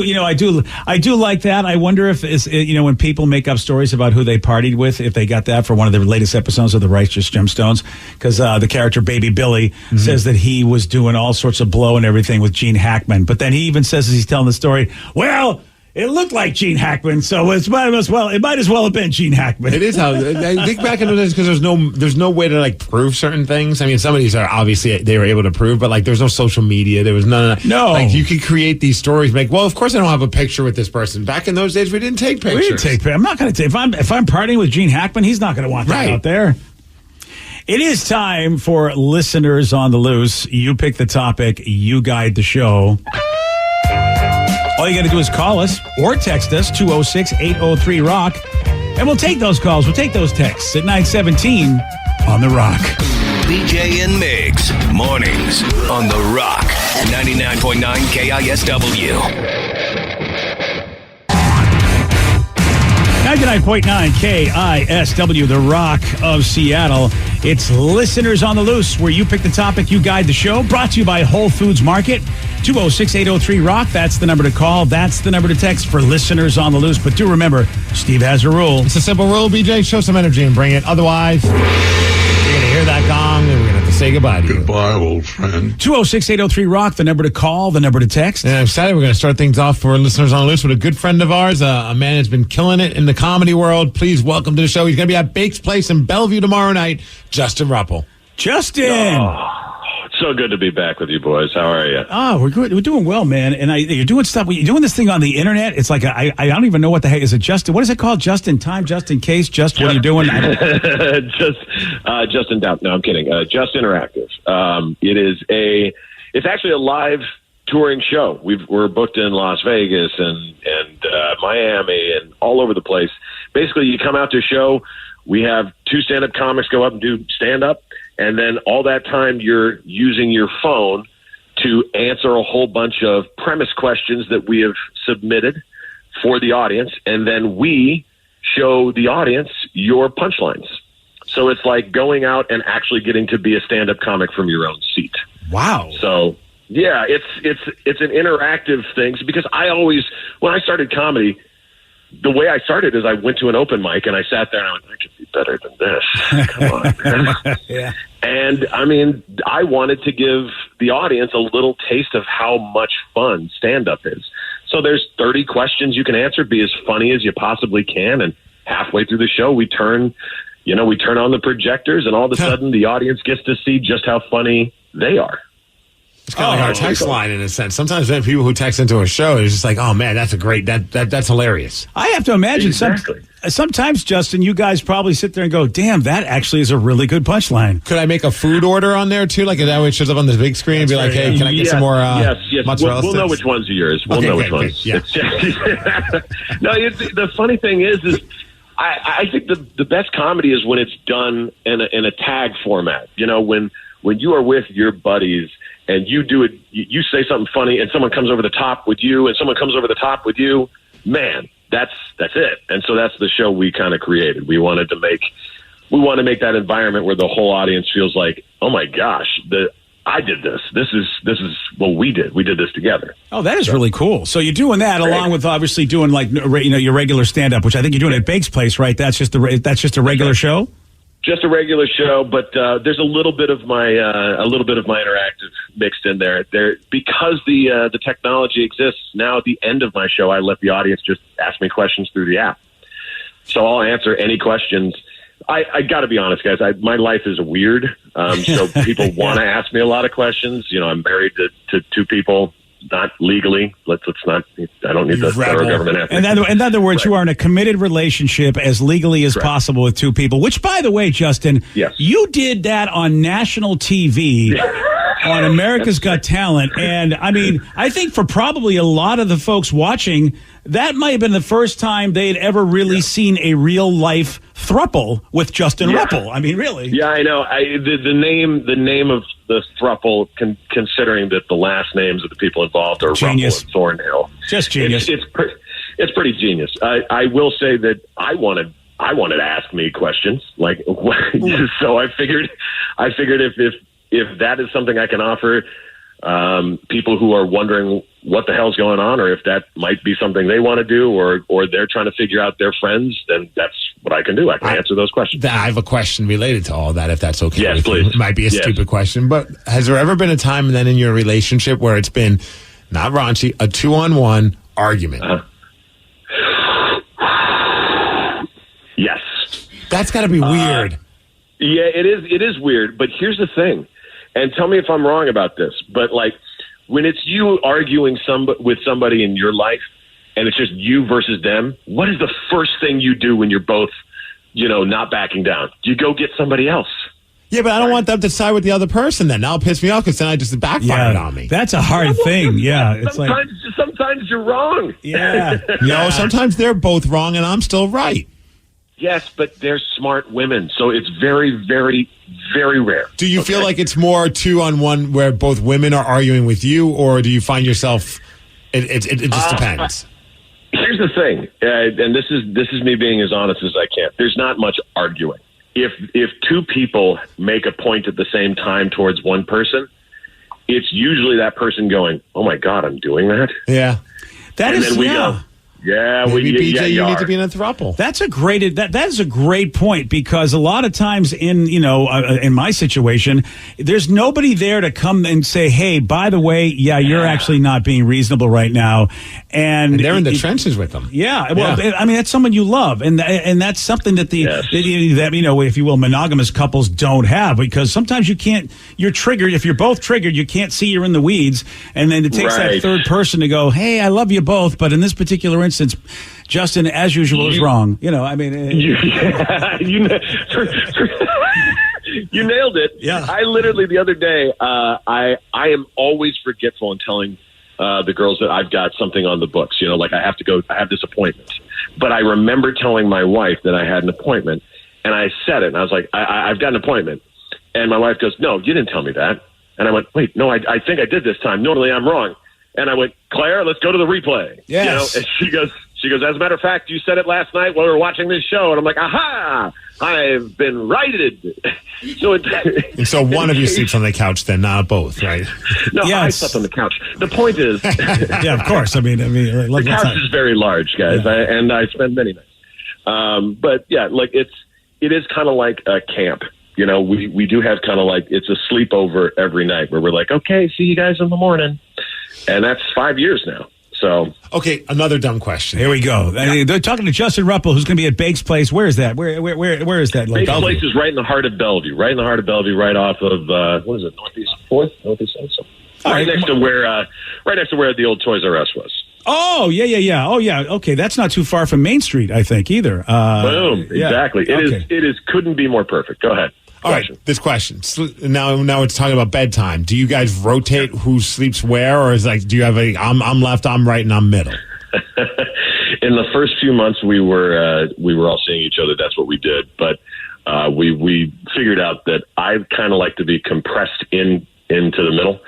like that. I wonder if it's, when people make up stories about who they partied with, if they got that for one of the latest episodes of The Righteous Gemstones, because the character Baby Billy says that he was doing all sorts of blow and everything with Gene Hackman. But then he even says, as he's telling the story, well, It looked like Gene Hackman, so it might as well have been Gene Hackman. It is how I think back in those days, because there's no way to like prove certain things. I mean, some of these are obviously they were able to prove, but like there's no social media. There was none of that. No, like you could create these stories. Like, well, of course I don't have a picture with this person. Back in those days, we didn't take pictures. We didn't take pictures. I'm not going to take. If I'm partying with Gene Hackman, he's not going to want that out there. It is time for Listeners on the Loose. You pick the topic, you guide the show. All you got to do is call us or text us, 206-803-ROCK, and we'll take those calls. We'll take those texts at 917 on The Rock. BJ and Migs, mornings on The Rock, 99.9 KISW. 99.9 KISW, The Rock of Seattle. It's Listeners on the Loose, where you pick the topic, you guide the show. Brought to you by Whole Foods Market. 206-803-ROCK. That's the number to call. That's the number to text for Listeners on the Loose. But do remember, Steve has a rule. It's a simple rule, BJ. Show some energy and bring it. Otherwise, you're going to hear that gong and we're going to have to say goodbye to you. Goodbye, old friend. 206-803-ROCK, the number to call, the number to text. And I'm excited. We're going to start things off for Listeners on the Loose with a good friend of ours, a man who's been killing it in the comedy world. Please welcome to the show. He's going to be at Bake's Place in Bellevue tomorrow night, Justin Ruppel. Justin! So good to be back with you boys. How are you? Oh, we're good. We're doing well, man. And you're doing stuff. You're doing this thing on the internet. It's like I don't even know what the heck is it. Justin, what is it called? Just in time, just in case, what are you doing? Just in doubt. No, I'm kidding. Just Interactive. It's actually a live touring show. We're booked in Las Vegas and Miami and all over the place. Basically, you come out to a show. We have 2 stand-up comics go up and do stand-up. And then all that time you're using your phone to answer a whole bunch of premise questions that we have submitted for the audience. And then we show the audience your punchlines. So it's like going out and actually getting to be a stand-up comic from your own seat. Wow. So, yeah, it's an interactive thing. Because when I started comedy, the way I started is I went to an open mic and I sat there and I went, I could be better than this. Come on, man. Yeah. And I mean, I wanted to give the audience a little taste of how much fun stand-up is. So there's 30 questions you can answer, be as funny as you possibly can. And halfway through the show, we turn on the projectors and all of a sudden the audience gets to see just how funny they are. It's kind of like our text line in a sense. Sometimes when people who text into a show, it's just like, oh man, that's that's hilarious. I have to imagine sometimes, Justin, you guys probably sit there and go, damn, that actually is a really good punchline. Could I make a food order on there too? Like that way it shows up on the big screen and be like, hey, can I get some more yes. mozzarella We'll know which ones are yours. We'll know which ones. Yeah. No, the funny thing is I think the best comedy is when it's done in a tag format. You know, when you are with your buddies and you do it, you say something funny and someone comes over the top with you and someone comes over the top with you, man, that's it. And so that's the show we kind of created. We want to make that environment where the whole audience feels like, oh my gosh, I did this. This is what we did. We did this together. Oh, that is really cool. So you're doing that along with obviously doing like, your regular stand up, which I think you're doing at Bake's Place, right? That's just a regular show. Just a regular show, but there's a little bit of my interactive mixed in there. Because the technology exists now. At the end of my show, I let the audience just ask me questions through the app, so I'll answer any questions. I got to be honest, guys. My life is weird, so people want to ask me a lot of questions. You know, I'm married to 2 people. Not legally. Let's not. I don't need the federal government asking. In other words, right. You are in a committed relationship as legally as possible with 2 people. Which, by the way, Justin, you did that on national TV. On America's Got Talent. And I mean, I think for probably a lot of the folks watching, that might have been the first time they'd ever really seen a real life throuple with Justin Ruppel. I mean, really. Yeah, I know. The name of the throuple, considering that the last names of the people involved are genius. Ruppel and Thornhill. Just genius. It's pretty genius. I will say that I wanted to ask me questions, like, so I figured if that is something I can offer people who are wondering what the hell's going on, or if that might be something they want to do, or they're trying to figure out their friends, then that's what I can do. I can answer those questions. I have a question related to all that, if that's okay. Yes, please. It might be a stupid question, but has there ever been a time then in your relationship where it's been, not raunchy, a 2-on-1 argument? Yes. That's got to be weird. Yeah, it is. It is weird. But here's the thing, and tell me if I'm wrong about this. But like, when it's you arguing with somebody in your life, and it's just you versus them, what is the first thing you do when you're both, not backing down? You go get somebody else. Yeah, but I don't want them to side with the other person then. That'll piss me off because then I just backfired on me. That's a hard thing. Yeah. It's sometimes you're wrong. Yeah. No, sometimes they're both wrong and I'm still right. Yes, but they're smart women, so it's very, very, very rare. Do you feel like it's more 2-on-1 where both women are arguing with you, or do you find yourself, it just depends? Here's the thing, and this is me being as honest as I can. There's not much arguing. If two people make a point at the same time towards one person, it's usually that person going, "Oh my God, I'm doing that." Yeah, and then we go, "Yeah, maybe BJ, you are. need to be in a throuple." That's that is a great point, because a lot of times in my situation, there's nobody there to come and say, "Hey, by the way, you're actually not being reasonable right now," and they're in the trenches with them. Yeah, well, I mean, that's someone you love, and that's something that that if you will, monogamous couples don't have, because sometimes you're triggered. If you're both triggered, you can't see you're in the weeds, and then it takes that third person to go, "Hey, I love you both," but in this particular instance, Justin, as usual, is wrong. You nailed it. Yeah. I literally the other day, I am always forgetful in telling the girls that I've got something on the books. Like I have this appointment. But I remember telling my wife that I had an appointment, and I said it, and I was like, I've got an appointment. And my wife goes, "No, you didn't tell me that." And I went, "Wait, no, I think I did this time. Normally I'm wrong." And I went, "Claire, let's go to the replay." Yes. And she goes, "As a matter of fact, you said it last night while we were watching this show." And I'm like, "Aha! I've been righted." And so one of you sleeps on the couch, then not both, right? No, I slept on the couch. The point is, yeah, of course. I mean, the couch is very large, guys, and I spend many nights. But yeah, like it is kind of like a camp. We do have kind of like, it's a sleepover every night where we're like, "Okay, see you guys in the morning," and that's 5 years now. So okay, another dumb question. Here we go. They're talking to Justin Ruppel, who's going to be at Bake's Place. Where is that? Where is that? Bake's Place is right in the heart of Bellevue. Right in the heart of Bellevue, right off of what is it? Northeast 4th, Northeast 7th. Right next to where the old Toys R Us was. Oh, yeah. Oh, yeah. Okay, that's not too far from Main Street, I think, either. Boom. Exactly. It is couldn't be more perfect. Go ahead. All right, this question. Now it's talking about bedtime. Do you guys rotate who sleeps where, or is do you have I'm left, I'm right, and I'm middle? In the first few months, we were all seeing each other. That's what we did. But we figured out that I kind of like to be compressed into the middle.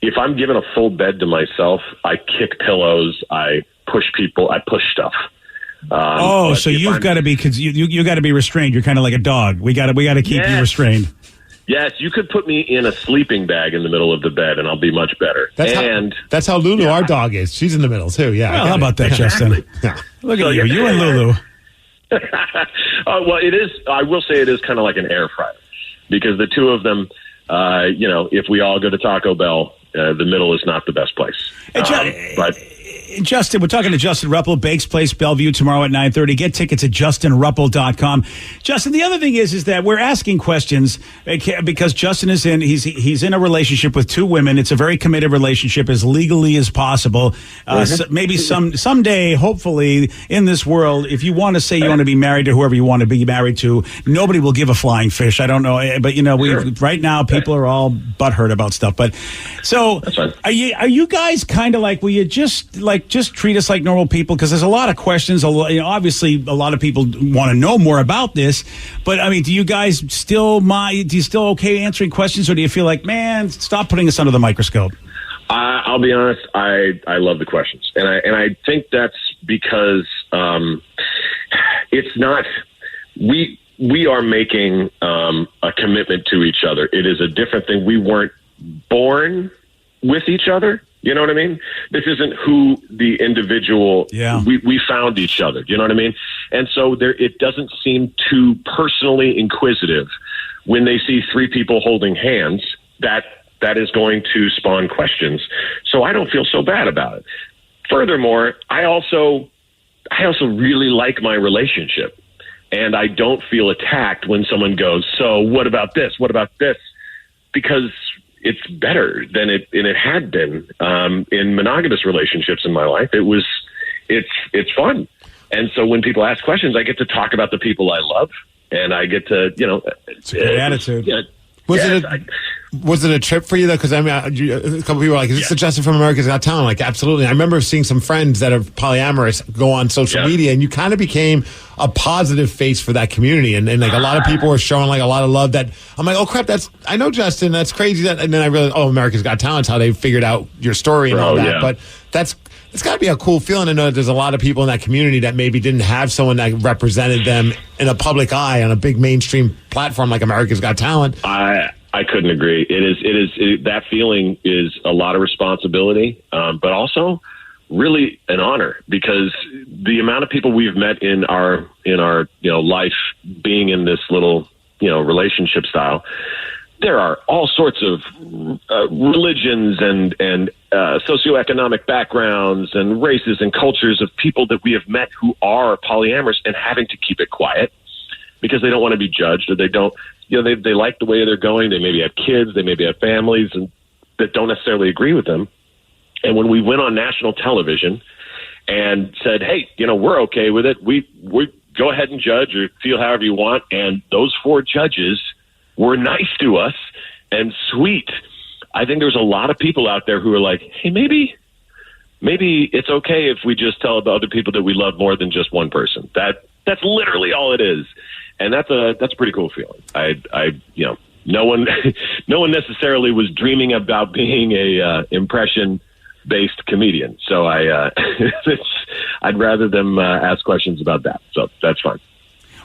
If I'm given a full bed to myself, I kick pillows, I push people, I push stuff. So you've got to be, because you got to be restrained. You're kind of like a dog. We got to keep you restrained. Yes, you could put me in a sleeping bag in the middle of the bed, and I'll be much better. That's how Lulu, our dog, is. She's in the middle too. Yeah. Well, how about that, Justin? Look at you and Lulu. Well, it is. I will say it is kind of like an air fryer, because the two of them, if we all go to Taco Bell, the middle is not the best place. But. Justin, we're talking to Justin Ruppel, Bake's Place, Bellevue, tomorrow at 9:30. Get tickets at justinruppel.com. Justin, the other thing is that we're asking questions because Justin is he's in a relationship with two women. It's a very committed relationship, as legally as possible. So maybe someday, hopefully, in this world, if you want to say you want to be married to whoever you want to be married to, nobody will give a flying fish. I don't know, but right now people are all butthurt about stuff. But so, are you guys kind of like, will you just treat us like normal people? Because there's a lot of questions. Obviously, a lot of people want to know more about this. But I mean, do you guys still okay answering questions, or do you feel like, man, stop putting us under the microscope? I'll be honest. I love the questions, and I think that's because it's not we are making a commitment to each other. It is a different thing. We weren't born with each other. You know what I mean? This isn't who the individual. Yeah. We found each other. You know what I mean? And so it doesn't seem too personally inquisitive when they see three people holding hands. That is going to spawn questions. So I don't feel so bad about it. Furthermore, I I also really like my relationship, and I don't feel attacked when someone goes, so what about this? What about this? Because it's better than it had been in monogamous relationships in my life. It's fun. And so when people ask questions, I get to talk about the people I love, and I get to, it's a good attitude. Yeah, Was it a trip for you though? Because I mean, a couple people were like, "Is this the Justin from America's Got Talent?" Like, absolutely. I remember seeing some friends that are polyamorous go on social media, and you kind of became a positive face for that community, and like a lot of people were showing like a lot of love. That I'm like, oh crap, I know Justin. That's crazy. And then I realized, oh, America's Got Talent's how they figured out your story and all that. Yeah. But it's got to be a cool feeling to know that there's a lot of people in that community that maybe didn't have someone that represented them in a public eye on a big mainstream platform like America's Got Talent. I couldn't agree. That feeling is a lot of responsibility, but also really an honor, because the amount of people we've met in our life being in this little relationship style. There are all sorts of religions and socioeconomic backgrounds and races and cultures of people that we have met who are polyamorous and having to keep it quiet because they don't want to be judged, or they don't, they like the way they're going. They maybe have kids, they maybe have families and that don't necessarily agree with them. And when we went on national television and said, hey, we're okay with it, we go ahead and judge or feel however you want. And those 4 judges were nice to us and sweet. I think there's a lot of people out there who are like, hey, maybe it's okay if we just tell the other people that we love more than just one person. That's literally all it is. And that's a pretty cool feeling. No one necessarily was dreaming about being a impression-based comedian. So I'd rather them ask questions about that. So that's fine.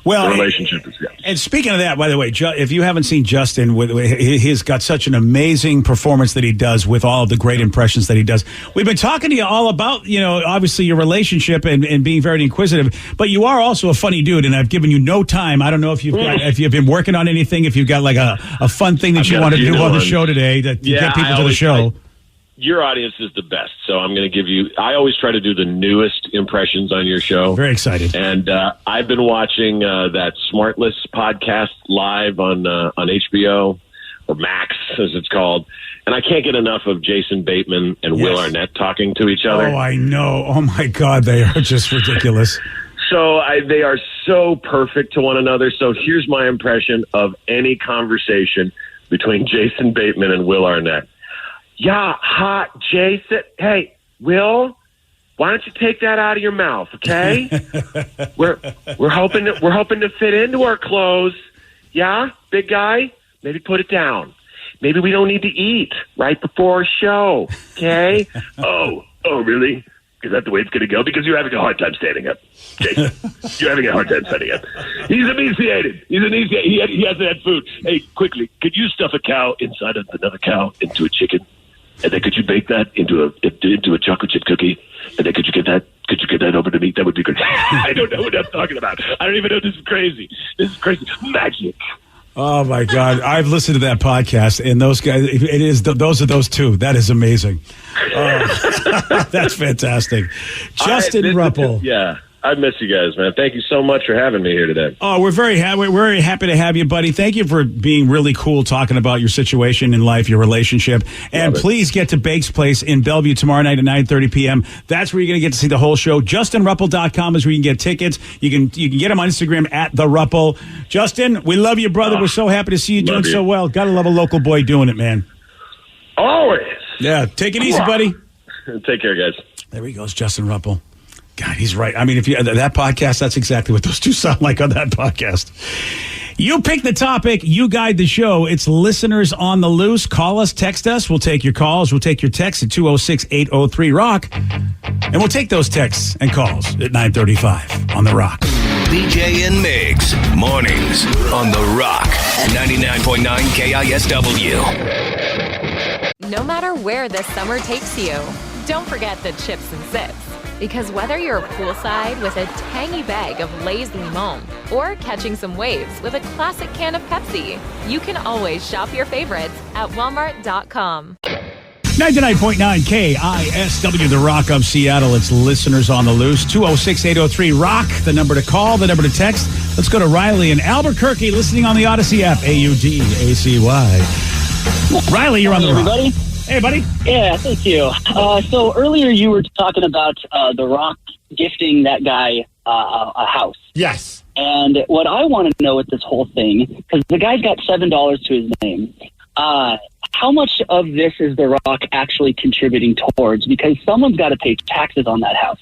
Well, the relationship is good. And speaking of that, by the way, if you haven't seen Justin, he's got such an amazing performance that he does with all of the great impressions that he does. We've been talking to you all about, obviously your relationship and being very inquisitive, but you are also a funny dude, and I've given you no time. I don't know if you've been working on anything, if you've got like a fun thing that you want to do on the show today to get people to the show. Your audience is the best, so I'm going to give you... I always try to do the newest impressions on your show. Very excited. And I've been watching that Smartless podcast live on HBO, or Max, as it's called. And I can't get enough of Jason Bateman and Will Arnett talking to each other. Oh, I know. Oh, my God, they are just ridiculous. So they are so perfect to one another. So here's my impression of any conversation between Jason Bateman and Will Arnett. Yeah, hot Jason. Hey, Will, why don't you take that out of your mouth, okay? we're hoping to fit into our clothes. Yeah, big guy, maybe put it down. Maybe we don't need to eat right before our show, okay? Oh, really? Is that the way it's going to go? Because you're having a hard time standing up, Jason. You're having a hard time standing up. He's emaciated. He hasn't had food. Hey, quickly, could you stuff a cow inside of another cow into a chicken? And then could you bake that into a chocolate chip cookie? And then could you get that over to me? That would be good. I don't know what I'm talking about. I don't even know. This is crazy. Magic. Oh my God! I've listened to that podcast, and those guys. Those are those two. That is amazing. That's fantastic. Justin Ruppel. Yeah. I miss you guys, man. Thank you so much for having me here today. Oh, we're very happy to have you, buddy. Thank you for being really cool, talking about your situation in life, your relationship. And please get to Bake's Place in Bellevue tomorrow night at 9:30 p.m. That's where you're going to get to see the whole show. JustinRuppel.com is where you can get tickets. You can get them on Instagram at The Ruppel. Justin, we love you, brother. We're so happy to see you doing so well. Gotta love a local boy doing it, man. Always. Yeah, take it easy, buddy. Take care, guys. There he goes, Justin Ruppel. God, he's right. I mean, if you that podcast, that's exactly what those two sound like on that podcast. You pick the topic, you guide the show. It's listeners on the loose. Call us, text us. We'll take your calls. We'll take your texts at 206-803-ROCK. And we'll take those texts and calls at 9:35 on The Rock. BJ and Migs, mornings on The Rock, 99.9 KISW. No matter where this summer takes you, don't forget the chips and sips. Because whether you're poolside with a tangy bag of Lay's Limon or catching some waves with a classic can of Pepsi, you can always shop your favorites at Walmart.com. 99.9 KISW, the Rock of Seattle. It's listeners on the loose. 206-803-ROCK, the number to call, the number to text. Let's go to Riley in Albuquerque, listening on the Odyssey app, AUDACY. Riley, you're on the Rock. Everybody. Hey, buddy. Yeah, thank you. So earlier you were talking about The Rock gifting that guy a house. Yes. And what I want to know with this whole thing, because the guy's got $7 to his name, how much of this is The Rock actually contributing towards? Because someone's got to pay taxes on that house.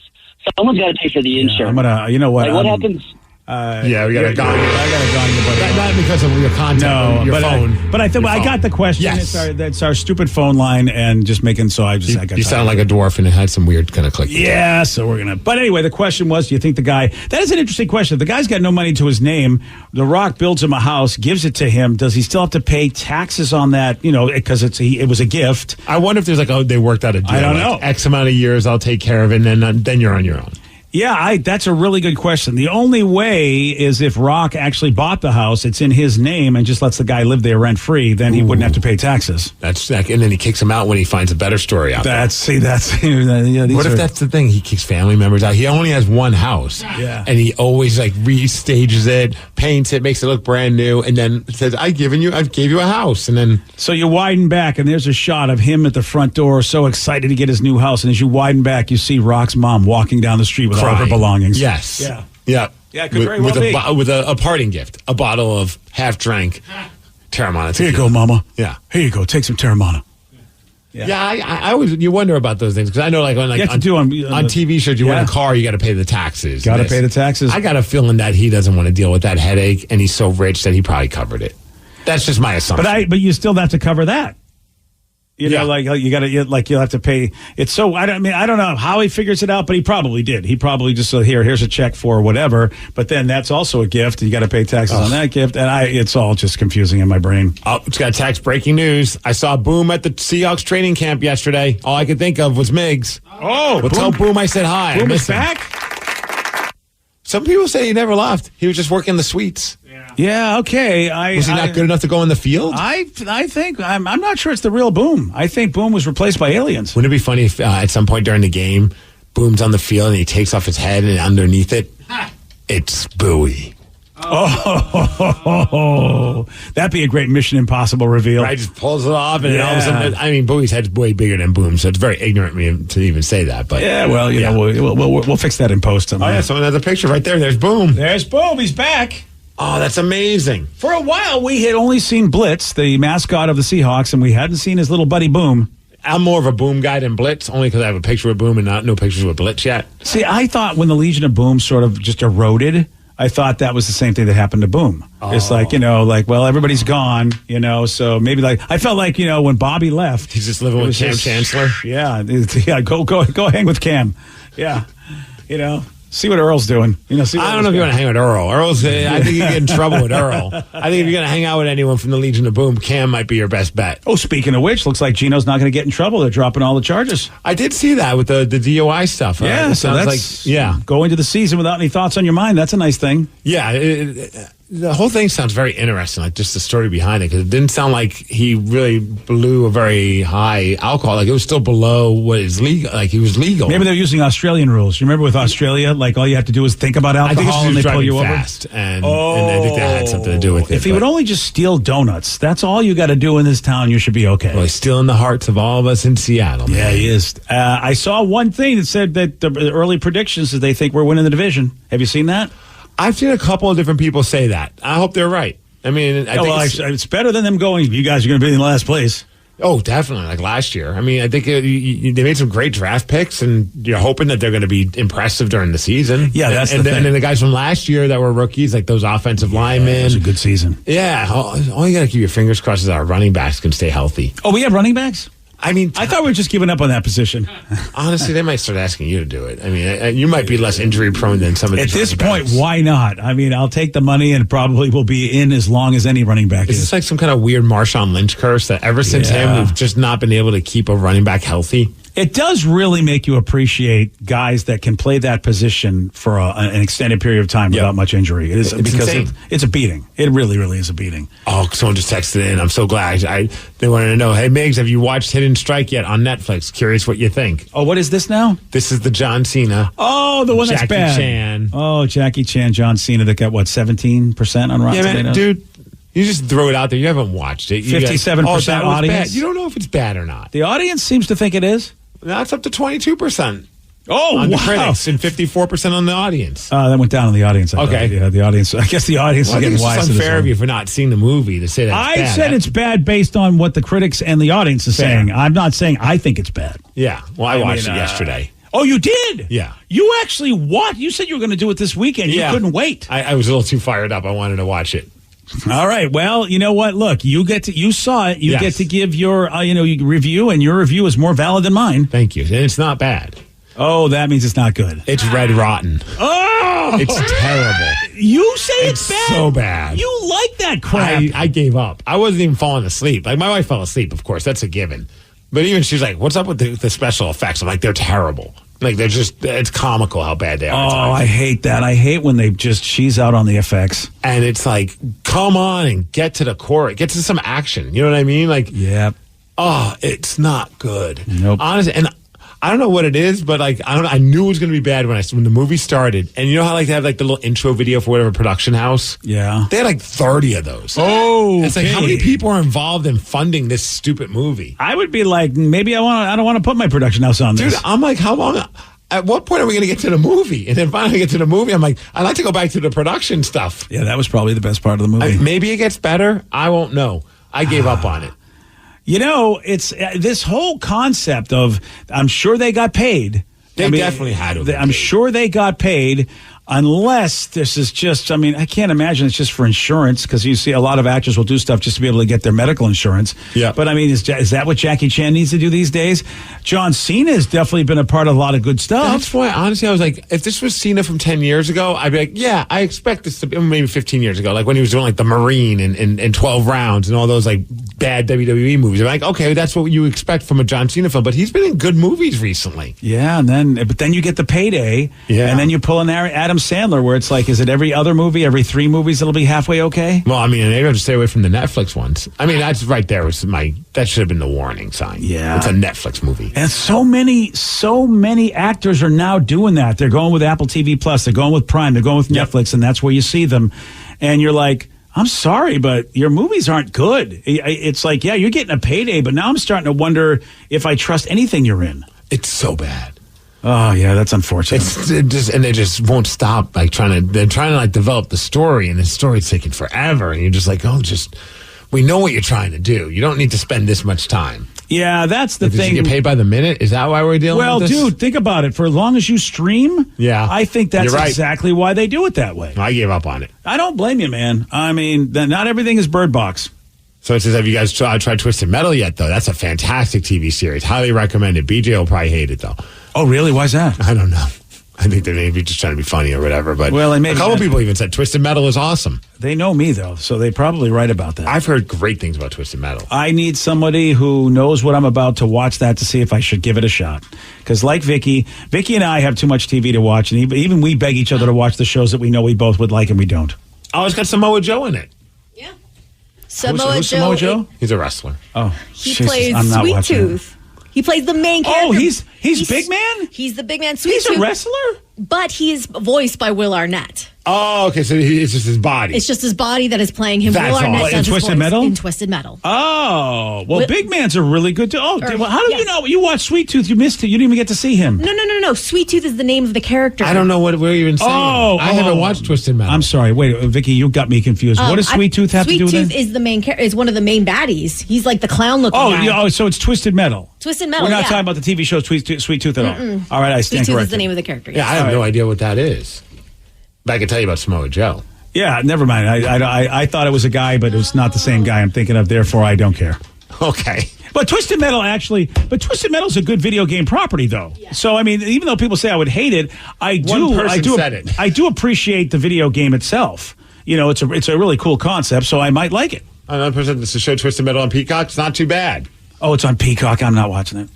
Someone's got to pay for the insurance. I'm gonna, you know what? Like, what happens? Yeah, we got to gong. I got to gong you, buddy. Not because of your contact on your phone. But I think I got the question. Yes. It's our stupid phone line, and just making so I just. You sound like a dwarf, and it had some weird kind of click. Yeah, so we're gonna. But anyway, the question was: do you think the guy? That is an interesting question. If the guy's got no money to his name, The Rock builds him a house, gives it to him. Does he still have to pay taxes on that? You know, because it was a gift. I wonder if there's they worked out a deal. I don't know. X amount of years, I'll take care of it, and then you're on your own. Yeah, that's a really good question. The only way is if Rock actually bought the house, it's in his name, and just lets the guy live there rent free. Then he wouldn't have to pay taxes. And then he kicks him out when he finds a better story out there. What if that's the thing? He kicks family members out. He only has one house, and he always restages it, paints it, makes it look brand new, and then says, "I gave you a house." And then so you widen back, and there's a shot of him at the front door, so excited to get his new house. And as you widen back, you see Rock's mom walking down the street with all of her belongings. Yes. Yeah. Yeah. Yeah, it could very well be. With a parting gift, a bottle of half-drank Terramana. Here you go, Mama. Yeah. Here you go. Take some Terramana. Yeah, I always you wonder about those things because I know on TV shows you want a car, you got to pay the taxes. Got to pay the taxes. I got a feeling that he doesn't want to deal with that headache, and he's so rich that he probably covered it. That's just my assumption. But you still have to cover that. You know, you got to you'll have to pay. It's so I don't know how he figures it out, but he probably did. He probably just said, here's a check for whatever. But then that's also a gift. You got to pay taxes on that gift, and it's all just confusing in my brain. Oh, it's got text breaking news. I saw Boom at the Seahawks training camp yesterday. All I could think of was Migs. Oh, tell Boom I said hi. Boom is back. Some people say he never left. He was just working the suites. Yeah, okay. Was he not good enough to go in the field? I think I'm not sure it's the real Boom. I think Boom was replaced by aliens. Wouldn't it be funny if at some point during the game, Boom's on the field and he takes off his head and underneath it, it's Bowie. Oh, that'd be a great Mission Impossible reveal. Right, just pulls it off, and all of a sudden, Bowie's head's way bigger than Boom, so it's very ignorant of me to even say that. But know, we'll fix that in post. Someone has a picture right there. There's Boom. There's Boom. He's back. Oh, that's amazing. For a while, we had only seen Blitz, the mascot of the Seahawks, and we hadn't seen his little buddy Boom. I'm more of a Boom guy than Blitz, only because I have a picture with Boom and no pictures with Blitz yet. See, I thought when the Legion of Boom sort of just eroded, I thought that was the same thing that happened to Boom. Oh. It's well, everybody's gone, so maybe I felt like, when Bobby left. He's just living with Cam Chancellor? Yeah, go hang with Cam. Yeah, see what Earl's doing. I don't know if you want to hang with Earl. I think you get in trouble with Earl. I think if you're going to hang out with anyone from the Legion of Boom, Cam might be your best bet. Oh, speaking of which, looks like Gino's not going to get in trouble. They're dropping all the charges. I did see that with the DOI stuff. Yeah, so that's go into the season without any thoughts on your mind. That's a nice thing. Yeah, the whole thing sounds very interesting, just the story behind it, because it didn't sound like he really blew a very high alcohol. It was still below what is legal. He was legal. Maybe they're using Australian rules. You remember with Australia, all you have to do is think about alcohol and they pull you fast, over? And I think that had something to do with it. If he would only just steal donuts, that's all you got to do in this town, you should be okay. Well, he's stealing the hearts of all of us in Seattle. Yeah, he is. I saw one thing that said that the early predictions is they think we're winning the division. Have you seen that? I've seen a couple of different people say that. I hope they're right. I think it's better than them going, you guys are going to be in last place. Oh, definitely. Like last year. I think they made some great draft picks, and you're hoping that they're going to be impressive during the season. Yeah, that's the thing. And then the guys from last year that were rookies, like those offensive linemen. It was a good season. Yeah. All you got to keep your fingers crossed is our running backs can stay healthy. Oh, we have running backs? I thought we were just giving up on that position. Honestly, they might start asking you to do it. You might be less injury prone than some of the. At this point, why not? I'll take the money and probably will be in as long as any running back is. It's like some kind of weird Marshawn Lynch curse that ever since him, we've just not been able to keep a running back healthy. It does really make you appreciate guys that can play that position for an extended period of time without much injury. It is It's because insane. it's a beating. It really, really is a beating. Oh, someone just texted in. I'm so glad. They wanted to know, hey, Migs, have you watched Hidden Strike yet on Netflix? Curious what you think. Oh, what is this now? This is the John Cena. Oh, the one that's Jackie bad. Chan. Oh, Jackie Chan, John Cena that got, 17% on Rotten Yeah, man, Tomatoes? dude, you just throw it out there. You haven't watched it. You 57% guys, that was audience. bad. You don't know if it's bad or not. The audience seems to think it is. That's up to 22%. Oh, on the wow. critics and 54% on the audience. That went down on the audience. I Okay. thought. Yeah, the audience. I guess the audience Well, I is think getting it's wise just to this unfair one. of you for not seeing the movie to say that it's I bad. said it's bad based on what the critics and the audience is Fair. saying. I'm not saying I think it's bad. Yeah. Well, I watched it yesterday. Oh, you did? Yeah. You actually what? You said you were going to do it this weekend. You Yeah. couldn't wait. I was a little too fired up. I wanted to watch it. All right. Well, you know what? Look, you saw it. You Yes. get to give your review, and your review is more valid than mine. Thank you. And it's not bad. Oh, that means it's not good. It's red rotten. Oh, It's terrible. You say it's bad. So bad. You like that crap. I gave up. I wasn't even falling asleep. Like, my wife fell asleep, of course. That's a given. But even she's like, what's up with the special effects? I'm like, they're terrible. Like, they're just, it's comical how bad they are. Oh, I hate that. I hate when they just cheese out on the effects. And it's like, come on and get to the core. Get to some action. You know what I mean? Like, yeah. Oh, it's not good. Nope. Honestly, and I don't know what it is, but like I knew it was going to be bad when the movie started. And you know how like they have like the little intro video for whatever production house? Yeah. They had like 30 of those. Oh, it's like how many people are involved in funding this stupid movie? I would be like, maybe I don't want to put my production house on this. Dude, I'm like, how long? At what point are we going to get to the movie? And then finally get to the movie, I'm like, I'd like to go back to the production stuff. Yeah, that was probably the best part of the movie. Maybe it gets better. I won't know. I gave up on it. You know, it's this whole concept of, I'm sure they got paid. They definitely had to. I'm sure they got paid, unless this is just, I can't imagine it's just for insurance, because you see a lot of actors will do stuff just to be able to get their medical insurance. Yeah. But is that what Jackie Chan needs to do these days? John Cena has definitely been a part of a lot of good stuff. That's why, honestly, I was like, if this was Cena from 10 years ago, I'd be like, yeah, I expect this to be, maybe 15 years ago, like when he was doing like the Marine and 12 Rounds and all those like bad WWE movies. I'm like, okay, that's what you expect from a John Cena film, but he's been in good movies recently. Yeah, but then you get the payday, and then you pull an Adam Sandler, where it's like, is it every other movie, every 3 movies, it'll be halfway okay? Well, maybe I have to stay away from the Netflix ones. That's right there. That should have been the warning sign. Yeah. It's a Netflix movie. And so many actors are now doing that. They're going with Apple TV Plus, they're going with Prime, they're going with Netflix, and that's where you see them. And you're like, I'm sorry, but your movies aren't good. It's like, yeah, you're getting a payday, but now I'm starting to wonder if I trust anything you're in. It's so bad. Oh yeah, that's unfortunate. And they just won't stop they're trying to develop the story, and the story's taking forever, and you're just like, we know what you're trying to do. You don't need to spend this much time. Yeah, that's the Does thing. you get paid by the minute? Is that why we're dealing with this? Well, dude, think about it. For as long as you stream, I think that's You're right. exactly why they do it that way. I gave up on it. I don't blame you, man. Not everything is Bird Box. So it says, have you guys tried Twisted Metal yet, though? That's a fantastic TV series. Highly recommend it. BJ will probably hate it, though. Oh, really? Why's that? I don't know. I think they're maybe just trying to be funny or whatever. But well, a couple people even said Twisted Metal is awesome. They know me, though, so they probably right about that. I've heard great things about Twisted Metal. I need somebody who knows what I'm about to watch that to see if I should give it a shot. Because like Vicky and I have too much TV to watch, and even we beg each other to watch the shows that we know we both would like and we don't. Oh, it's got Samoa Joe in it. Who's Samoa Joe? He's a wrestler. Oh, He Jesus, plays I'm not Sweet watching Tooth. He plays the main character. Oh, he's Big Man? He's the big man. Sweet He's Tooth. a wrestler? But he's voiced by Will Arnett. Oh, okay. So it's just his body. It's just his body that is playing him. That's Will Arnett all. does In his Twisted voice Metal? In Twisted Metal. Oh, well, Will- Big Man's a really good. How do yes. you know? You watched Sweet Tooth. You missed it. You didn't even get to see him. No. Sweet Tooth is the name of the character. I don't know what we're even saying. I haven't watched Twisted Metal. I'm sorry. Wait, Vicky, you got me confused. What does Sweet Tooth have to do with Sweet Tooth it? is the main is one of the main baddies. He's like the clown looking guy. So it's Twisted Metal. Twisted Metal. We're not yeah. talking about the TV show Sweet Tooth at all. Mm-mm. All right, I stand Sweet Tooth is corrected. the name of the character. Yeah, I have no idea what that is. But I can tell you about Samoa Joe. Yeah, never mind. I thought it was a guy, but it was not the same guy I'm thinking of. Therefore, I don't care. Okay. But Twisted Metal Twisted Metal's a good video game property, though. Yeah. So even though people say I would hate it, I do appreciate the video game itself. It's a really cool concept, so I might like it. Another person that's the show Twisted Metal on Peacock. It's not too bad. Oh, it's on Peacock. I'm not watching it.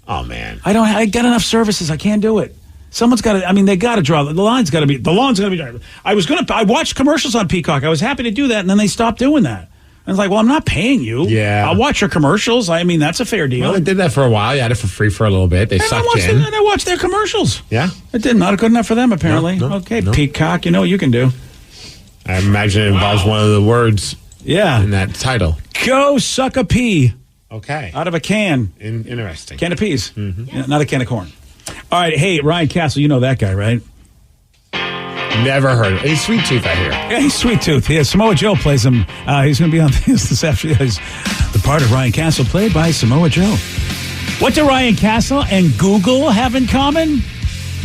Oh, man. I got enough services. I can't do it. Someone's got to, they got to draw. The lawn's got to be dry. I watched commercials on Peacock. I was happy to do that, and then they stopped doing that. I was like, well, I'm not paying you. Yeah. I'll watch your commercials. That's a fair deal. Well, I did that for a while. You had it for free for a little bit. They sucked you in. And I watched their commercials. Yeah? It did not good enough for them, apparently. No, okay, Peacock, you know what you can do. I imagine it involves one of the words in that title. Go suck a pea. Okay. Out of a can. Interesting. Can of peas. Mm-hmm. Yeah, not a can of corn. All right, hey, Ryan Castle, you know that guy, right? Never heard of it. He's Sweet Tooth, I hear. Yeah, he's Sweet Tooth. Yeah, Samoa Joe plays him. He's going to be on this afternoon. He's the part of Ryan Castle played by Samoa Joe. What do Ryan Castle and Google have in common?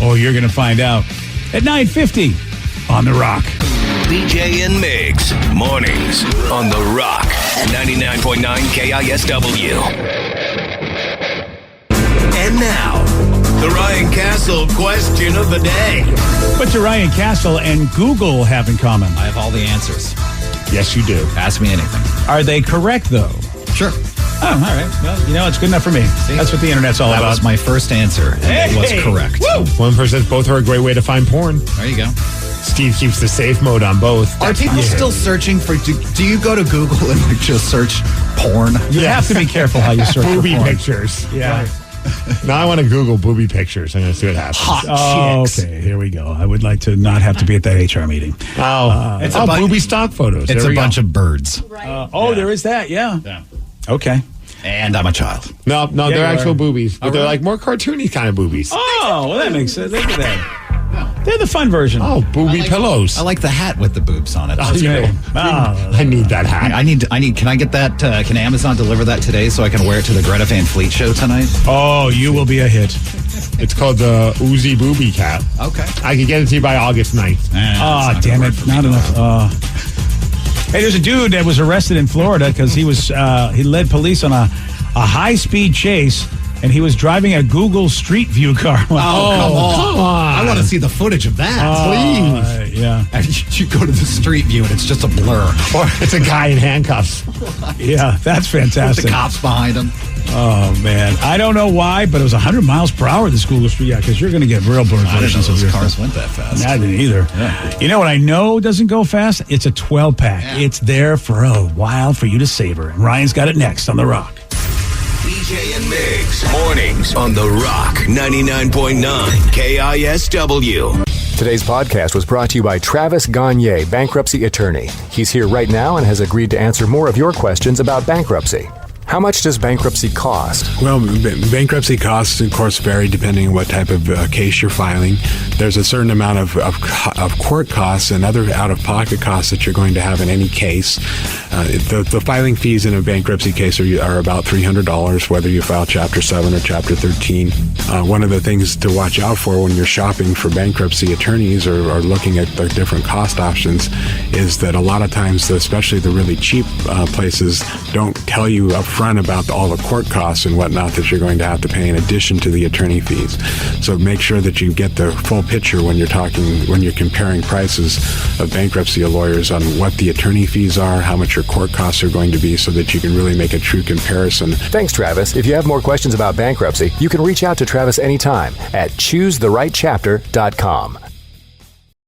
Oh, you're going to find out at 9:50 on The Rock. BJ and Migs, mornings on The Rock, 99.9 KISW. And now, the Ryan Castle question of the day. What do Ryan Castle and Google have in common? I have all the answers. Yes, you do. Ask me anything. Are they correct, though? Sure. Oh, all right. Well, it's good enough for me. See? That's what the internet's all about. That was my first answer, and it was correct. Woo! 1%, both are a great way to find porn. There you go. Steve keeps the safe mode on both. Are people still searching for... Do you go to Google and just search porn? You have to be careful how you search booby for porn. pictures. Yeah. Right. Now I want to Google booby pictures. I'm going to see what happens. Hot chicks. Okay, here we go. I would like to not have to be at that HR meeting. It's booby stock photos. It's a bunch of birds. There is that. Yeah. Okay. And I'm a child. No, they're actual boobies. But they're like more cartoony kind of boobies. Oh, well, that makes sense. Look at that. They're the fun version. Oh, booby pillows. I like the hat with the boobs on it. I need that hat. I need. Can I get that? Can Amazon deliver that today so I can wear it to the Greta Van Fleet show tonight? Oh, you will be a hit. It's called the Uzi Booby Cap. Okay. I can get it to you by August 9th. Oh, damn it. Not enough. Hey, there's a dude that was arrested in Florida because he led police on a high-speed chase. And he was driving a Google Street View car. Come on. I want to see the footage of that. Please. Yeah. And you go to the Street View and it's just a blur. Or it's a guy in handcuffs. Yeah, that's fantastic. With the cops behind him. Oh, man. I don't know why, but it was 100 miles per hour, this Google Street. Yeah, because you're going to get real blurred versions of those your cars went that fast. I didn't either. Yeah. You know what I know doesn't go fast? It's a 12-pack. Yeah. It's there for a while for you to savor. And Ryan's got it next on The Rock. BJ and Migs, mornings on The Rock, 99.9 KISW. Today's podcast was brought to you by Travis Gagne, bankruptcy attorney. He's here right now and has agreed to answer more of your questions about bankruptcy. How much does bankruptcy cost? Well, bankruptcy costs, of course, vary depending on what type of case you're filing. There's a certain amount of court costs and other out-of-pocket costs that you're going to have in any case. The filing fees in a bankruptcy case are about $300, whether you file Chapter 7 or Chapter 13. One of the things to watch out for when you're shopping for bankruptcy attorneys or looking at the different cost options is that a lot of times, especially the really cheap places, don't tell you up front about all the court costs and whatnot that you're going to have to pay in addition to the attorney fees. So make sure that you get the full picture when you're comparing prices of bankruptcy lawyers on what the attorney fees are, how much your court costs are going to be, so that you can really make a true comparison. Thanks, Travis. If you have more questions about bankruptcy, you can reach out to Travis anytime at choosetherightchapter.com.